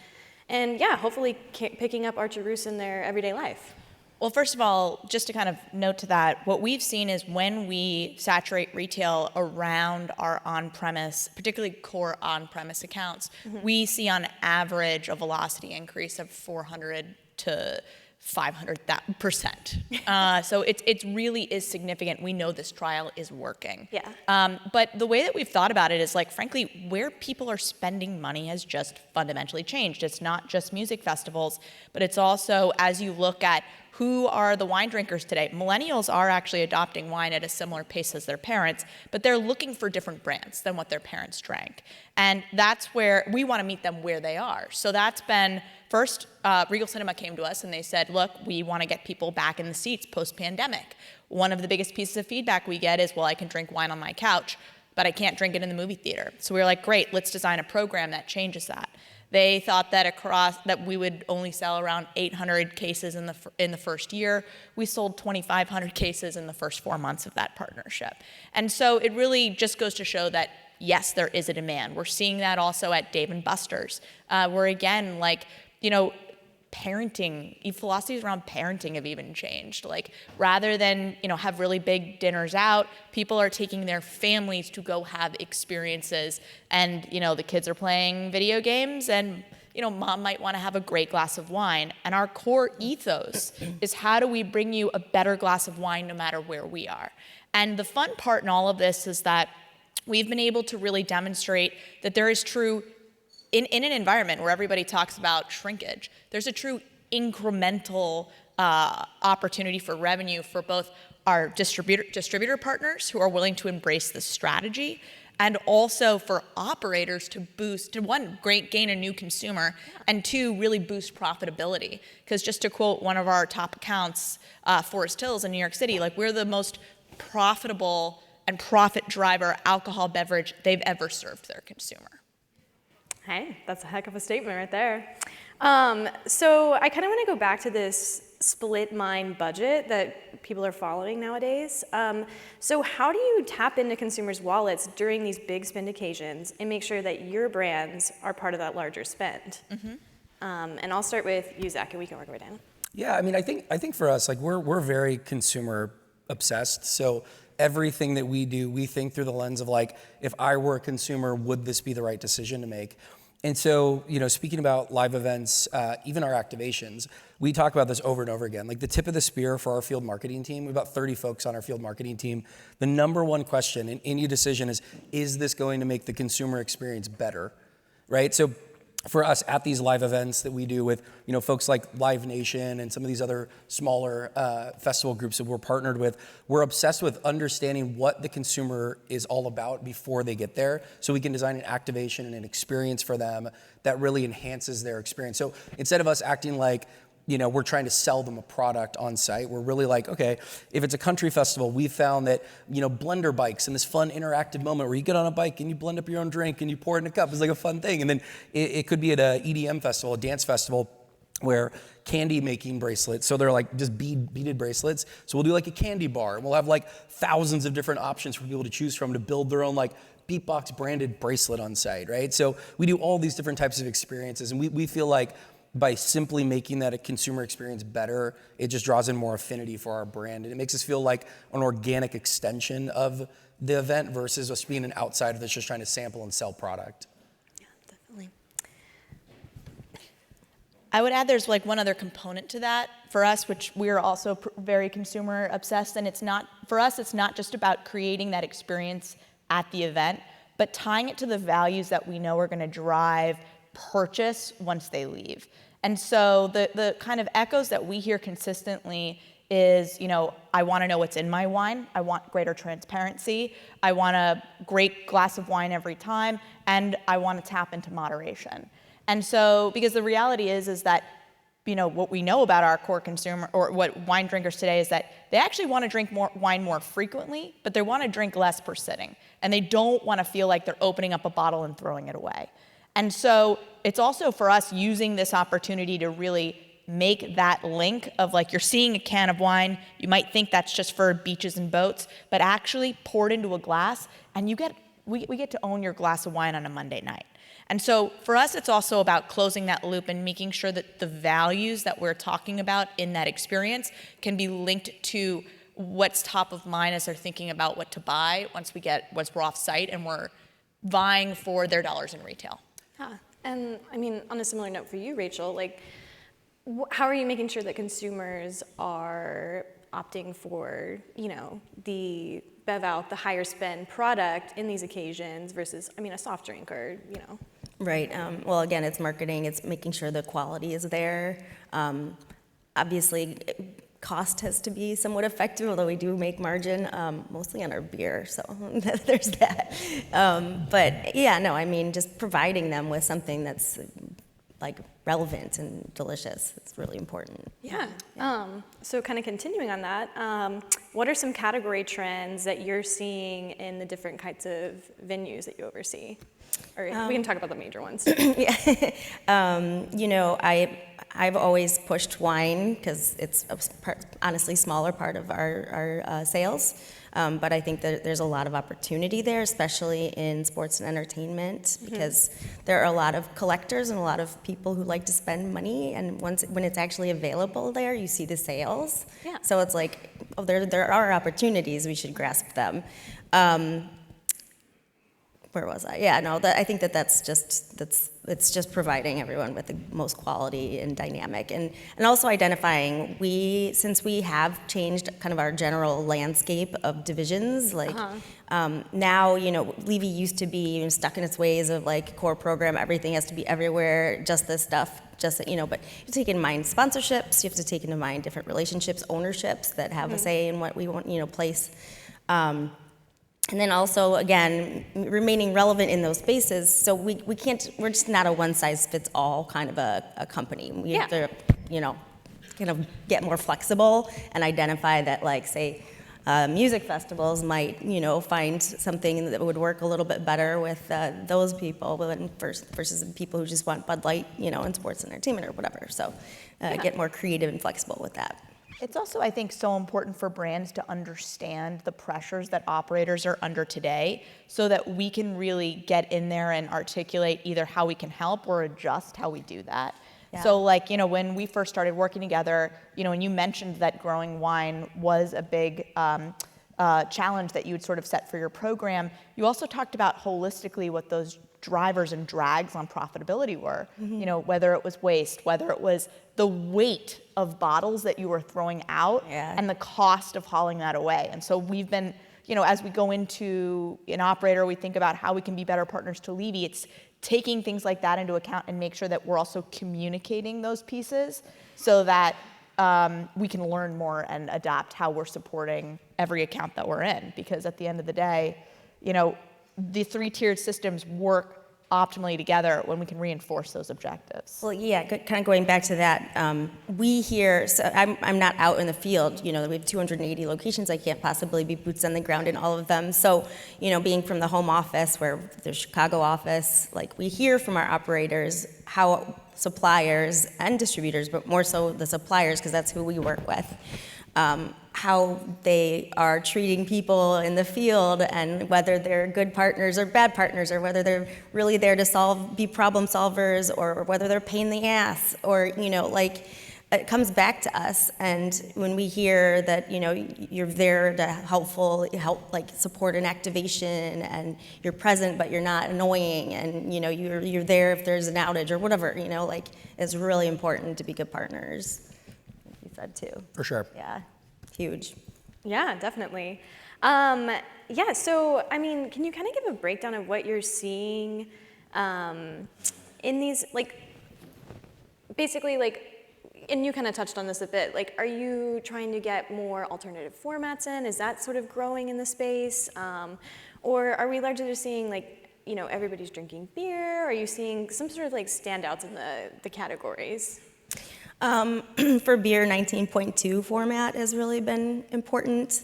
yeah, hopefully picking up Archer Roos in their everyday life? Well, first of all, just to kind of note to that, what we've seen is when we saturate retail around our on-premise, particularly core on-premise accounts, we see on average a velocity increase of 400 to 500%. So it really is significant. We know this trial is working. Yeah. But the way that we've thought about it is like, frankly, where people are spending money has just fundamentally changed. It's not just music festivals, but it's also as you look at who are the wine drinkers today. Millennials are actually adopting wine at a similar pace as their parents, but they're looking for different brands than what their parents drank. And that's where we want to meet them where they are. So that's been first, Regal Cinema came to us and they said, look, we want to get people back in the seats post-pandemic. One of the biggest pieces of feedback we get is, well, I can drink wine on my couch, but I can't drink it in the movie theater. So we were like, great, let's design a program that changes that. They thought that we would only sell around 800 cases in the first year. We sold 2,500 cases in the first 4 months of that partnership. And so it really just goes to show that, yes, there is a demand. We're seeing that also at Dave & Buster's, where again, parenting, philosophies around parenting have even changed. Like rather than, have really big dinners out, people are taking their families to go have experiences and, the kids are playing video games and, mom might want to have a great glass of wine. And our core ethos is how do we bring you a better glass of wine no matter where we are? And the fun part in all of this is that we've been able to really demonstrate that there is true in an environment where everybody talks about shrinkage, there's a true incremental opportunity for revenue for both our distributor partners who are willing to embrace this strategy, and also for operators to one, gain a new consumer, and two, really boost profitability. Because just to quote one of our top accounts, Forest Hills in New York City, we're the most profitable and profit driver alcohol beverage they've ever served their consumer. Hey, that's a heck of a statement right there. So I kind of want to go back to this split mind budget that people are following nowadays. So how do you tap into consumers' wallets during these big spend occasions and make sure that your brands are part of that larger spend? And I'll start with you, Zach, and we can work our way down. Yeah, I think for us, we're very consumer obsessed. So everything that we do, we think through the lens of if I were a consumer, would this be the right decision to make? And so, speaking about live events, even our activations, we talk about this over and over again. Like the tip of the spear for our field marketing team, we have about 30 folks on our field marketing team. The number one question in any decision is this going to make the consumer experience better, right? So for us at these live events that we do with, folks like Live Nation and some of these other smaller festival groups that we're partnered with, we're obsessed with understanding what the consumer is all about before they get there, so we can design an activation and an experience for them that really enhances their experience. So instead of us acting like, we're trying to sell them a product on site, we're really like, okay, if it's a country festival, we found that, blender bikes and this fun interactive moment where you get on a bike and you blend up your own drink and you pour it in a cup is like a fun thing. And then it could be at a EDM festival, a dance festival, where candy making bracelets, so they're like just beaded bracelets. So we'll do like a candy bar, and we'll have like thousands of different options for people to choose from to build their own like Beatbox branded bracelet on site, right? So we do all these different types of experiences, and we feel like by simply making that a consumer experience better, it just draws in more affinity for our brand. And it makes us feel like an organic extension of the event versus us being an outsider that's just trying to sample and sell product. Yeah, definitely. I would add there's like one other component to that for us, which we're also very consumer obsessed. And for us, it's not just about creating that experience at the event, but tying it to the values that we know are going to drive purchase once they leave. And so the kind of echoes that we hear consistently is, I want to know what's in my wine. I want greater transparency. I want a great glass of wine every time. And I want to tap into moderation. And so, because the reality is that, what we know about our core consumer, or what wine drinkers today, is that they actually want to drink wine more frequently, but they want to drink less per sitting. And they don't want to feel like they're opening up a bottle and throwing it away. And so it's also for us using this opportunity to really make that link of like, you're seeing a can of wine, you might think that's just for beaches and boats, but actually pour it into a glass, and we get to own your glass of wine on a Monday night. And so for us, it's also about closing that loop and making sure that the values that we're talking about in that experience can be linked to what's top of mind as they're thinking about what to buy once we're off site and we're vying for their dollars in retail. Yeah. And I mean, on a similar note for you, Rachel, like, how are you making sure that consumers are opting for, the bev out, the higher spend product in these occasions versus, a soft drink or, Right. Well, again, it's marketing. It's making sure the quality is there. Obviously, cost has to be somewhat effective, although we do make margin, mostly on our beer, so there's that. But yeah, no, just providing them with something that's like relevant and delicious. It's really important. Yeah. So kind of continuing on that, what are some category trends that you're seeing in the different kinds of venues that you oversee? Or we can talk about the major ones. Yeah. I've always pushed wine because it's honestly smaller part of our sales. But I think that there's a lot of opportunity there, especially in sports and entertainment, because there are a lot of collectors and a lot of people who like to spend money. And when it's actually available there, you see the sales. Yeah. So it's like, there are opportunities. We should grasp them. Where was I? Yeah, no, I think it's just providing everyone with the most quality and dynamic, and also identifying, since we have changed kind of our general landscape of divisions, like now, Levy used to be stuck in its ways of like core program, everything has to be everywhere, just this stuff, but you have to take in mind sponsorships, you have to take into mind different relationships, ownerships that have a say in what we want, place. And then also, again, remaining relevant in those spaces. So we're just not a one-size-fits-all kind of a company. We have to, kind of get more flexible and identify that, like, say, music festivals might, find something that would work a little bit better with those people versus people who just want Bud Light, in sports and entertainment or whatever. So get more creative and flexible with that. It's also, I think, so important for brands to understand the pressures that operators are under today so that we can really get in there and articulate either how we can help or adjust how we do that. Yeah. So like, when we first started working together, and you mentioned that growing wine was a big challenge that you would sort of set for your program, you also talked about holistically what those drivers and drags on profitability were. You know, whether it was waste, whether it was the weight of bottles that you were throwing out and the cost of hauling that away. And so we've been, you know, as we go into an operator, we think about how we can be better partners to Levy. It's taking things like that into account and make sure that we're also communicating those pieces so that we can learn more and adapt how we're supporting every account that we're in. Because at the end of the day, you know, the 3-tiered systems work optimally together when we can reinforce those objectives. Well, yeah, kind of going back to that, we here, so I'm not out in the field, you know, we have 280 locations, I can't possibly be boots on the ground in all of them. So, you know, being from the home office, where the Chicago office, like we hear from our operators how suppliers and distributors, but more so the suppliers, because that's who we work with, how they are treating people in the field and whether they're good partners or bad partners, or whether they're really there to be problem solvers, or whether they're a pain in the ass, or, you know, like, it comes back to us. And when we hear that, you know, you're there to help like support an activation, and you're present but you're not annoying, and, you know, you're there if there's an outage or whatever, you know, like, it's really important to be good partners, like you said too. For sure. Yeah, huge. Yeah, definitely. Yeah, so, I mean, can you kind of give a breakdown of what you're seeing in these, like, basically, like, and you kind of touched on this a bit, like, are you trying to get more alternative formats in? Is that sort of growing in the space? Or are we largely just seeing, like, you know, everybody's drinking beer? Are you seeing some sort of, like, standouts in the categories? For beer, 19.2 format has really been important.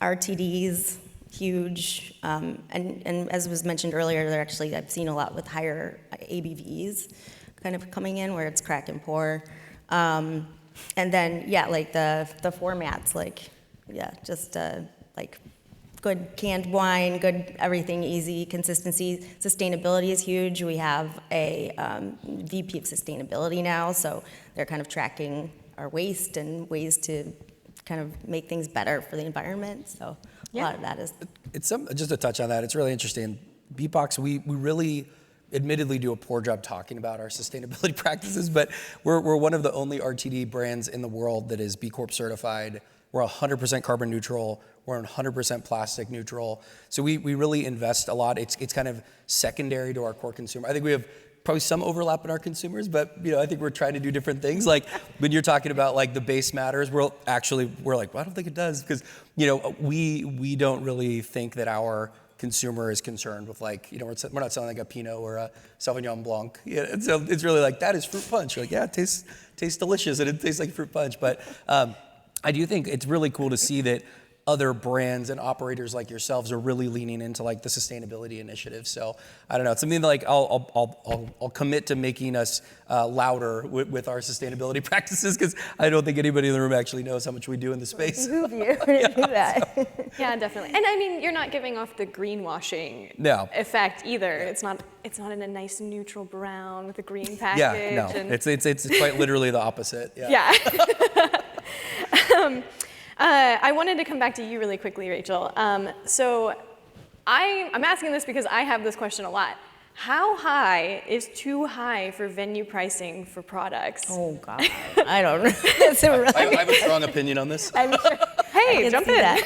RTDs, huge. And as was mentioned earlier, I've seen a lot with higher ABVs kind of coming in, where it's crack and pour. And then, yeah, like the formats, like, yeah, just like good canned wine, good everything, easy consistency. Sustainability is huge. We have a VP of sustainability now, so they're kind of tracking our waste and ways to kind of make things better for the environment. So a lot of that is. It's just to touch on that, it's really interesting. Beatbox, we really admittedly do a poor job talking about our sustainability practices, but we're one of the only RTD brands in the world that is B Corp certified. We're 100% carbon neutral. We're 100% plastic neutral. So we really invest a lot. It's kind of secondary to our core consumer. I think we have probably some overlap in our consumers, but, you know, I think we're trying to do different things. Like when you're talking about like the base matters, we're like, well, I don't think it does, because, you know, we don't really think that our consumer is concerned with, like, you know, we're not selling like a Pinot or a Sauvignon Blanc. Yeah, and so it's really like, that is fruit punch. You're like, yeah, it tastes delicious and it tastes like fruit punch. But I do think it's really cool to see that other brands and operators like yourselves are really leaning into like the sustainability initiative. So I don't know, it's something that like I'll commit to making us louder with our sustainability practices, because I don't think anybody in the room actually knows how much we do in the space. Move you to do that. Yeah, definitely. And I mean, you're not giving off the greenwashing effect either. It's not in a nice neutral brown with a green package. Yeah, no, it's quite literally the opposite. Yeah. I wanted to come back to you really quickly, Rachel. So I'm asking this because I have this question a lot. How high is too high for venue pricing for products? Oh, God. I don't know. That's a really I have a strong opinion on this. I'm sure. Hey, jump in.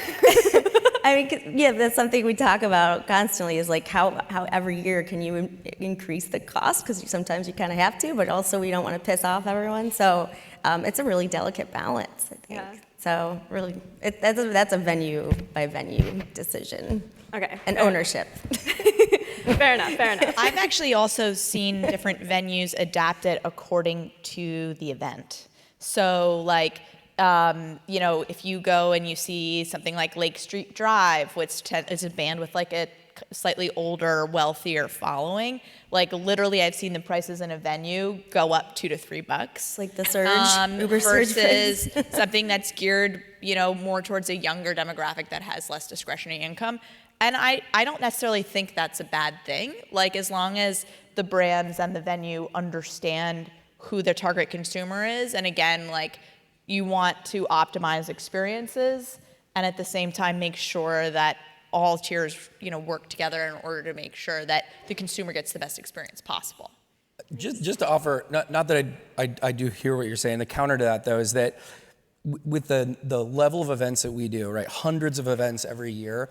I mean, yeah, that's something we talk about constantly, is like how every year can you increase the cost, because sometimes you kind of have to, but also we don't want to piss off everyone. So it's a really delicate balance, I think. Yeah. So really, that's a venue by venue decision. Okay. And ownership. Fair enough. I've actually also seen different venues adapt it according to the event. So like, you know, if you go and you see something like Lake Street Drive, which is a band with like a slightly older, wealthier following, like literally I've seen the prices in a venue go up $2 to $3. Like the Surge, Uber Surge versus something that's geared, you know, more towards a younger demographic that has less discretionary income. And I don't necessarily think that's a bad thing. Like, as long as the brands and the venue understand who their target consumer is, and again, like, you want to optimize experiences and at the same time make sure that all tiers, work together in order to make sure that the consumer gets the best experience possible. Just to offer, not that I do hear what you're saying. The counter to that, though, is that with the level of events that we do, right, hundreds of events every year,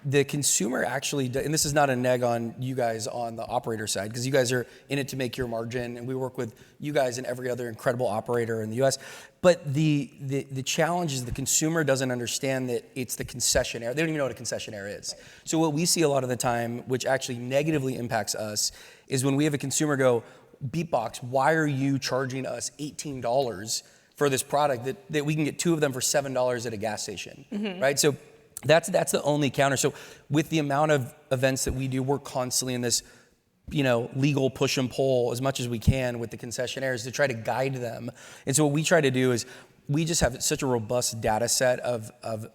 the consumer actually, and this is not a neg on you guys on the operator side, because you guys are in it to make your margin, and we work with you guys and every other incredible operator in the U.S. But the challenge is the consumer doesn't understand that it's the concessionaire. They don't even know what a concessionaire is. So what we see a lot of the time, which actually negatively impacts us, is when we have a consumer go, Beatbox, why are you charging us $18 for this product that we can get 2 of them for $7 at a gas station, right? So that's the only counter. So with the amount of events that we do, we're constantly in this, legal push and pull as much as we can with the concessionaires to try to guide them. And so what we try to do is we just have such a robust data set of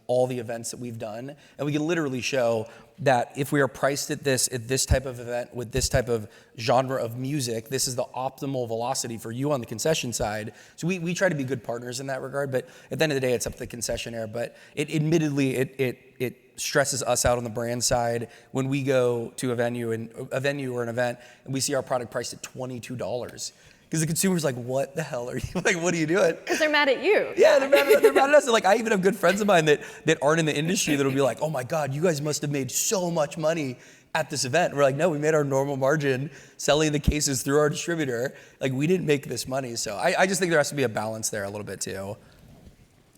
all the events that we've done, and we can literally show that if we are priced at this type of event with this type of genre of music, this is the optimal velocity for you on the concession side. So we try to be good partners in that regard, but at the end of the day, it's up to the concessionaire. But it stresses us out on the brand side when we go to a venue or an event and we see our product priced at $22. Because the consumer's like, what the hell are you, like, what are you doing? Because they're mad at you. Yeah, they're mad at us. And like, I even have good friends of mine that aren't in the industry that'll be like, oh my God, you guys must have made so much money at this event. And we're like, no, we made our normal margin selling the cases through our distributor. Like, we didn't make this money. So I just think there has to be a balance there a little bit too.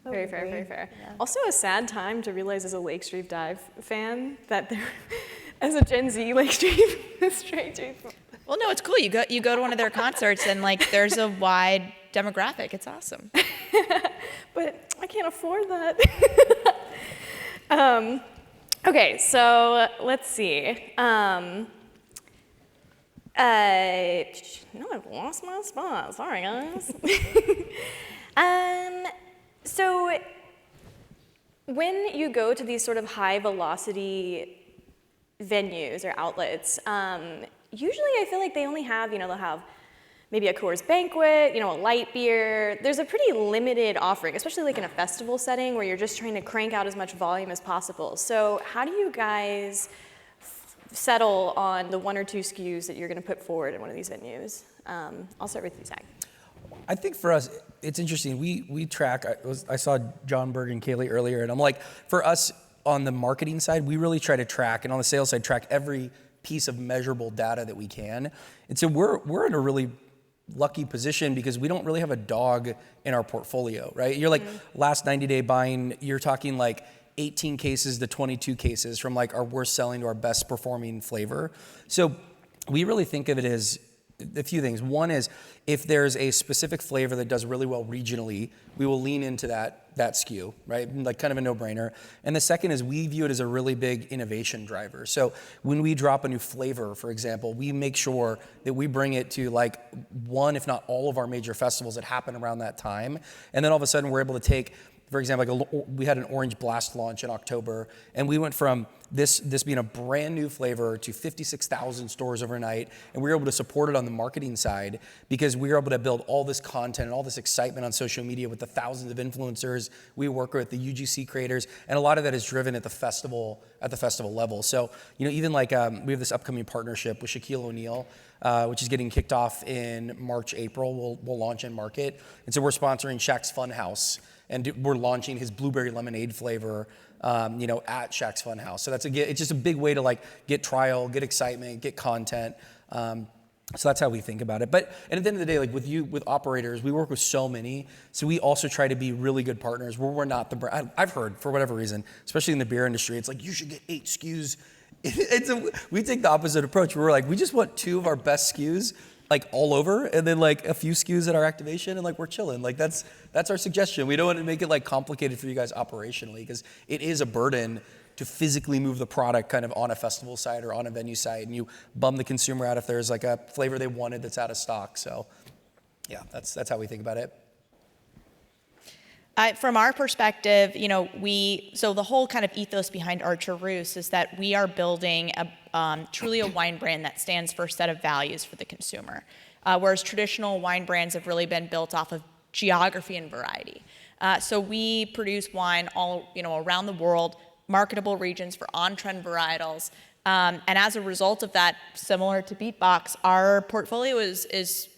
Very fair, very fair. Yeah. Also a sad time to realize as a Lake Street Dive fan that there, as a Gen Z Lake Street stranger. Well, no, it's cool. You go to one of their concerts and like there's a wide demographic. It's awesome. But I can't afford that. Okay, so let's see. No, I've lost my spot. Sorry, guys. So when you go to these sort of high velocity venues or outlets, usually I feel like they only have, they'll have maybe a Coors Banquet, a light beer. There's a pretty limited offering, especially like in a festival setting where you're just trying to crank out as much volume as possible. So how do you guys settle on the 1 or 2 SKUs that you're going to put forward in one of these venues? I'll start with you, Zach. I think for us, it's interesting. We track, I saw John Berg and Kaylee earlier, and I'm like, for us on the marketing side, we really try to track, and on the sales side, track every piece of measurable data that we can. And so we're in a really lucky position because we don't really have a dog in our portfolio, right? You're like last 90-day buying, you're talking like 18 cases to 22 cases from like our worst selling to our best performing flavor. So we really think of it as a few things. One is if there's a specific flavor that does really well regionally, we will lean into that SKU, right? Like kind of a no-brainer. And the second is we view it as a really big innovation driver. So when we drop a new flavor, for example, we make sure that we bring it to like one, if not all of our major festivals that happen around that time. And then all of a sudden we're able to take, for example, like we had an Orange Blast launch in October, and we went from this being a brand new flavor to 56,000 stores overnight, and we were able to support it on the marketing side because we were able to build all this content and all this excitement on social media with the thousands of influencers we work with, the UGC creators, and a lot of that is driven at the festival level. So even like we have this upcoming partnership with Shaquille O'Neal, which is getting kicked off in March, April. We'll launch in market, and so we're sponsoring Shaq's Funhouse. And we're launching his blueberry lemonade flavor, at Shaq's Funhouse. So it's just a big way to like get trial, get excitement, get content. So that's how we think about it. And at the end of the day, like with operators, we work with so many. So we also try to be really good partners where we're not the brand. I've heard for whatever reason, especially in the beer industry, it's like you should get 8 SKUs. We take the opposite approach. We're like, we just want 2 of our best SKUs like all over, and then like a few SKUs at our activation, and like we're chilling. Like that's our suggestion. We don't want to make it like complicated for you guys operationally, because it is a burden to physically move the product kind of on a festival site or on a venue site, and you bum the consumer out if there's like a flavor they wanted that's out of stock. So yeah, that's how we think about it. From our perspective, so the whole kind of ethos behind Archer-Roos is that we are building truly a wine brand that stands for a set of values for the consumer, whereas traditional wine brands have really been built off of geography and variety. So we produce wine all around the world, marketable regions, for on-trend varietals. And as a result of that, similar to Beatbox, our portfolio is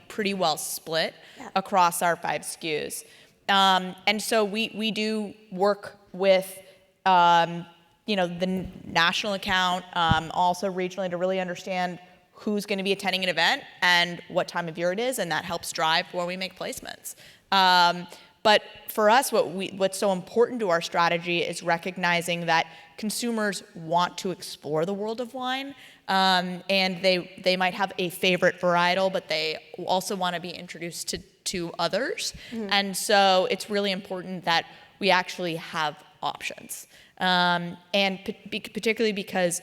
pretty well split across our 5 SKUs. And so we do work with the national account, also regionally, to really understand who's going to be attending an event and what time of year it is, and that helps drive where we make placements. But for us, what's so important to our strategy is recognizing that consumers want to explore the world of wine, and they might have a favorite varietal, but they also want to be introduced to others. And so it's really important that we actually have options, and particularly because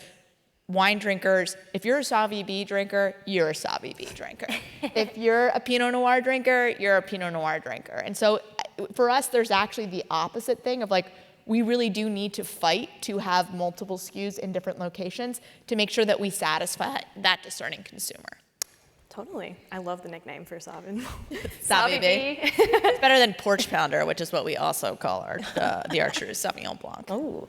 wine drinkers, if you're a Savvy B drinker, you're a Savvy B drinker. If you're a Pinot Noir drinker, you're a Pinot Noir drinker. And so for us, there's actually the opposite thing of like, we really do need to fight to have multiple SKUs in different locations to make sure that we satisfy that discerning consumer. Totally. I love the nickname for Savin. Savvy B. It's better than Porch Pounder, which is what we also call the Archerus Sauvignon Blanc. Oh,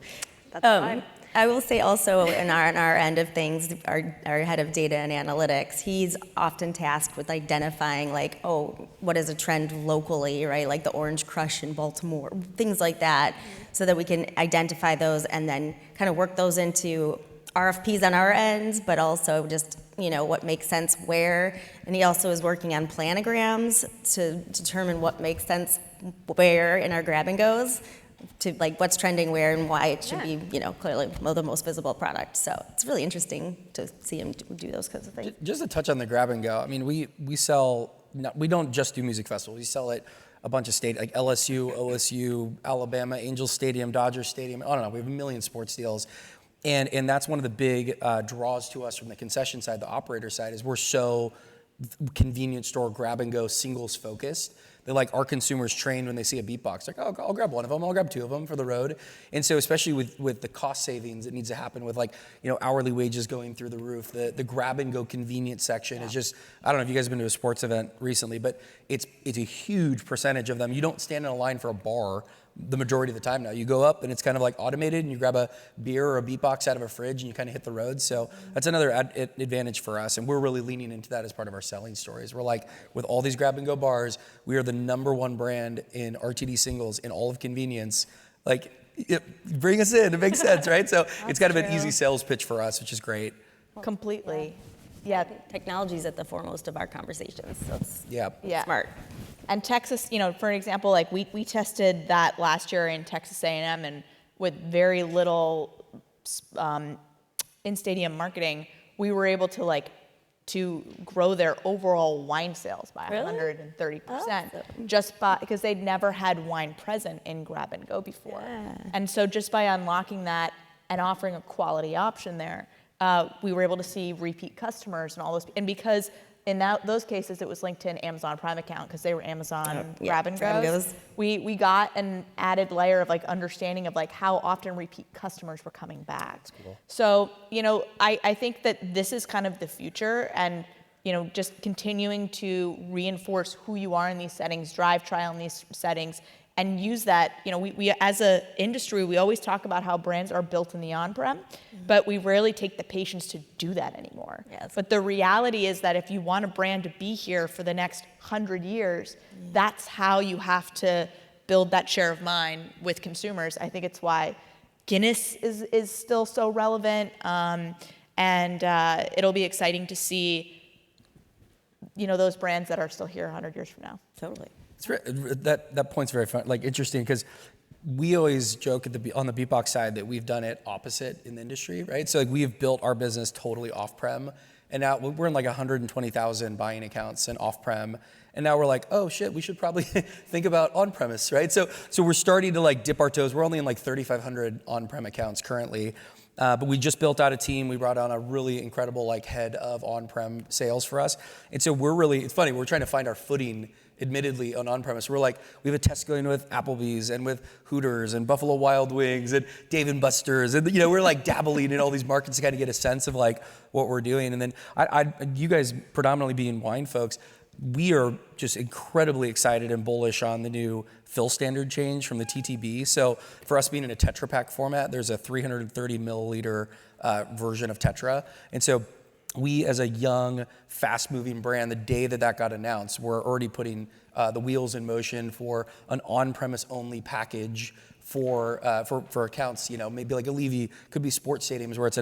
That's fine. I will say also on our end of things, our head of data and analytics, he's often tasked with identifying like, oh, what is a trend locally, right? Like the Orange Crush in Baltimore, things like that, so that we can identify those and then kind of work those into RFPs on our ends, but also just, what makes sense where. And he also is working on planograms to determine what makes sense where in our grab and goes, to like what's trending where and why it should be, clearly the most visible product. So it's really interesting to see him do those kinds of things. Just to touch on the grab and go, I mean, we sell, we don't just do music festivals. We sell at a bunch of states like LSU, OSU, Alabama, Angels Stadium, Dodger Stadium. I don't know, we have a million sports deals. And that's one of the big draws to us from the concession side, the operator side, is we're so convenience store grab and go singles focused. They're like, our consumers trained when they see a Beatbox, like, oh, I'll grab one of them, I'll grab 2 of them for the road. And so especially with the cost savings that needs to happen with like, hourly wages going through the roof, the grab and go convenience section is just, I don't know if you guys have been to a sports event recently, but it's a huge percentage of them. You don't stand in a line for a bar the majority of the time now. You go up and it's kind of like automated and you grab a beer or a Beatbox out of a fridge and you kind of hit the road. So that's another advantage for us. And we're really leaning into that as part of our selling stories. We're like, with all these grab and go bars, we are the #1 brand in RTD singles in all of convenience. Like, bring us in, it makes sense, right? So it's kind of an easy sales pitch for us, which is great. Completely. Yeah, technology is at the foremost of our conversations, so it's smart. And Texas, for an example, like we tested that last year in Texas A&M, and with very little in-stadium marketing, we were able to grow their overall wine sales by 130%, just because they'd never had wine present in grab and go before. And so just by unlocking that and offering a quality option there, we were able to see repeat customers and all those. And because in those cases, it was linked to an Amazon Prime account because they were Amazon grab and goes. We got an added layer of understanding of how often repeat customers were coming back. Cool. So I think that this is kind of the future, and just continuing to reinforce who you are in these settings, drive trial in these settings, and use that. We as an industry, we always talk about how brands are built in the on-prem, but we rarely take the patience to do that anymore. Yes. But the reality is that if you want a brand to be here for the next 100 years, that's how you have to build that share of mind with consumers. I think it's why Guinness is still so relevant, and it'll be exciting to see, those brands that are still here 100 years from now. Totally. That point's very fun, interesting, because we always joke on the Beatbox side that we've done it opposite in the industry, right? So we have built our business totally off-prem, and now we're in 120,000 buying accounts and off-prem, and now we're like, oh shit, we should probably think about on-premise, right? So we're starting to dip our toes. We're only in 3,500 on-prem accounts currently, but we just built out a team. We brought on a really incredible head of on-prem sales for us, and so it's funny, we're trying to find our footing. Admittedly, on-premise, we have a test going with Applebee's and with Hooters and Buffalo Wild Wings and Dave & Buster's, and we're dabbling in all these markets to kind of get a sense of what we're doing. And then you guys predominantly being wine folks, we are just incredibly excited and bullish on the new fill standard change from the TTB. So for us being in a Tetra Pak format, there's a 330 milliliter version of Tetra. And so we, as a young, fast-moving brand, the day that got announced, we're already putting the wheels in motion for an on-premise only package for accounts, maybe like a Levy, could be sports stadiums where it's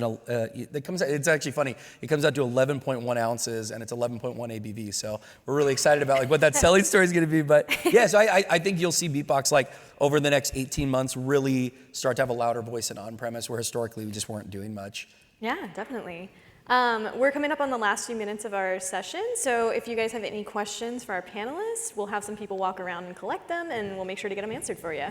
it's actually funny. It comes out to 11.1 ounces and it's 11.1 ABV. So we're really excited about like what that selling story is going to be. But yeah, so I think you'll see BeatBox like over the next 18 months really start to have a louder voice in on-premise where historically we just weren't doing much. Yeah, definitely. We're coming up on the last few minutes of our session, so if you guys have any questions for our panelists, we'll have some people walk around and collect them, and we'll make sure to get them answered for you.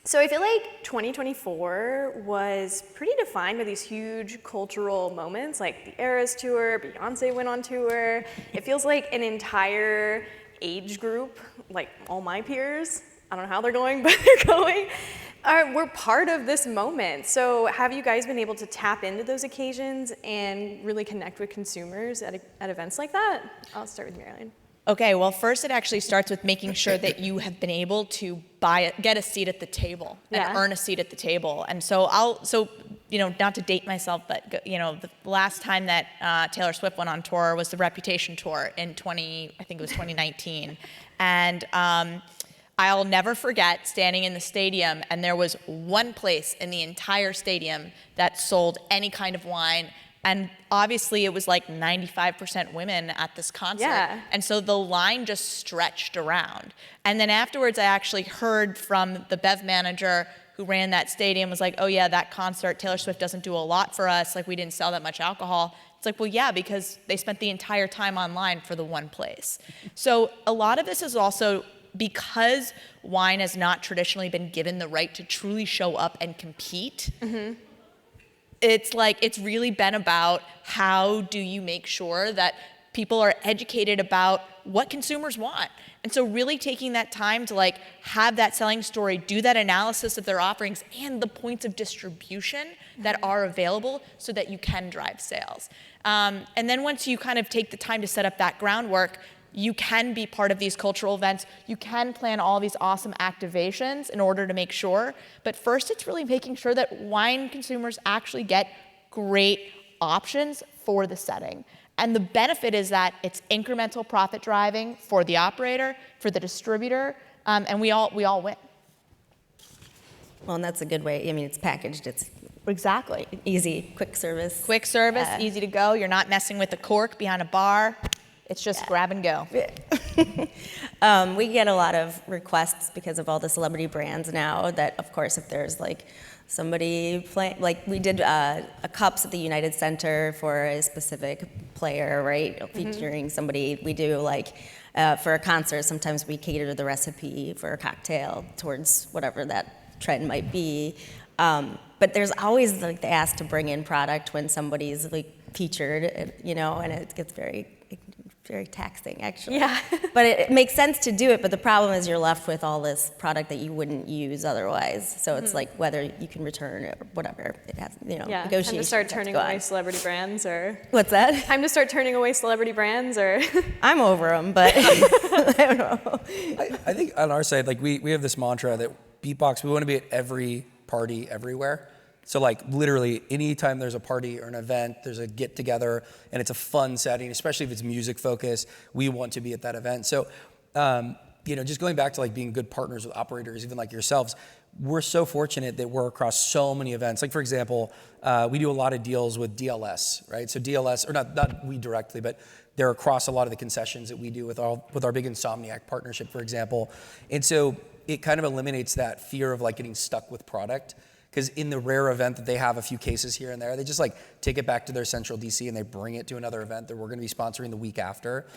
So I feel like 2024 was pretty defined by these huge cultural moments, like the Eras Tour, Beyonce went on tour. It feels like an entire age group, like all my peers, I don't know how they're going, but they're going, we're part of this moment. So have you guys been able to tap into those occasions and really connect with consumers at events like that? I'll start with Marilyn. Okay, well, first it actually starts with making sure that you have been able to get a seat at the table and earn a seat at the table. And so not to date myself, but the last time that Taylor Swift went on tour was the Reputation tour in 2019. And I'll never forget standing in the stadium, and there was one place in the entire stadium that sold any kind of wine. And obviously it was like 95% women at this concert. Yeah. And so the line just stretched around. And then afterwards I actually heard from the Bev manager who ran that stadium was like, oh yeah, that concert, Taylor Swift doesn't do a lot for us. Like we didn't sell that much alcohol. It's like, well, yeah, because they spent the entire time online for the one place. So a lot of this is also because wine has not traditionally been given the right to truly show up and compete. Mm-hmm. It's really been about how do you make sure that people are educated about what consumers want. And so really taking that time to have that selling story, do that analysis of their offerings and the points of distribution that are available so that you can drive sales. And then once you kind of take the time to set up that groundwork, you can be part of these cultural events. You can plan all these awesome activations in order to make sure. But first, it's really making sure that wine consumers actually get great options for the setting. And the benefit is that it's incremental profit driving for the operator, for the distributor, and we all win. Well, and that's a good way. I mean, it's packaged. It's exactly easy, quick service. Quick service, easy to go. You're not messing with the cork behind a bar. It's just grab and go. We get a lot of requests because of all the celebrity brands now that, of course, if there's somebody playing, we did a cups at the United Center for a specific player, right? Mm-hmm. Featuring somebody. We do for a concert, sometimes we cater the recipe for a cocktail towards whatever that trend might be. But there's always the ask to bring in product when somebody's featured, and it gets very taxing, actually. Yeah. But it makes sense to do it, but the problem is you're left with all this product that you wouldn't use otherwise. So it's whether you can return it or whatever. It has, negotiations. Time to start turning away celebrity brands, or... What's that? Time to start turning away celebrity brands, or... I'm over them, but I don't know. I think on our side, we have this mantra that BeatBox, we want to be at every party everywhere. So literally anytime there's a party or an event, there's a get together and it's a fun setting, especially if it's music focused, we want to be at that event. So, just going back to being good partners with operators, even like yourselves, we're so fortunate that we're across so many events. For example, we do a lot of deals with DLS, right? So DLS, or not we directly, but they're across a lot of the concessions that we do with our big Insomniac partnership, for example. And so it kind of eliminates that fear of getting stuck with product. Because in the rare event that they have a few cases here and there, they just take it back to their central DC and they bring it to another event that we're going to be sponsoring the week after.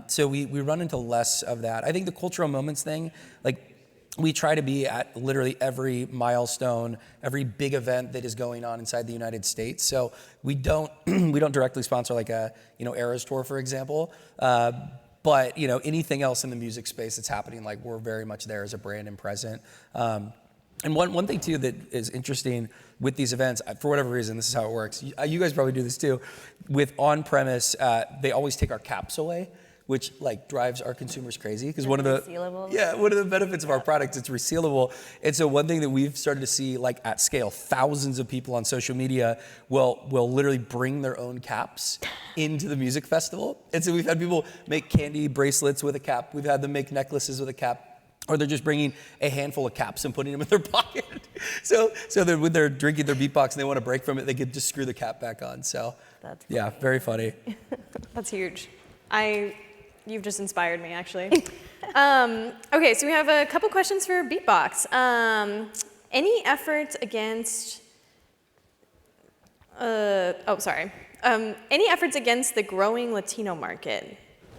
So we run into less of that. I think the cultural moments thing, we try to be at literally every milestone, every big event that is going on inside the United States. So we don't directly sponsor a Eras Tour, for example. But anything else in the music space that's happening, we're very much there as a brand and present. And one thing too that is interesting with these events, for whatever reason, this is how it works. You guys probably do this too. With on-premise, they always take our caps away, which like drives our consumers crazy because one of the benefits of our product, it's resealable. And so one thing that we've started to see like at scale, thousands of people on social media will literally bring their own caps into the music festival. And so we've had people make candy bracelets with a cap. We've had them make necklaces with a cap. Or they're just bringing a handful of caps and putting them in their pocket. So that when they're drinking their beatbox and they want to break from it, they could just screw the cap back on. So yeah, very funny. That's huge. You've just inspired me, actually. Okay, so we have a couple questions for Beatbox. Any efforts against, any efforts against the growing Latino market?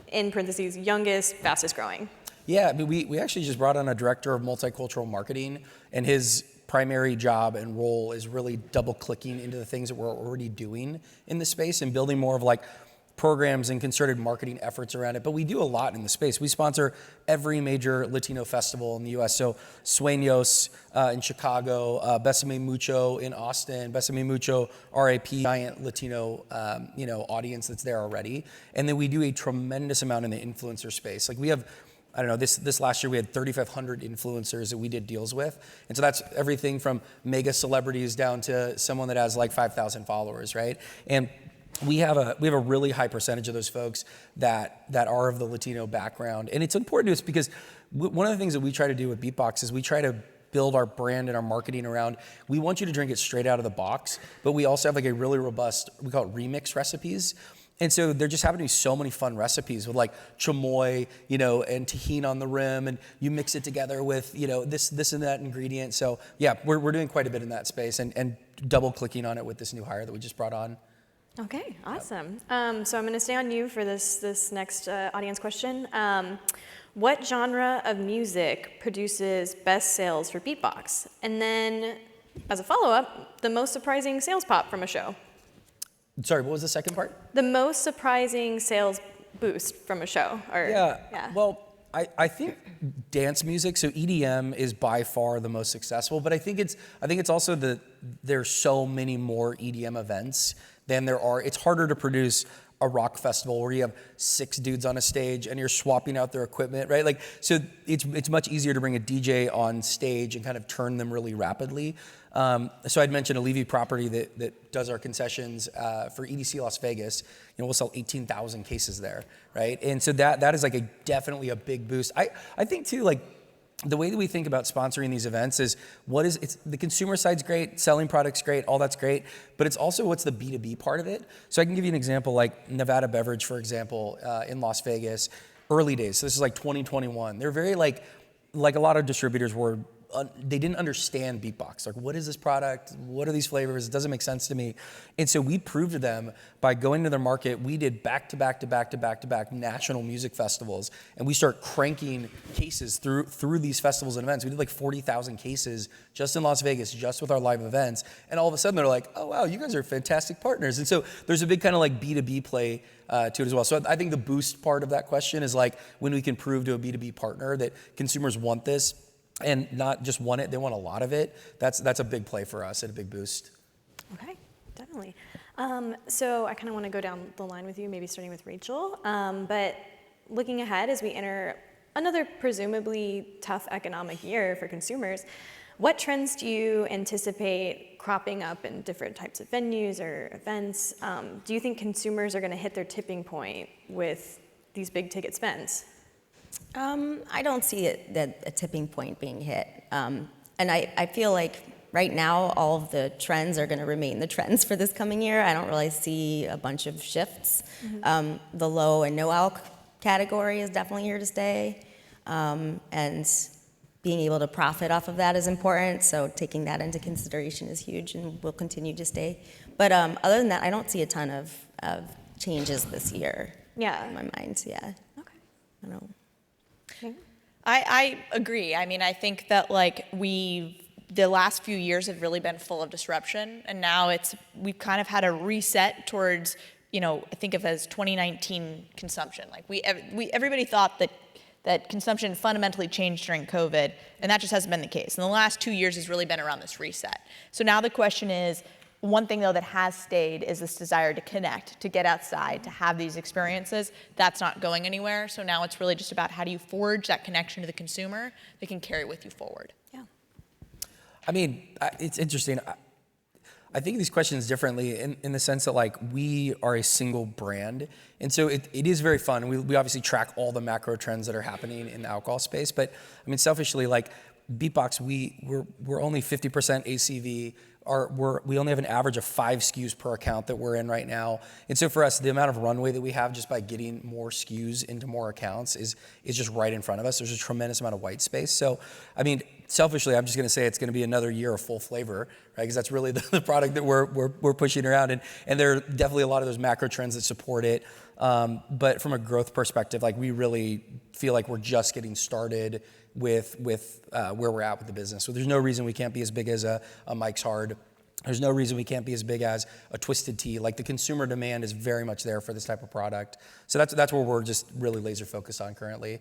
In parentheses, youngest, fastest growing. Yeah, I mean, we actually just brought on a director of multicultural marketing, and his primary job and role is really double clicking into the things that we're already doing in the space and building more of like programs and concerted marketing efforts around it. But we do a lot in the space. We sponsor every major Latino festival in the US. So Sueños in Chicago, Besame Mucho in Austin, Besame Mucho, RAP, giant Latino audience that's there already. And then we do a tremendous amount in the influencer space. Like we have, I don't know, this last year we had 3,500 influencers that we did deals with. And so that's everything from mega celebrities down to someone that has like 5,000 followers, right? And we have a really high percentage of those folks that are of the Latino background. And it's important to us because one of the things that we try to do with Beatbox is we try to build our brand and our marketing around, we want you to drink it straight out of the box, but we also have like a really robust, we call it remix recipes. And so there just happen to be so many fun recipes with like chamoy, and tahini on the rim, and you mix it together with, this and that ingredient. So yeah, we're doing quite a bit in that space and double clicking on it with this new hire that we just brought on. Okay, awesome. So I'm going to stay on you for this next audience question. What genre of music produces best sales for Beatbox? And then, as a follow-up, the most surprising sales pop from a show. Sorry, what was the second part? The most surprising sales boost from a show. Well, I think dance music, so EDM is by far the most successful, but I think it's also there's so many more EDM events than there are. It's harder to produce a rock festival where you have 6 dudes on a stage and you're swapping out their equipment, right? Like, so it's much easier to bring a DJ on stage and kind of turn them really rapidly. So I'd mentioned a Levy property that does our concessions for EDC Las Vegas. We'll sell 18,000 cases there, right? And so that is like definitely a big boost. I think too, like, the way that we think about sponsoring these events is it's the consumer side's great, selling products great, all that's great, but it's also what's the B2B part of it. So I can give you an example, like Nevada Beverage, for example, in Las Vegas, early days. So this is like 2021. They're very like a lot of distributors were, they didn't understand Beatbox. Like, what is this product? What are these flavors? It doesn't make sense to me. And so we proved to them by going to their market, we did back-to-back national music festivals, and we start cranking cases through these festivals and events. We did like 40,000 cases just in Las Vegas, just with our live events. And all of a sudden they're like, oh wow, you guys are fantastic partners. And so there's a big kind of like B2B play to it as well. So I think the boost part of that question is like when we can prove to a B2B partner that consumers want this, and not just want it, they want a lot of it. That's a big play for us and a big boost. Okay, definitely. So I kind of want to go down the line with you, maybe starting with Rachel. But looking ahead as we enter another presumably tough economic year for consumers, what trends do you anticipate cropping up in different types of venues or events? Do you think consumers are going to hit their tipping point with these big ticket spends? I don't see a tipping point being hit. And I feel like right now all of the trends are going to remain the trends for this coming year. I don't really see a bunch of shifts. Mm-hmm. The low and no alc category is definitely here to stay. And being able to profit off of that is important. So taking that into consideration is huge and will continue to stay. But other than that, I don't see a ton of changes this year. Yeah. In my mind, yeah. Okay. I don't know. I agree. I mean, I think that like the last few years have really been full of disruption, and now we've kind of had a reset towards, I think of as 2019 consumption. Like everybody thought that that consumption fundamentally changed during COVID, and that just hasn't been the case. And the last 2 years has really been around this reset. So now the question is, one thing though that has stayed is this desire to connect, to get outside, to have these experiences. That's not going anywhere. So now it's really just about how do you forge that connection to the consumer that can carry with you forward. Yeah. I mean, it's interesting. I think of these questions differently in the sense that like we are a single brand. And so it is very fun. We obviously track all the macro trends that are happening in the alcohol space. But I mean, selfishly, like Beatbox, we're only 50% ACV. We only have an average of 5 SKUs per account that we're in right now. And so for us, the amount of runway that we have just by getting more SKUs into more accounts is just right in front of us. There's a tremendous amount of white space. So, I mean, selfishly, I'm just going to say it's going to be another year of full flavor, right? Because that's really the product that we're pushing around. And there are definitely a lot of those macro trends that support it. But from a growth perspective, like we really feel like we're just getting started with where we're at with the business. So there's no reason we can't be as big as a Mike's Hard. There's no reason we can't be as big as a Twisted Tea. Like the consumer demand is very much there for this type of product. So that's where we're just really laser focused on currently.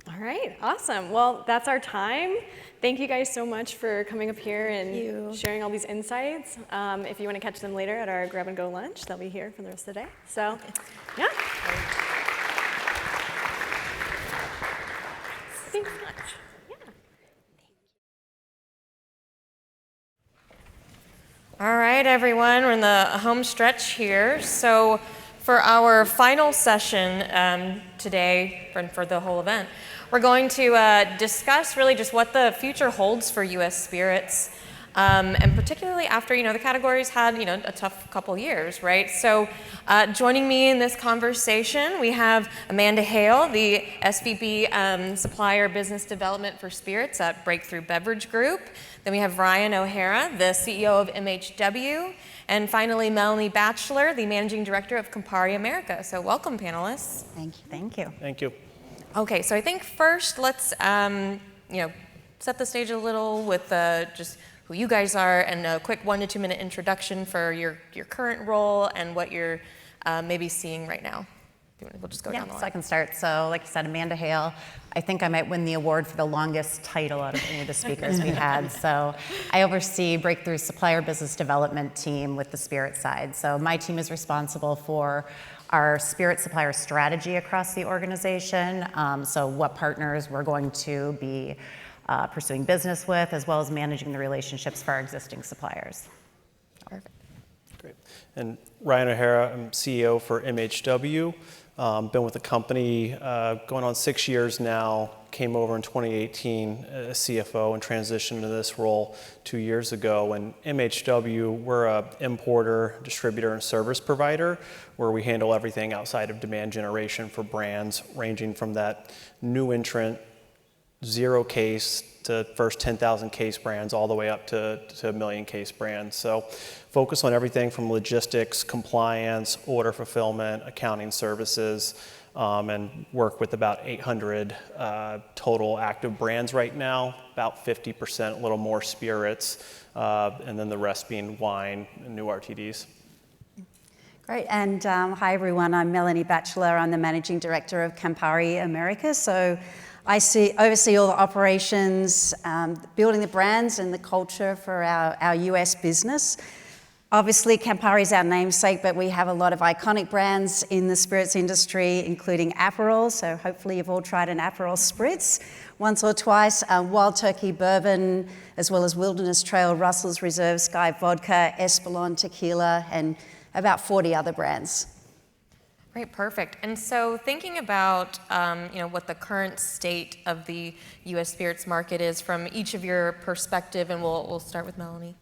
All right, awesome. Well, that's our time. Thank you guys so much for coming up here and sharing all these insights. If you want to catch them later at our grab and go lunch, they'll be here for the rest of the day. So, yeah. Thanks so much. Yeah. All right, everyone, we're in the home stretch here. So for our final session today, for the whole event, we're going to discuss really just what the future holds for U.S. spirits, and particularly after, the category's had, a tough couple years, right? So joining me in this conversation, we have Amanda Hale, the SVP Supplier Business Development for Spirits at Breakthrough Beverage Group. Then we have Ryan O'Hara, the CEO of MHW. And finally, Melanie Batchelor, the Managing Director of Campari America. So welcome, panelists. Thank you. Thank you. Thank you. Okay, so I think first let's, set the stage a little with just who you guys are and a quick 1 to 2 minute introduction for your current role and what you're maybe seeing right now. We'll just go down the line. So I can start. So like you said, Amanda Hale. I think I might win the award for the longest title out of any of the speakers we had. So I oversee Breakthrough's supplier business development team with the spirit side. So my team is responsible for our spirit supplier strategy across the organization. So what partners we're going to be pursuing business with, as well as managing the relationships for our existing suppliers. Perfect. Great. And Ryan O'Hara, I'm CEO for MHW. Been with the company going on 6 years now. Came over in 2018 as CFO and transitioned into this role 2 years ago. And MHW, we're an importer, distributor, and service provider where we handle everything outside of demand generation for brands, ranging from that new entrant, 0 case to first 10,000 case brands all the way up to 1 million case brands. So focus on everything from logistics, compliance, order fulfillment, accounting services, and work with about 800 total active brands right now, about 50%, a little more spirits, and then the rest being wine and new RTDs. Great, and hi everyone, I'm Melanie Batchelor. I'm the Managing Director of Campari America. So I oversee all the operations, building the brands and the culture for our US business. Obviously, Campari is our namesake, but we have a lot of iconic brands in the spirits industry, including Aperol. So hopefully you've all tried an Aperol Spritz once or twice. Wild Turkey Bourbon, as well as Wilderness Trail, Russell's Reserve, Sky Vodka, Espolòn Tequila, and about 40 other brands. Great, perfect. And so thinking about what the current state of the U.S. spirits market is from each of your perspective, and we'll start with Melanie.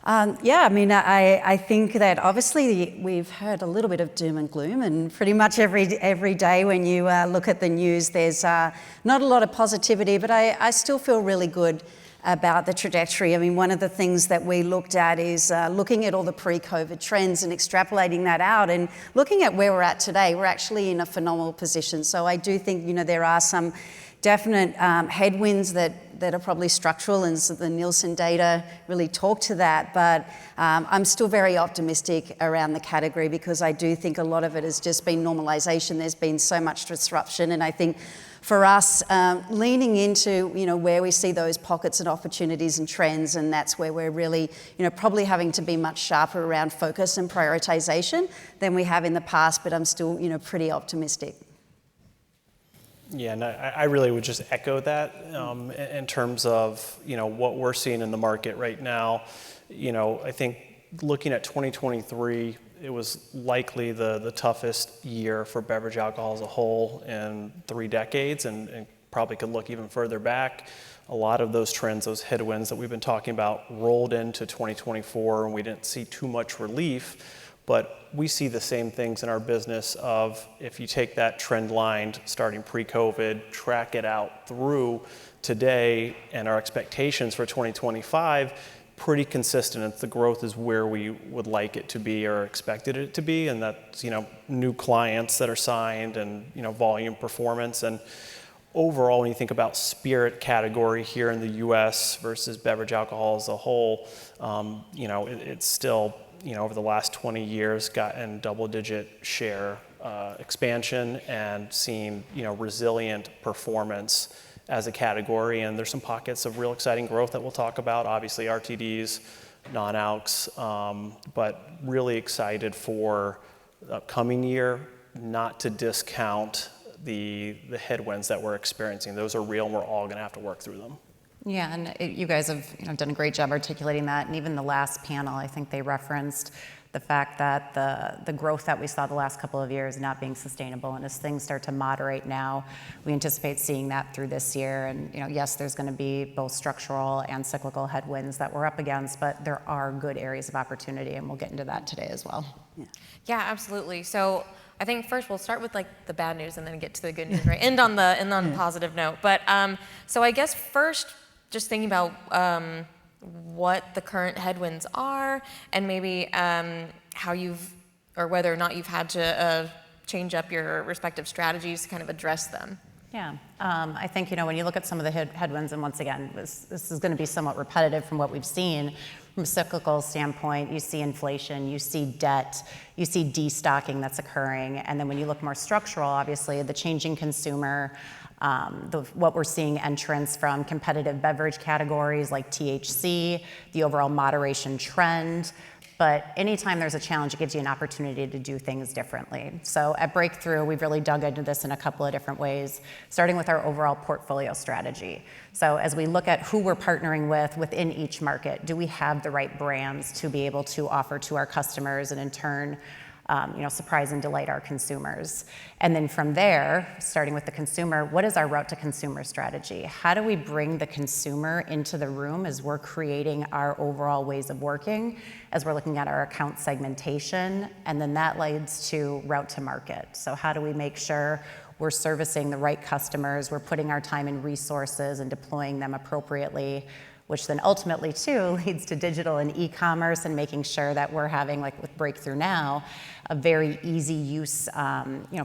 I think that obviously we've heard a little bit of doom and gloom, and pretty much every day when you look at the news, there's not a lot of positivity, but I still feel really good about the trajectory. I mean, one of the things that we looked at is looking at all the pre-COVID trends and extrapolating that out and looking at where we're at today. We're actually in a phenomenal position. So I do think, there are some definite headwinds that are probably structural, and so the Nielsen data really talk to that. But I'm still very optimistic around the category because I do think a lot of it has just been normalization. There's been so much disruption, and I think for us, leaning into where we see those pockets and opportunities and trends, and that's where we're really probably having to be much sharper around focus and prioritization than we have in the past. But I'm still pretty optimistic. Yeah, and I really would just echo that in terms of what we're seeing in the market right now. I think looking at 2023, it was likely the toughest year for beverage alcohol as a whole in 3 decades, and probably could look even further back. A lot of those trends, those headwinds that we've been talking about, rolled into 2024, and we didn't see too much relief. But we see the same things in our business of, if you take that trend line starting pre-COVID, track it out through today, and our expectations for 2025, pretty consistent. The growth is where we would like it to be or expected it to be, and that's new clients that are signed and volume performance. And overall, when you think about spirit category here in the U.S. versus beverage alcohol as a whole, it's still over the last 20 years gotten double-digit share expansion and seen resilient performance as a category. And there's some pockets of real exciting growth that we'll talk about. Obviously, RTDs, non-alcs, but really excited for the upcoming year. Not to discount the headwinds that we're experiencing. Those are real, and we're all going to have to work through them. Yeah, and you guys have done a great job articulating that. And even the last panel, I think they referenced the fact that the growth that we saw the last couple of years not being sustainable. And as things start to moderate now, we anticipate seeing that through this year. And yes, there's going to be both structural and cyclical headwinds that we're up against, but there are good areas of opportunity, and we'll get into that today as well. Yeah, absolutely. So I think first we'll start with the bad news and then get to the good news, right? End on a positive note. But so I guess first, just thinking about what the current headwinds are, and maybe how or whether or not you've had to change up your respective strategies to kind of address them. Yeah, I think when you look at some of the headwinds, and once again, this is going to be somewhat repetitive from what we've seen from a cyclical standpoint. You see inflation, you see debt, you see destocking that's occurring, and then when you look more structural, obviously the changing consumer. What we're seeing entrance from competitive beverage categories like THC, the overall moderation trend. But anytime there's a challenge, it gives you an opportunity to do things differently. So at Breakthrough, we've really dug into this in a couple of different ways, starting with our overall portfolio strategy. So as we look at who we're partnering with within each market, do we have the right brands to be able to offer to our customers, and in turn, surprise and delight our consumers? And then from there, starting with the consumer, what is our route to consumer strategy? How do we bring the consumer into the room as we're creating our overall ways of working, as we're looking at our account segmentation, and then that leads to route to market. So how do we make sure we're servicing the right customers, we're putting our time and resources and deploying them appropriately, which then ultimately too leads to digital and e-commerce, and making sure that we're having, like with Breakthrough Now, a very easy use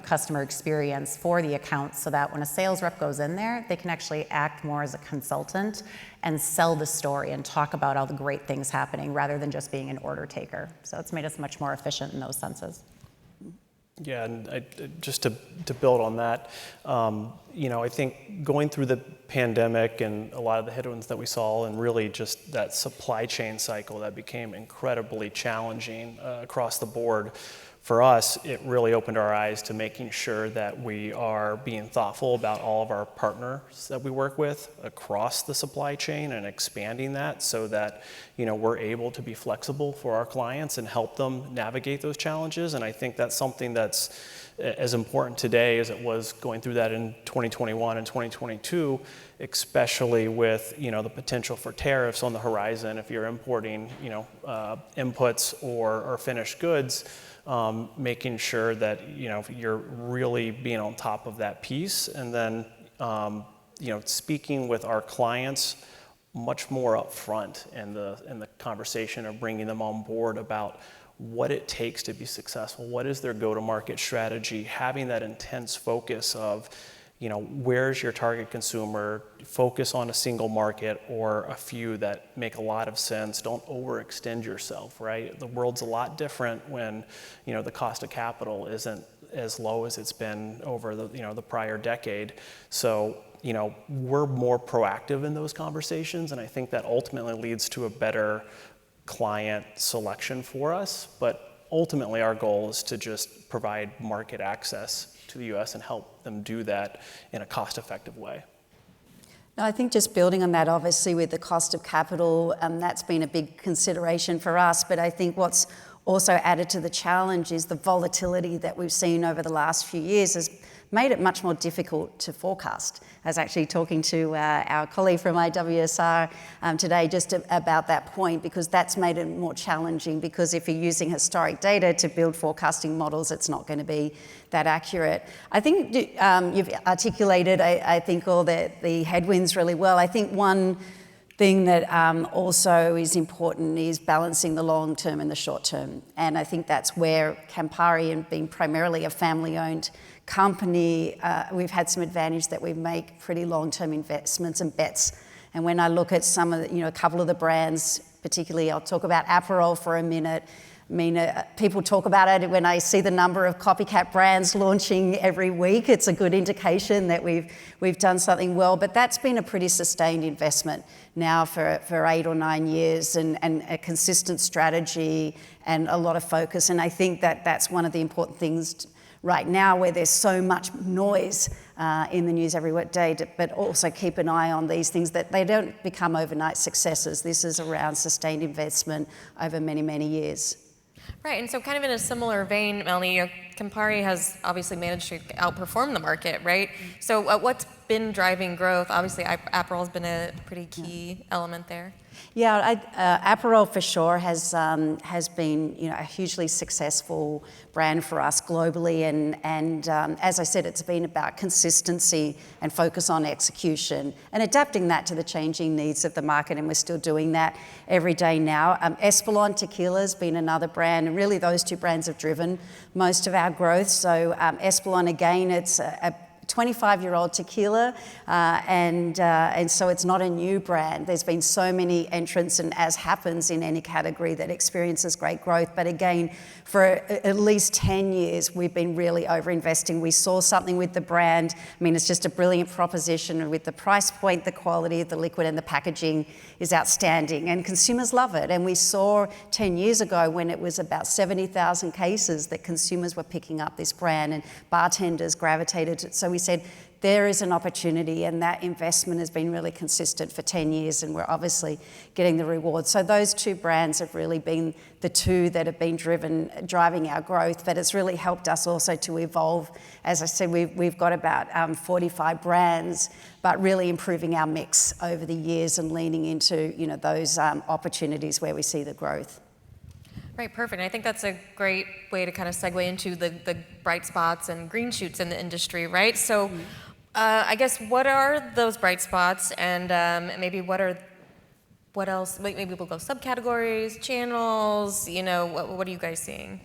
customer experience for the accounts, so that when a sales rep goes in there, they can actually act more as a consultant and sell the story and talk about all the great things happening rather than just being an order taker. So it's made us much more efficient in those senses. Yeah, and just to build on that, I think going through the pandemic and a lot of the headwinds that we saw, and really just that supply chain cycle that became incredibly challenging across the board, for us, it really opened our eyes to making sure that we are being thoughtful about all of our partners that we work with across the supply chain, and expanding that so that we're able to be flexible for our clients and help them navigate those challenges. And I think that's something that's as important today as it was going through that in 2021 and 2022, especially with the potential for tariffs on the horizon if you're importing inputs or finished goods. Making sure that you're really being on top of that piece, and then speaking with our clients much more upfront in the conversation of bringing them on board about what it takes to be successful, what is their go-to-market strategy, having that intense focus of where's your target consumer? Focus on a single market or a few that make a lot of sense. Don't overextend yourself, right? The world's a lot different when, the cost of capital isn't as low as it's been over the prior decade. So, we're more proactive in those conversations, and I think that ultimately leads to a better client selection for us. But ultimately, our goal is to just provide market access to the U.S. and help them do that in a cost-effective way. No, I think just building on that, obviously, with the cost of capital, that's been a big consideration for us. But I think what's also added to the challenge is the volatility that we've seen over the last few years has made it much more difficult to forecast. I was actually talking to our colleague from IWSR today just about that point, because that's made it more challenging, because if you're using historic data to build forecasting models, it's not going to be that accurate. I think you've articulated, I think, all the headwinds really well. I think one thing that also is important is balancing the long term and the short term. And I think that's where Campari, and being primarily a family-owned company, we've had some advantage that we make pretty long-term investments and bets. And when I look at some of the, a couple of the brands, particularly I'll talk about Aperol for a minute. I mean, people talk about it when I see the number of copycat brands launching every week. It's a good indication that we've done something well, but that's been a pretty sustained investment now for 8 or 9 years, and a consistent strategy and a lot of focus. And I think that that's one of the important things right now, where there's so much noise in the news every day, but also keep an eye on these things, that they don't become overnight successes. This is around sustained investment over many, many years. Right, and so kind of in a similar vein, Melanie, Campari has obviously managed to outperform the market, right? So what's been driving growth? Obviously, Aperol's been a pretty key element there. Yeah, Aperol for sure has been a hugely successful brand for us globally, and as I said, it's been about consistency and focus on execution and adapting that to the changing needs of the market, and we're still doing that every day now. Espolòn Tequila has been another brand, and really those two brands have driven most of our growth. So Espolòn, again, it's a 25-year-old tequila, and so it's not a new brand. There's been so many entrants, and as happens in any category that experiences great growth. But again, for at least 10 years, we've been really over-investing. We saw something with the brand. I mean, it's just a brilliant proposition with the price point, the quality of the liquid, and the packaging is outstanding, and consumers love it. And we saw 10 years ago, when it was about 70,000 cases, that consumers were picking up this brand, and bartenders gravitated to it. So we said, there is an opportunity, and that investment has been really consistent for 10 years, and we're obviously getting the rewards. So those two brands have really been the two that have been driving our growth, but it's really helped us also to evolve. As I said, we've got about 45 brands, but really improving our mix over the years and leaning into those opportunities where we see the growth. Right, perfect. And I think that's a great way to kind of segue into the bright spots and green shoots in the industry, right? So I guess, what are those bright spots, and maybe what else? Maybe we'll go subcategories, channels, what are you guys seeing?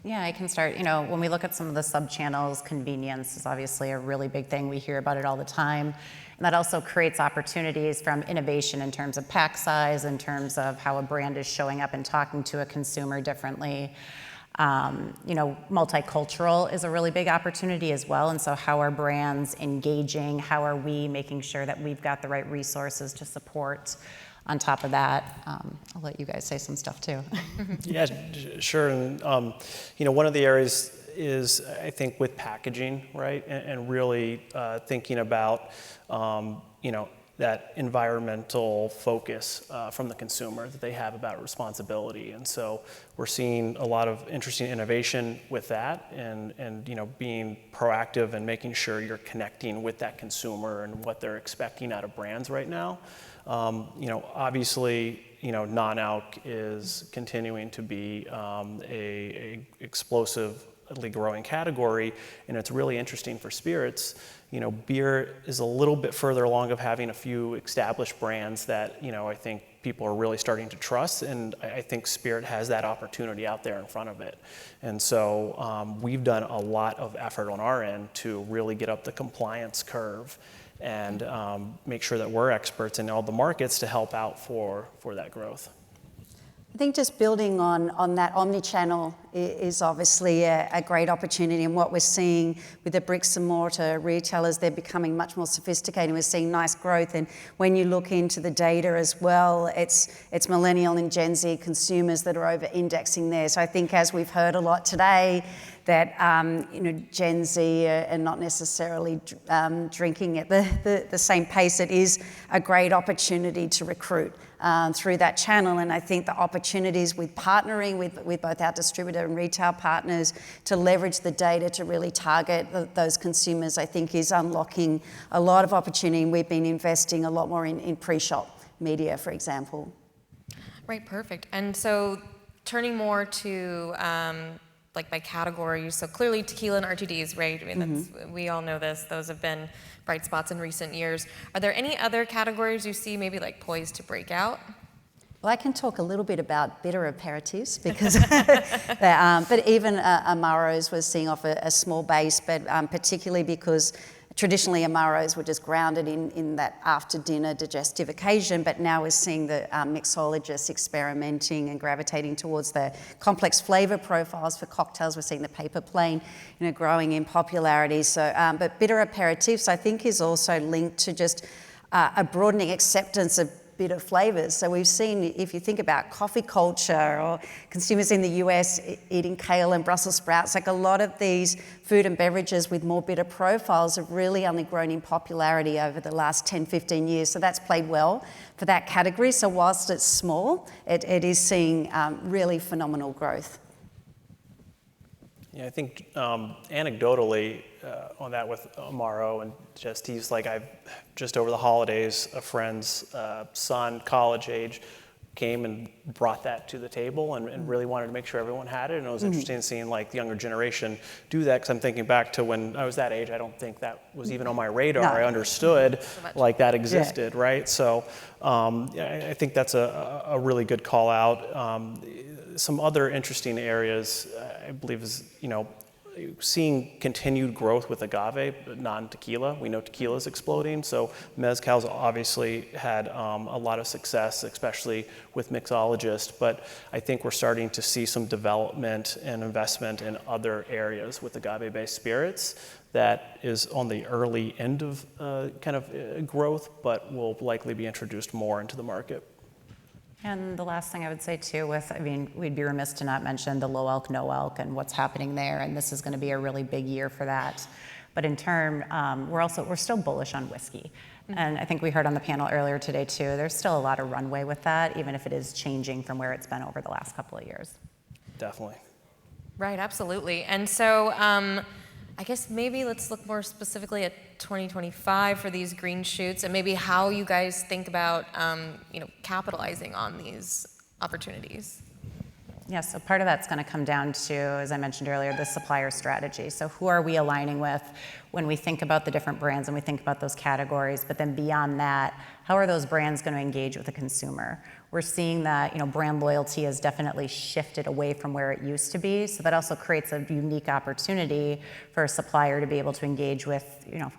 Yeah, I can start. When we look at some of the sub-channels, convenience is obviously a really big thing. We hear about it all the time. And that also creates opportunities from innovation in terms of pack size, in terms of how a brand is showing up and talking to a consumer differently. Multicultural is a really big opportunity as well. And so how are brands engaging? How are we making sure that we've got the right resources to support? On top of that, I'll let you guys say some stuff too. Yeah, sure. And one of the areas is, I think, with packaging, right, and really thinking about that environmental focus from the consumer that they have about responsibility. And so we're seeing a lot of interesting innovation with that, and being proactive and making sure you're connecting with that consumer and what they're expecting out of brands right now. Obviously, non-alc is continuing to be a explosively growing category, and it's really interesting for spirits. Beer is a little bit further along of having a few established brands that, I think people are really starting to trust, and I think Spirit has that opportunity out there in front of it. And so we've done a lot of effort on our end to really get up the compliance curve and make sure that we're experts in all the markets to help out for that growth. I think just building on that, omni-channel is obviously a great opportunity, and what we're seeing with the bricks and mortar retailers, they're becoming much more sophisticated. We're seeing nice growth, and when you look into the data as well, it's millennial and Gen Z consumers that are over-indexing there. So I think, as we've heard a lot today, that Gen Z are not necessarily drinking at the same pace. It is a great opportunity to recruit through that channel, and I think the opportunities with partnering with both our distributor and retail partners to leverage the data to really target those consumers, I think is unlocking a lot of opportunity, and we've been investing a lot more in pre-shop media, for example. Right, perfect. And so turning more to like by categories, so clearly tequila and RTDs, right? I mean, we all know this. Those have been bright spots in recent years. Are there any other categories you see maybe like poised to break out? Well, I can talk a little bit about bitter aperitifs because, but even Amaros was seeing off a small base, but particularly because traditionally Amaros were just grounded in that after dinner digestive occasion, but now we're seeing the mixologists experimenting and gravitating towards the complex flavor profiles for cocktails. We're seeing the paper plane, growing in popularity. So, but bitter aperitifs, I think, is also linked to just a broadening acceptance of bitter flavors. So we've seen, if you think about coffee culture or consumers in the US eating kale and Brussels sprouts, like a lot of these food and beverages with more bitter profiles have really only grown in popularity over the last 10, 15 years. So that's played well for that category. So whilst it's small, it is seeing really phenomenal growth. Yeah, I think anecdotally on that with Amaro and Gestifs, like I've just over the holidays, a friend's son, college age, came and brought that to the table and really wanted to make sure everyone had it. And it was interesting seeing like the younger generation do that, because I'm thinking back to when I was that age, I don't think that was even on my radar. No. I understood like that existed, right? So I think that's a really good call out. Some other interesting areas, I believe, is, seeing continued growth with agave, but non-tequila. We know tequila is exploding, so mezcal's obviously had a lot of success, especially with mixologists, but I think we're starting to see some development and investment in other areas with agave-based spirits that is on the early end of growth, but will likely be introduced more into the market. And the last thing I would say too we'd be remiss to not mention the low alc, no alc and what's happening there, and this is going to be a really big year for that. But in turn, we're still bullish on whiskey. And I think we heard on the panel earlier today too, there's still a lot of runway with that, even if it is changing from where it's been over the last couple of years. Definitely. Right, absolutely. And so I guess maybe let's look more specifically at 2025 for these green shoots and maybe how you guys think about capitalizing on these opportunities. Yeah, so part of that's going to come down to, as I mentioned earlier, the supplier strategy. So who are we aligning with when we think about the different brands and we think about those categories? But then beyond that, how are those brands going to engage with the consumer? We're seeing that brand loyalty has definitely shifted away from where it used to be. So that also creates a unique opportunity for a supplier to be able to engage with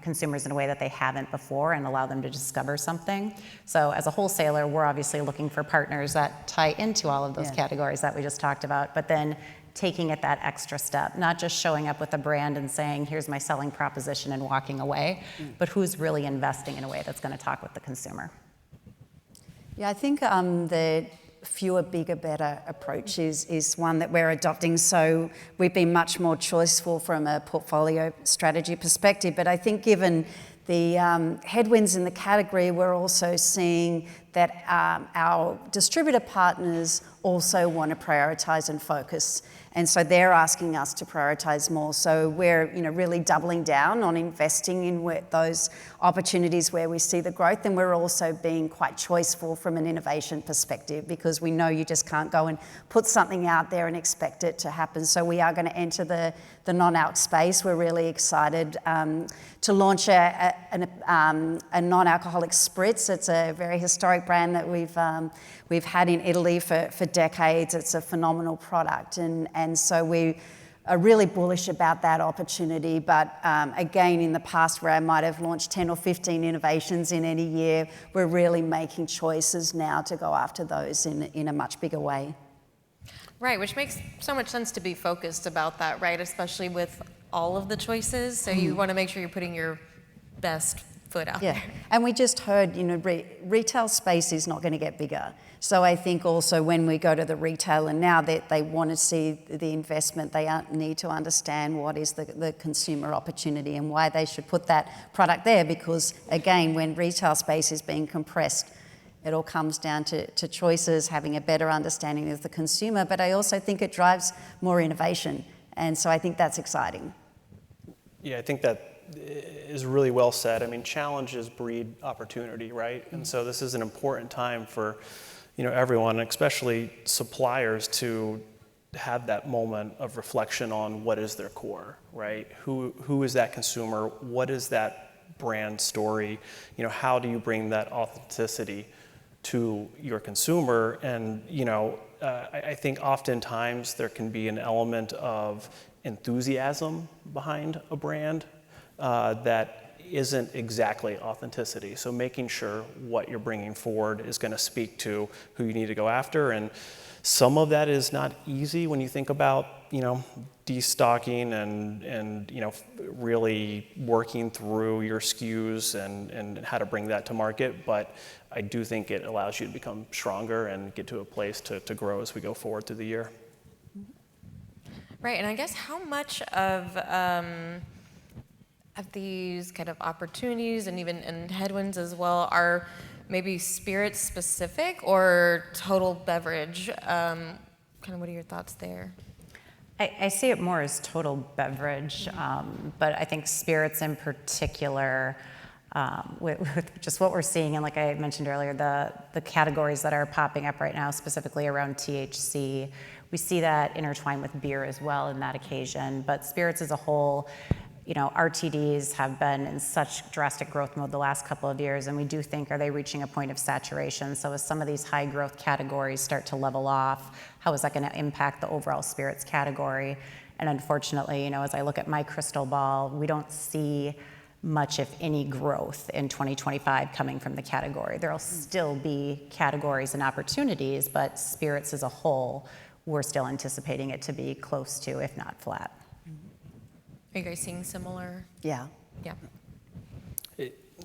consumers in a way that they haven't before and allow them to discover something. So as a wholesaler, we're obviously looking for partners that tie into all of those categories that we just talked about, but then taking it that extra step, not just showing up with a brand and saying, here's my selling proposition and walking away, but who's really investing in a way that's going to talk with the consumer. Yeah, I think the fewer, bigger, better approach is one that we're adopting. So we've been much more choiceful from a portfolio strategy perspective. But I think given the headwinds in the category, we're also seeing that our distributor partners also want to prioritize and focus. And so they're asking us to prioritize more. So we're really doubling down on investing in those opportunities where we see the growth. And we're also being quite choiceful from an innovation perspective, because we know you just can't go and put something out there and expect it to happen. So we are going to enter the non-alc space. We're really excited to launch a non-alcoholic spritz. It's a very historic brand that we've had in Italy for decades. It's a phenomenal product, and so we are really bullish about that opportunity. But again, in the past where I might have launched 10 or 15 innovations in any year, we're really making choices now to go after those in a much bigger way. Right, which makes so much sense to be focused about that, right? Especially with all of the choices. So you want to make sure you're putting your best foot out there. And we just heard, retail space is not going to get bigger. So I think also when we go to the retailer now, that they want to see the investment, they need to understand what is the consumer opportunity and why they should put that product there. Because again, when retail space is being compressed, it all comes down to choices, having a better understanding of the consumer, but I also think it drives more innovation. And so I think that's exciting. Yeah, I think that is really well said. I mean, challenges breed opportunity, right? And so this is an important time for, everyone, especially suppliers, to have that moment of reflection on what is their core, right? Who is that consumer? What is that brand story? How do you bring that authenticity to your consumer? And I think oftentimes there can be an element of enthusiasm behind a brand that isn't exactly authenticity. So making sure what you're bringing forward is going to speak to who you need to go after. And some of that is not easy when you think about destocking and really working through your SKUs and how to bring that to market. But I do think it allows you to become stronger and get to a place to grow as we go forward through the year. Right, and I guess how much of these kind of opportunities and even headwinds as well are maybe spirit specific or total beverage? Kind of what are your thoughts there? I see it more as total beverage, but I think spirits in particular, with just what we're seeing, and like I mentioned earlier, the categories that are popping up right now, specifically around THC, we see that intertwined with beer as well in that occasion. But spirits as a whole, RTDs have been in such drastic growth mode the last couple of years, and we do think, are they reaching a point of saturation? So as some of these high growth categories start to level off, how is that going to impact the overall spirits category? And unfortunately, as I look at my crystal ball, we don't see much, if any, growth in 2025 coming from the category. There'll still be categories and opportunities, but spirits as a whole, we're still anticipating it to be close to, if not flat. Are you guys seeing similar? Yeah. Yeah.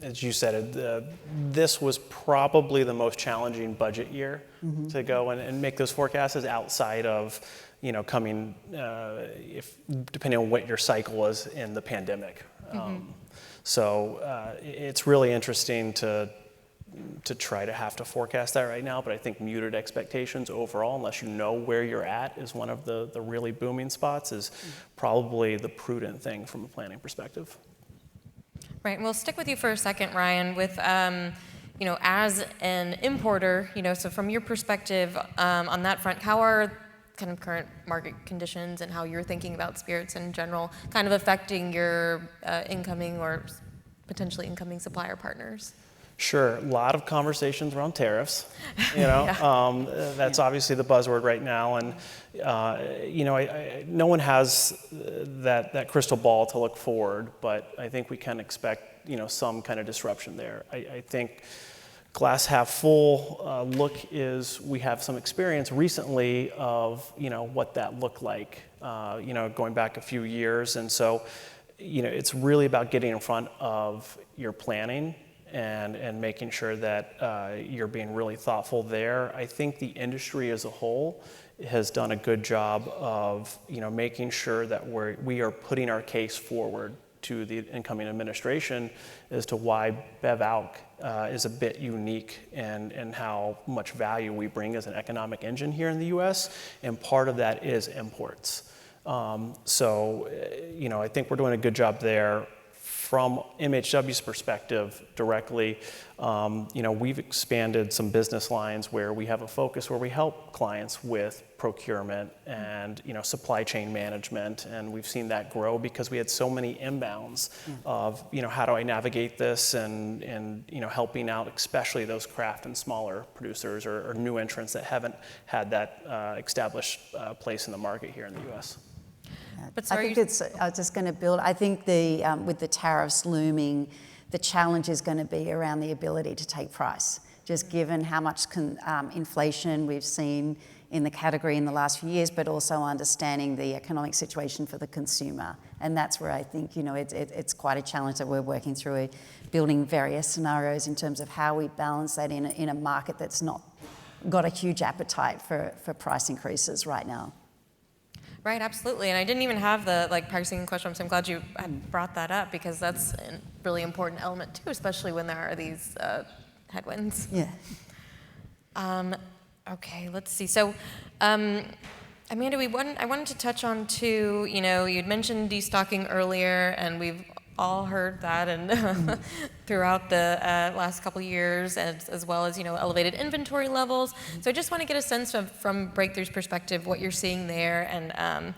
As you said, this was probably the most challenging budget year to go and make those forecasts outside of, coming, depending on what your cycle was in the pandemic. So it's really interesting to try to have to forecast that right now, but I think muted expectations overall, unless you know where you're at, is one of the really booming spots, is probably the prudent thing from a planning perspective. Right, and we'll stick with you for a second, Ryan, with, as an importer, so from your perspective on that front, how are kind of current market conditions and how you're thinking about spirits in general kind of affecting your incoming or potentially incoming supplier partners? Sure, a lot of conversations around tariffs. That's obviously the buzzword right now, and no one has that crystal ball to look forward, but I think we can expect some kind of disruption there. I think glass half full look is we have some experience recently of what that looked like, going back a few years, and so it's really about getting in front of your planning and making sure that you're being really thoughtful there. I think the industry as a whole has done a good job of making sure that we are putting our case forward to the incoming administration as to why BevAlc is a bit unique and how much value we bring as an economic engine here in the U.S., and part of that is imports. I think we're doing a good job there. from MHW's perspective directly, we've expanded some business lines where we have a focus where we help clients with procurement and supply chain management, and we've seen that grow because we had so many inbounds of how do I navigate this, and helping out especially those craft and smaller producers or new entrants that haven't had that established place in the market here in the U.S. I think I was just going to build. I think with the tariffs looming, the challenge is going to be around the ability to take price, just given how much inflation we've seen in the category in the last few years, but also understanding the economic situation for the consumer. And that's where I think it's quite a challenge that we're working through, building various scenarios in terms of how we balance that in a market that's not got a huge appetite for price increases right now. Right, absolutely. And I didn't even have the pricing question, so I'm glad you had brought that up, because that's a really important element too, especially when there are these headwinds. Yeah. Okay, let's see. So, Amanda, I wanted to touch on too, you'd mentioned destocking earlier, and we've all heard that and throughout the last couple of years, as well as elevated inventory levels. So I just want to get a sense of, from Breakthrough's perspective, what you're seeing there and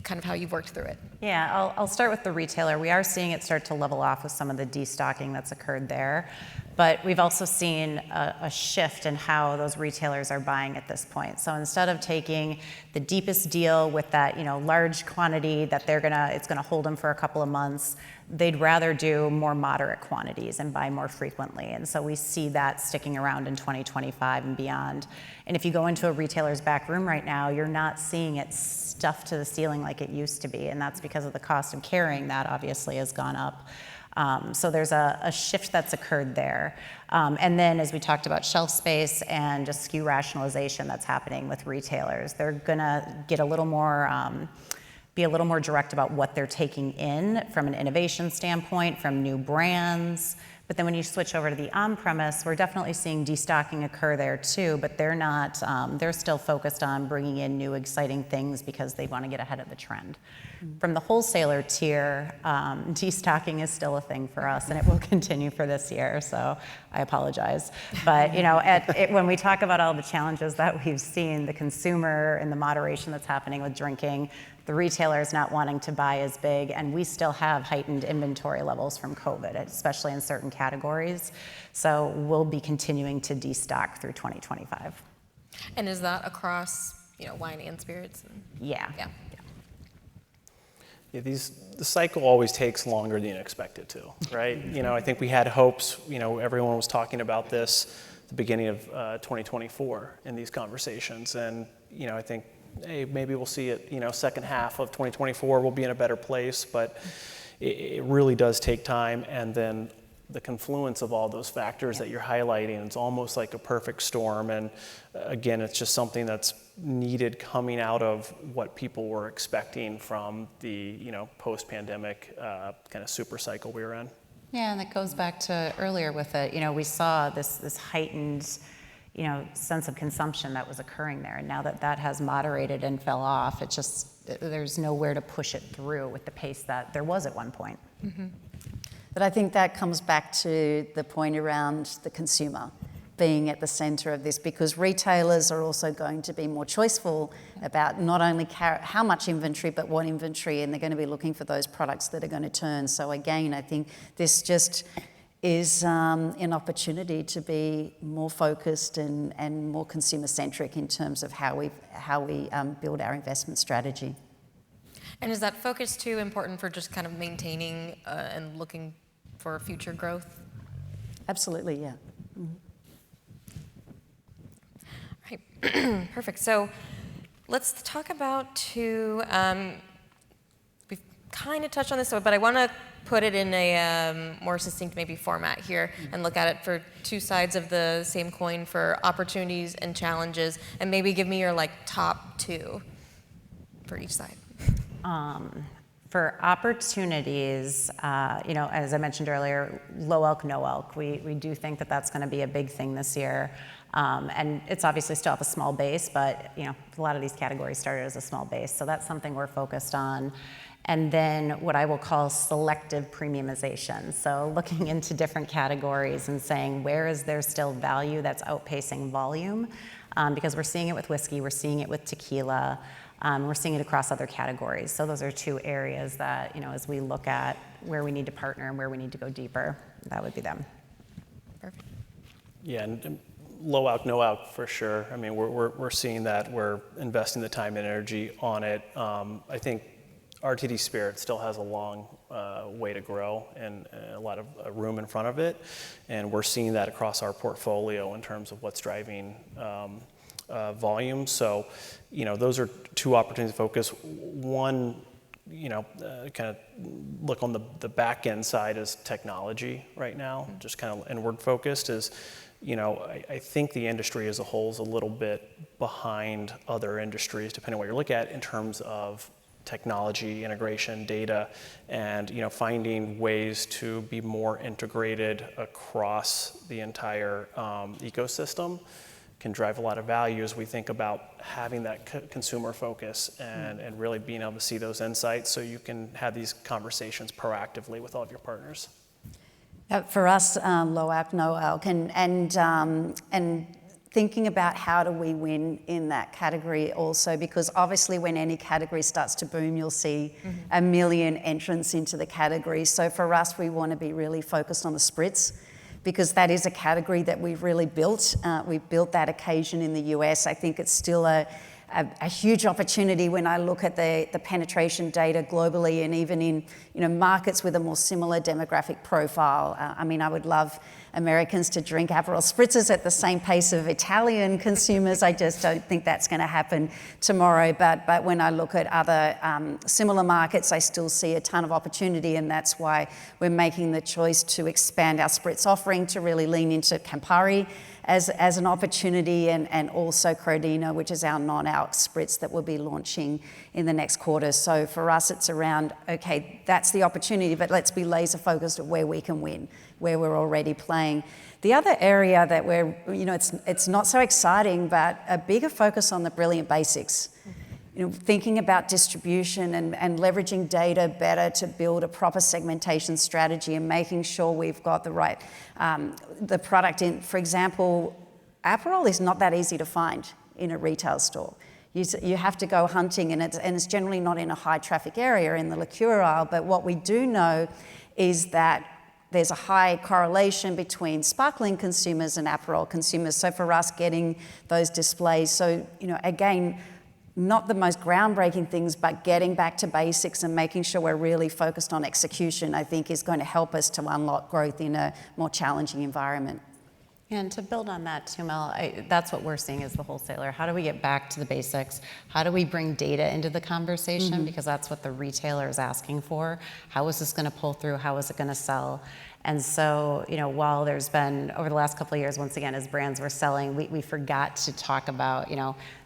kind of how you've worked through it. Yeah, I'll start with the retailer. We are seeing it start to level off with some of the destocking that's occurred there. But we've also seen a shift in how those retailers are buying at this point. So instead of taking the deepest deal with that large quantity that it's gonna hold them for a couple of months, they'd rather do more moderate quantities and buy more frequently. And so we see that sticking around in 2025 and beyond. And if you go into a retailer's back room right now, you're not seeing it stuffed to the ceiling like it used to be. And that's because of the cost of carrying that obviously has gone up. So there's a shift that's occurred there. And then as we talked about shelf space and just SKU rationalization that's happening with retailers, they're gonna get a little more, be a little more direct about what they're taking in from an innovation standpoint, from new brands. But then when you switch over to the on-premise, we're definitely seeing destocking occur there too, but they're not, they're still focused on bringing in new exciting things because they want to get ahead of the trend. From the wholesaler tier, destocking is still a thing for us, and it will continue for this year, so I apologize. But when we talk about all the challenges that we've seen, the consumer and the moderation that's happening with drinking, the retailers not wanting to buy as big, and we still have heightened inventory levels from COVID, especially in certain categories. So we'll be continuing to destock through 2025. And is that across, wine and spirits? Yeah. Yeah, the cycle always takes longer than you expect it to, right? I think we had hopes, everyone was talking about this at the beginning of 2024 in these conversations. And, I think, hey, maybe we'll see it, second half of 2024, we'll be in a better place, but it really does take time. And then the confluence of all those factors that you're highlighting, it's almost like a perfect storm. And again, it's just something that's needed coming out of what people were expecting from the, post-pandemic kind of super cycle we were in. Yeah, and that goes back to earlier with it. We saw this heightened, sense of consumption that was occurring there. And now that has moderated and fell off, there's nowhere to push it through with the pace that there was at one point. Mm-hmm. But I think that comes back to the point around the consumer being at the center of this, because retailers are also going to be more choiceful about not only how much inventory, but what inventory, and they're going to be looking for those products that are going to turn. So again, I think this just is an opportunity to be more focused and more consumer-centric in terms of how we build our investment strategy. And is that focus too important for just kind of maintaining and looking for future growth? Absolutely, yeah. Mm-hmm. Right, perfect. So let's talk about we've kind of touched on this, but I want to put it in a more succinct maybe format here and look at it for two sides of the same coin, for opportunities and challenges, and maybe give me your top two for each side. For opportunities, as I mentioned earlier, low elk, no elk. We do think that that's going to be a big thing this year. And it's obviously still off a small base, but a lot of these categories started as a small base. So that's something we're focused on. and then what I will call selective premiumization. So looking into different categories and saying, where is there still value that's outpacing volume? Because we're seeing it with whiskey, we're seeing it with tequila, we're seeing it across other categories. So those are two areas that, as we look at where we need to partner and where we need to go deeper, that would be them. Perfect. Yeah, and low alc, no alc for sure. I mean, we're seeing that. We're investing the time and energy on it. I think RTD Spirit still has a long way to grow and a lot of room in front of it. And we're seeing that across our portfolio in terms of what's driving volume. So, those are two opportunities to focus. One, kind of look on the back end side is technology right now, just kind of inward focused is, I think the industry as a whole is a little bit behind other industries, depending on what you're looking at in terms of technology, integration, data, and finding ways to be more integrated across the entire ecosystem can drive a lot of value as we think about having that consumer focus and really being able to see those insights so you can have these conversations proactively with all of your partners. For us, low alc, no alc, and thinking about how do we win in that category also, because obviously when any category starts to boom, you'll see a million entrants into the category. So for us, we want to be really focused on the spritz, because that is a category that we've really built. We've built that occasion in the US. I think it's still a huge opportunity when I look at the penetration data globally and even in markets with a more similar demographic profile. I mean, I would love Americans to drink Aperol spritzes at the same pace of Italian consumers. I just don't think that's going to happen tomorrow. But when I look at other similar markets, I still see a ton of opportunity, and that's why we're making the choice to expand our spritz offering to really lean into Campari as an opportunity, and also Crodino, which is our non-alc spritz that we'll be launching in the next quarter. So for us, it's around, okay, that's the opportunity, but let's be laser focused at where we can win, where we're already playing. The other area that we're, it's not so exciting, but a bigger focus on the brilliant basics. Thinking about distribution and leveraging data better to build a proper segmentation strategy and making sure we've got the right, the product in. For example, Aperol is not that easy to find in a retail store. You have to go hunting, and it's generally not in a high traffic area in the liqueur aisle, but what we do know is that there's a high correlation between sparkling consumers and Aperol consumers. So for us, getting those displays, so again, not the most groundbreaking things, but getting back to basics and making sure we're really focused on execution, I think is going to help us to unlock growth in a more challenging environment. And to build on that too, Mel, that's what we're seeing as the wholesaler. How do we get back to the basics? How do we bring data into the conversation? Because that's what the retailer is asking for. How is this going to pull through? How is it going to sell? And so, while there's been, over the last couple of years, once again, as brands were selling, we forgot to talk about,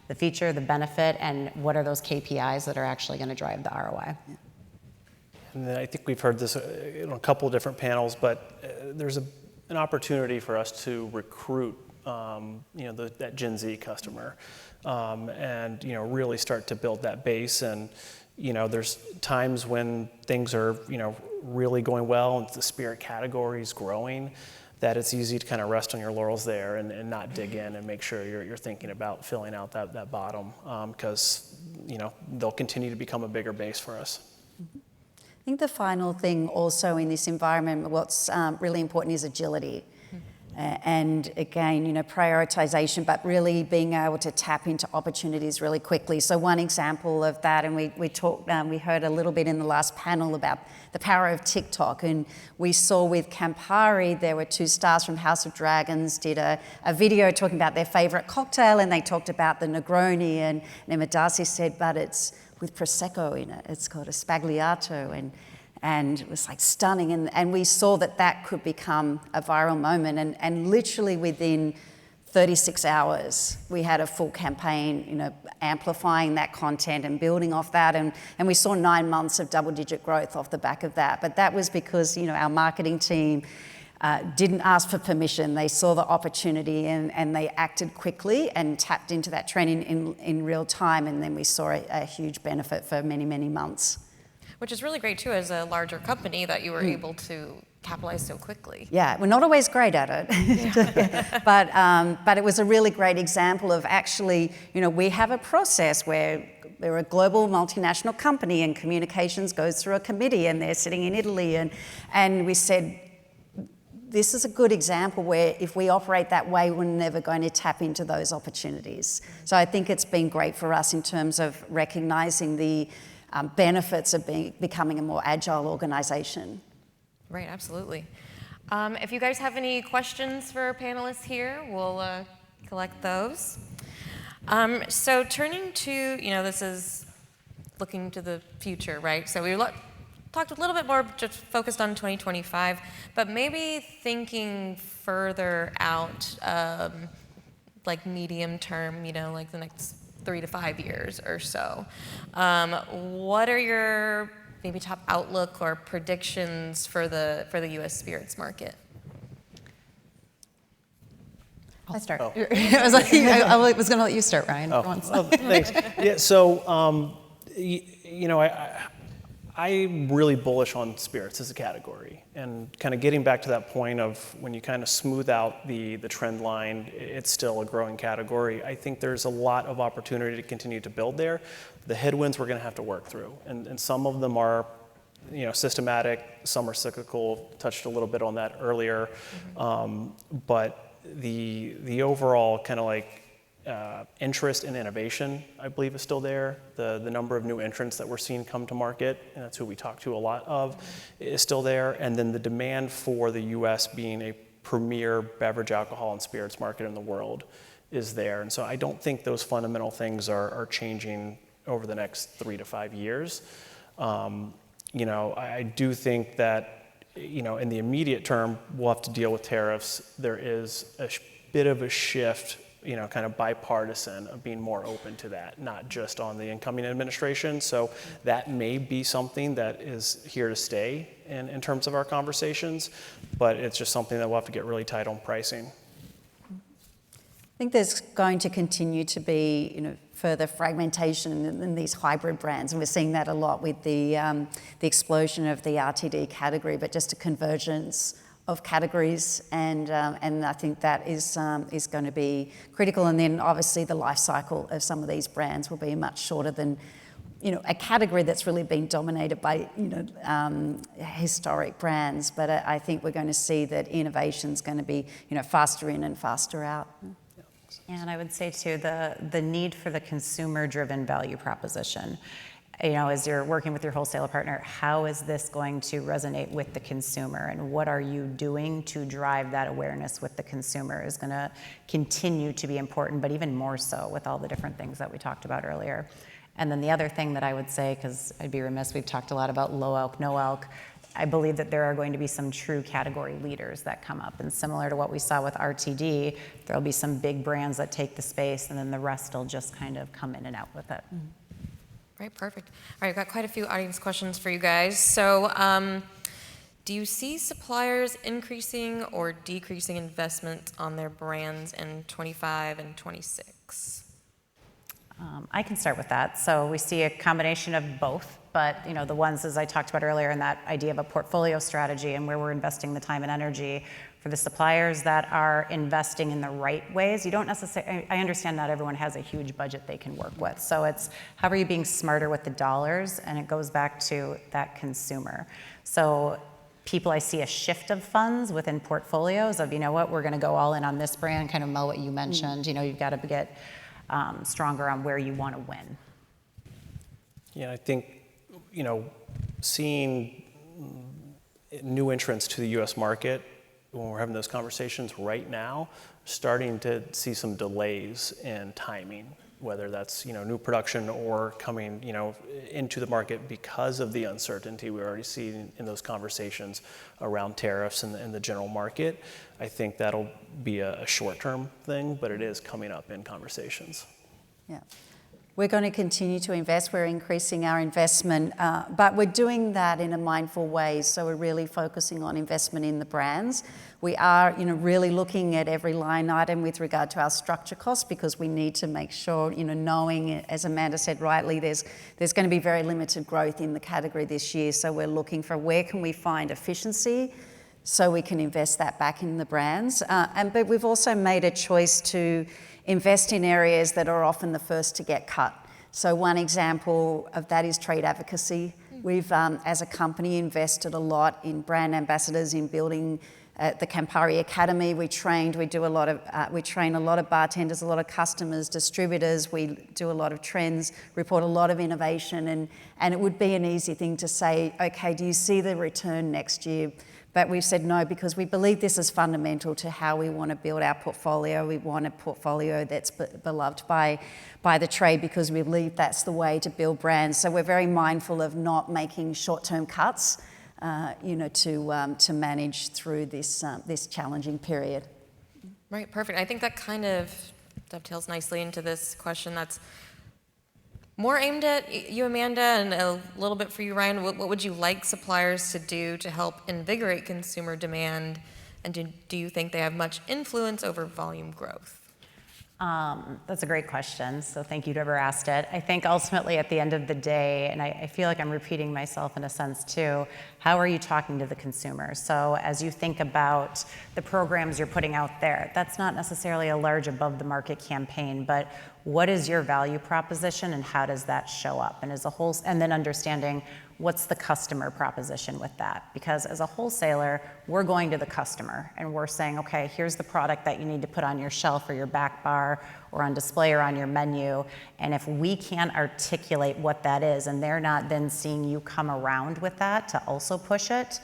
the feature, the benefit, and what are those KPIs that are actually going to drive the ROI. And then I think we've heard this in a couple of different panels, but there's an opportunity for us to recruit, that Gen Z customer, and really start to build that base. And there's times when things are really going well and the spirit category is growing, that it's easy to kind of rest on your laurels there and not dig in and make sure you're thinking about filling out that bottom, because they'll continue to become a bigger base for us. I think the final thing also in this environment, what's really important is agility. And again, prioritization, but really being able to tap into opportunities really quickly. So one example of that, and we heard a little bit in the last panel about the power of TikTok, and we saw with Campari, there were 2 stars from House of Dragons did a video talking about their favorite cocktail, and they talked about the Negroni, and Emma Darcy said, but it's with Prosecco in it. It's called a Spagliato, and it was like stunning. And we saw that could become a viral moment. And literally within 36 hours, we had a full campaign, amplifying that content and building off that. And we saw 9 months of double-digit growth off the back of that. But that was because, our marketing team didn't ask for permission. They saw the opportunity and they acted quickly and tapped into that trend in real time. And then we saw a huge benefit for many, many months. Which is really great too, as a larger company, that you were able to capitalize so quickly. Yeah, we're not always great at it, but it was a really great example of actually, we have a process where we're a global multinational company and communications goes through a committee and they're sitting in Italy and we said, this is a good example where if we operate that way, we're never going to tap into those opportunities. So I think it's been great for us in terms of recognizing the benefits of becoming a more agile organization. Right, absolutely. If you guys have any questions for our panelists here, we'll collect those. So turning to, this is looking to the future, right? So we talked a little bit more just focused on 2025, but maybe thinking further out, like medium term, like the next 3 to 5 years or so. What are your maybe top outlook or predictions for the U.S. spirits market? I'll start. Oh. I was going to let you start, Ryan. Thanks. Yeah, so, I'm really bullish on spirits as a category. And kind of getting back to that point of when you kind of smooth out the trend line, it's still a growing category. I think there's a lot of opportunity to continue to build there. The headwinds we're going to have to work through. And some of them are, systematic, some are cyclical, touched a little bit on that earlier. But the overall kind of like interest in innovation, I believe, is still there. The number of new entrants that we're seeing come to market, and that's who we talk to a lot of, is still there. And then the demand for the U.S. being a premier beverage, alcohol, and spirits market in the world is there. And so I don't think those fundamental things are changing over the next 3 to 5 years. I do think that, in the immediate term, we'll have to deal with tariffs. There is a bit of a shift, kind of bipartisan, of being more open to that, not just on the incoming administration. So that may be something that is here to stay in terms of our conversations, but it's just something that we'll have to get really tight on pricing. I think there's going to continue to be, further fragmentation in these hybrid brands, and we're seeing that a lot with the explosion of the RTD category, but just a convergence of categories, and I think that is going to be critical. And then obviously the life cycle of some of these brands will be much shorter than, a category that's really been dominated by, historic brands. But I think we're going to see that innovation's going to be, faster in and faster out. And I would say too, the need for the consumer-driven value proposition. As you're working with your wholesaler partner, how is this going to resonate with the consumer, and what are you doing to drive that awareness with the consumer is going to continue to be important, but even more so with all the different things that we talked about earlier. And then the other thing that I would say, because I'd be remiss, we've talked a lot about low alc, no alc. I believe that there are going to be some true category leaders that come up, and similar to what we saw with RTD, there'll be some big brands that take the space, and then the rest will just kind of come in and out with it. Right, perfect. All right, I've got quite a few audience questions for you guys. So, do you see suppliers increasing or decreasing investment on their brands in 25 and 26? I can start with that. So we see a combination of both, but the ones, as I talked about earlier, in that idea of a portfolio strategy and where we're investing the time and energy. For the suppliers that are investing in the right ways, you don't necessarily, I understand not everyone has a huge budget they can work with. So it's how are you being smarter with the dollars? And it goes back to that consumer. So I see a shift of funds within portfolios of, we're going to go all in on this brand, kind of Mel, what you mentioned, you've got to get stronger on where you want to win. Yeah, I think, seeing new entrants to the U.S. market, when we're having those conversations right now, starting to see some delays in timing, whether that's new production or coming into the market because of the uncertainty we already see in those conversations around tariffs and the general market. I think that'll be a short-term thing, but it is coming up in conversations. Yeah. We're going to continue to invest. We're increasing our investment, but we're doing that in a mindful way. So we're really focusing on investment in the brands. We are, really looking at every line item with regard to our structure costs, because we need to make sure, knowing, as Amanda said rightly, there's going to be very limited growth in the category this year. So we're looking for where can we find efficiency so we can invest that back in the brands. But we've also made a choice to invest in areas that are often the first to get cut. So one example of that is trade advocacy. We've, as a company, invested a lot in brand ambassadors, in building the Campari Academy. We train a lot of bartenders, a lot of customers, distributors. We do a lot of trends, report a lot of innovation, and it would be an easy thing to say, okay, do you see the return next year? But we've said no, because we believe this is fundamental to how we want to build our portfolio. We want a portfolio that's beloved by the trade, because we believe that's the way to build brands. So we're very mindful of not making short-term cuts, to manage through this challenging period. Right, perfect. I think that kind of dovetails nicely into this question that's more aimed at you, Amanda, and a little bit for you, Ryan. What would you like suppliers to do to help invigorate consumer demand? And do you think they have much influence over volume growth? That's a great question. So thank you to whoever asked it. I think ultimately at the end of the day, and I feel like I'm repeating myself in a sense too, how are you talking to the consumer? So as you think about the programs you're putting out there, that's not necessarily a large above the market campaign, but what is your value proposition and how does that show up? And as a whole, and then understanding what's the customer proposition with that? Because as a wholesaler, we're going to the customer and we're saying, okay, here's the product that you need to put on your shelf or your back bar or on display or on your menu. And if we can't articulate what that is and they're not then seeing you come around with that to also push it,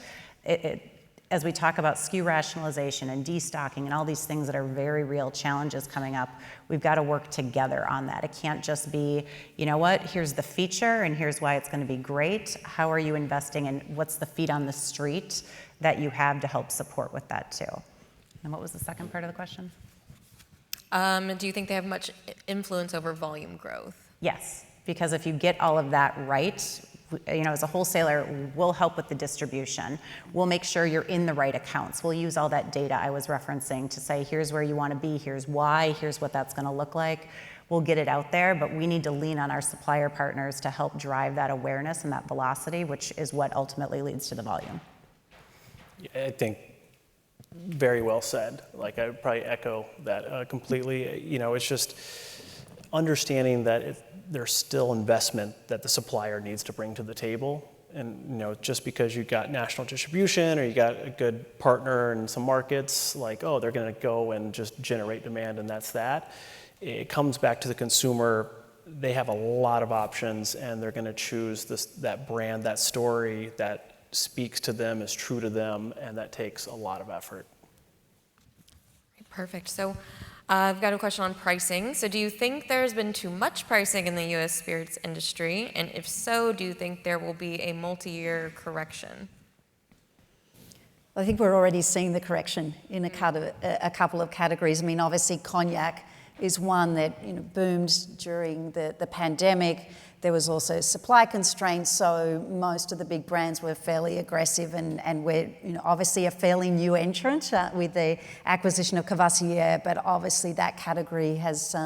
as we talk about SKU rationalization and destocking and all these things that are very real challenges coming up, we've got to work together on that. It can't just be, you know what, here's the feature and here's why it's going to be great. How are you investing in what's the feet on the street that you have to help support with that too? And what was the second part of the question? Do you think they have much influence over volume growth? Yes, because if you get all of that right, as a wholesaler, we'll help with the distribution. We'll make sure you're in the right accounts. We'll use all that data I was referencing to say, here's where you want to be, here's why, here's what that's going to look like. We'll get it out there, but we need to lean on our supplier partners to help drive that awareness and that velocity, which is what ultimately leads to the volume. I think very well said. Like, I would probably echo that completely. It's just understanding that there's still investment that the supplier needs to bring to the table. And just because you got national distribution or you got a good partner in some markets, like, oh, they're going to go and just generate demand and that's that. It comes back to the consumer. They have a lot of options and they're going to choose that brand, that story that speaks to them, is true to them, and that takes a lot of effort. Perfect. So I've got a question on pricing. So do you think there's been too much pricing in the U.S. spirits industry? And if so, do you think there will be a multi-year correction? I think we're already seeing the correction in a couple of categories. I mean, obviously cognac is one that boomed during the pandemic. There was also supply constraints, so most of the big brands were fairly aggressive, and we're obviously a fairly new entrant with the acquisition of Courvoisier, but obviously that category has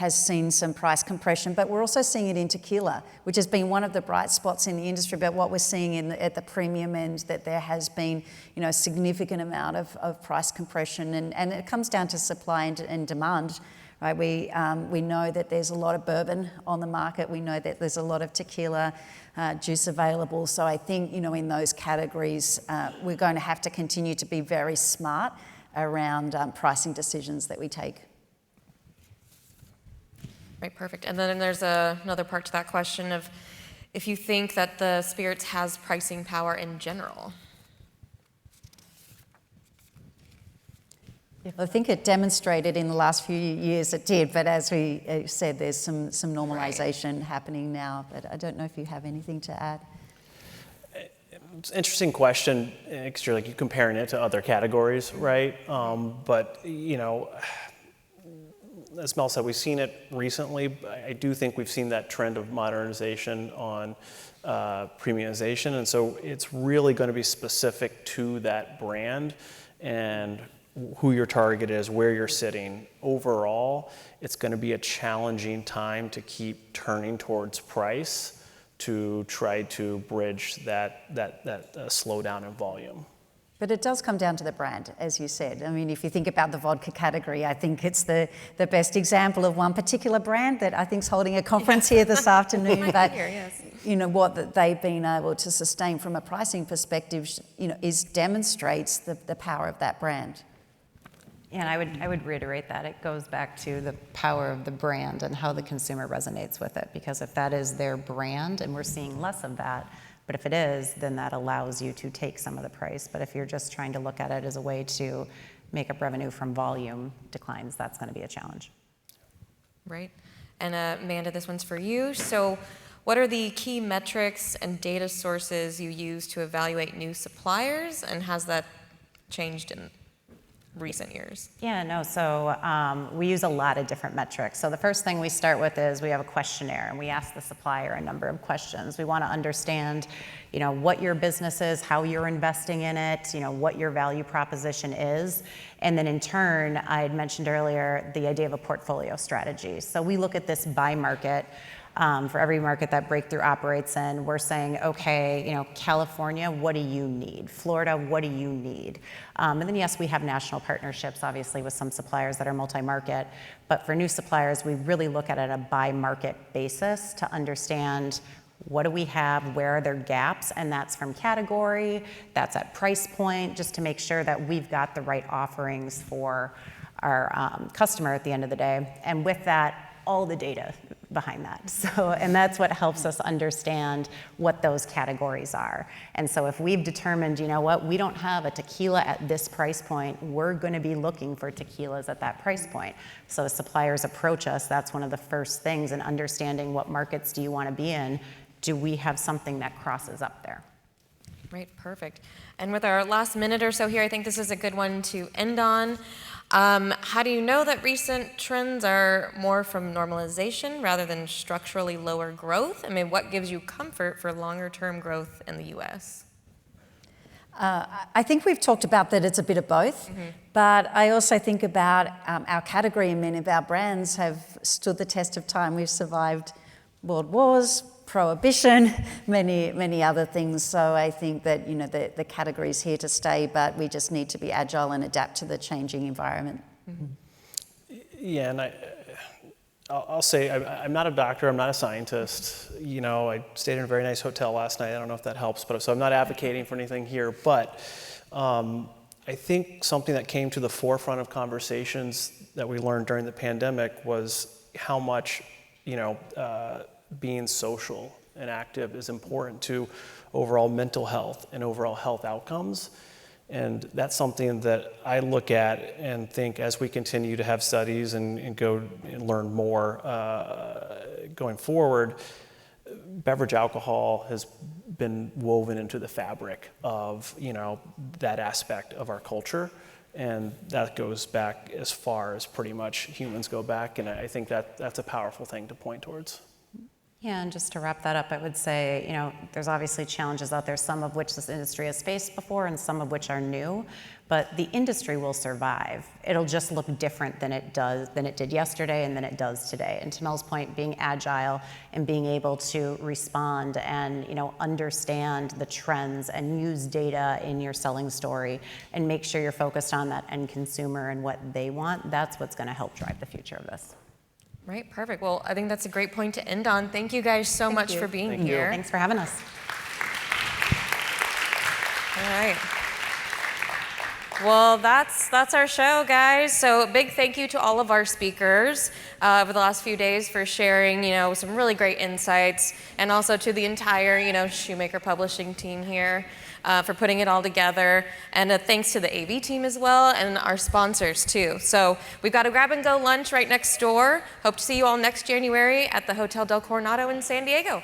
seen some price compression. But we're also seeing it in tequila, which has been one of the bright spots in the industry. But what we're seeing at the premium end, that there has been a significant amount of price compression, and it comes down to supply and demand. Right, we know that there's a lot of bourbon on the market. We know that there's a lot of tequila juice available. So I think, in those categories, we're going to have to continue to be very smart around pricing decisions that we take. Right, perfect. And then there's another part to that question of if you think that the spirits has pricing power in general. I think it demonstrated in the last few years it did, but as we said, there's some normalization happening now. But I don't know if you have anything to add. It's an interesting question, because you're comparing it to other categories, right? But as Mel said, we've seen it recently. But I do think we've seen that trend of modernization on premiumization, and so it's really going to be specific to that brand and who your target is, where you're sitting. Overall, it's going to be a challenging time to keep turning towards price to try to bridge that slowdown in volume. But it does come down to the brand, as you said. I mean, if you think about the vodka category, I think it's the best example of one particular brand that I think is holding a conference here this afternoon. But you know what they've been able to sustain from a pricing perspective, you know, demonstrates the power of that brand. And I would reiterate that. It goes back to the power of the brand and how the consumer resonates with it. Because if that is their brand, and we're seeing less of that, but if it is, then that allows you to take some of the price. But if you're just trying to look at it as a way to make up revenue from volume declines, that's going to be a challenge. Right. And Amanda, this one's for you. So what are the key metrics and data sources you use to evaluate new suppliers, and has that changed in recent years? Yeah, no, so we use a lot of different metrics. So the first thing we start with is we have a questionnaire, and we ask the supplier a number of questions. We want to understand, you know, what your business is, how you're investing in it, you know, what your value proposition is. And then in turn, I had mentioned earlier the idea of a portfolio strategy. So we look at this by market. For every market that Breakthrough operates in, we're saying, okay, you know, California, what do you need? Florida, what do you need? And then yes, we have national partnerships, obviously, with some suppliers that are multi-market. But for new suppliers, we really look at it on a by-market basis to understand what do we have, where are there gaps, and that's from category, that's at price point, just to make sure that we've got the right offerings for our customer at the end of the day. And with that, all the data behind that. So, and that's what helps us understand what those categories are. And so if we've determined, you know what, we don't have a tequila at this price point, we're going to be looking for tequilas at that price point. So as suppliers approach us, that's one of the first things in understanding what markets do you want to be in. Do we have something that crosses up there? Right, perfect. And with our last minute or so here, I think this is a good one to end on. How do you know that recent trends are more from normalization rather than structurally lower growth? I mean, what gives you comfort for longer term growth in the US? I think we've talked about that it's a bit of both, but I also think about our category and many of our brands have stood the test of time. We've survived world wars, prohibition, many other things. So I think that, you know, the category is here to stay, but we just need to be agile and adapt to the changing environment. Yeah, and I'll say I'm not a doctor, I'm not a scientist. You know, I stayed in a very nice hotel last night. I don't know if that helps, but so I'm not advocating for anything here. But I think something that came to the forefront of conversations that we learned during the pandemic was how much, you know, being social and active is important to overall mental health and overall health outcomes. And that's something that I look at and think as we continue to have studies and go and learn more going forward, beverage alcohol has been woven into the fabric of, you know, that aspect of our culture. And that goes back as far as pretty much humans go back. And I think that that's a powerful thing to point towards. Yeah, and just to wrap that up, I would say, you know, there's obviously challenges out there, some of which this industry has faced before and some of which are new, but the industry will survive. It'll just look different than it did yesterday and than it does today. And to Mel's point, being agile and being able to respond and, you know, understand the trends and use data in your selling story and make sure you're focused on that end consumer and what they want, that's what's going to help drive the future of this. Right, perfect. Well, I think that's a great point to end on. Thank you guys so much for being here. Thanks for having us. All right. Well, that's our show, guys. So a big thank you to all of our speakers over the last few days for sharing, you know, some really great insights, and also to the entire, you know, Shoemaker Publishing team here for putting it all together. And thanks to the AV team as well, and our sponsors too. So we've got a grab-and-go lunch right next door. Hope to see you all next January at the Hotel Del Coronado in San Diego.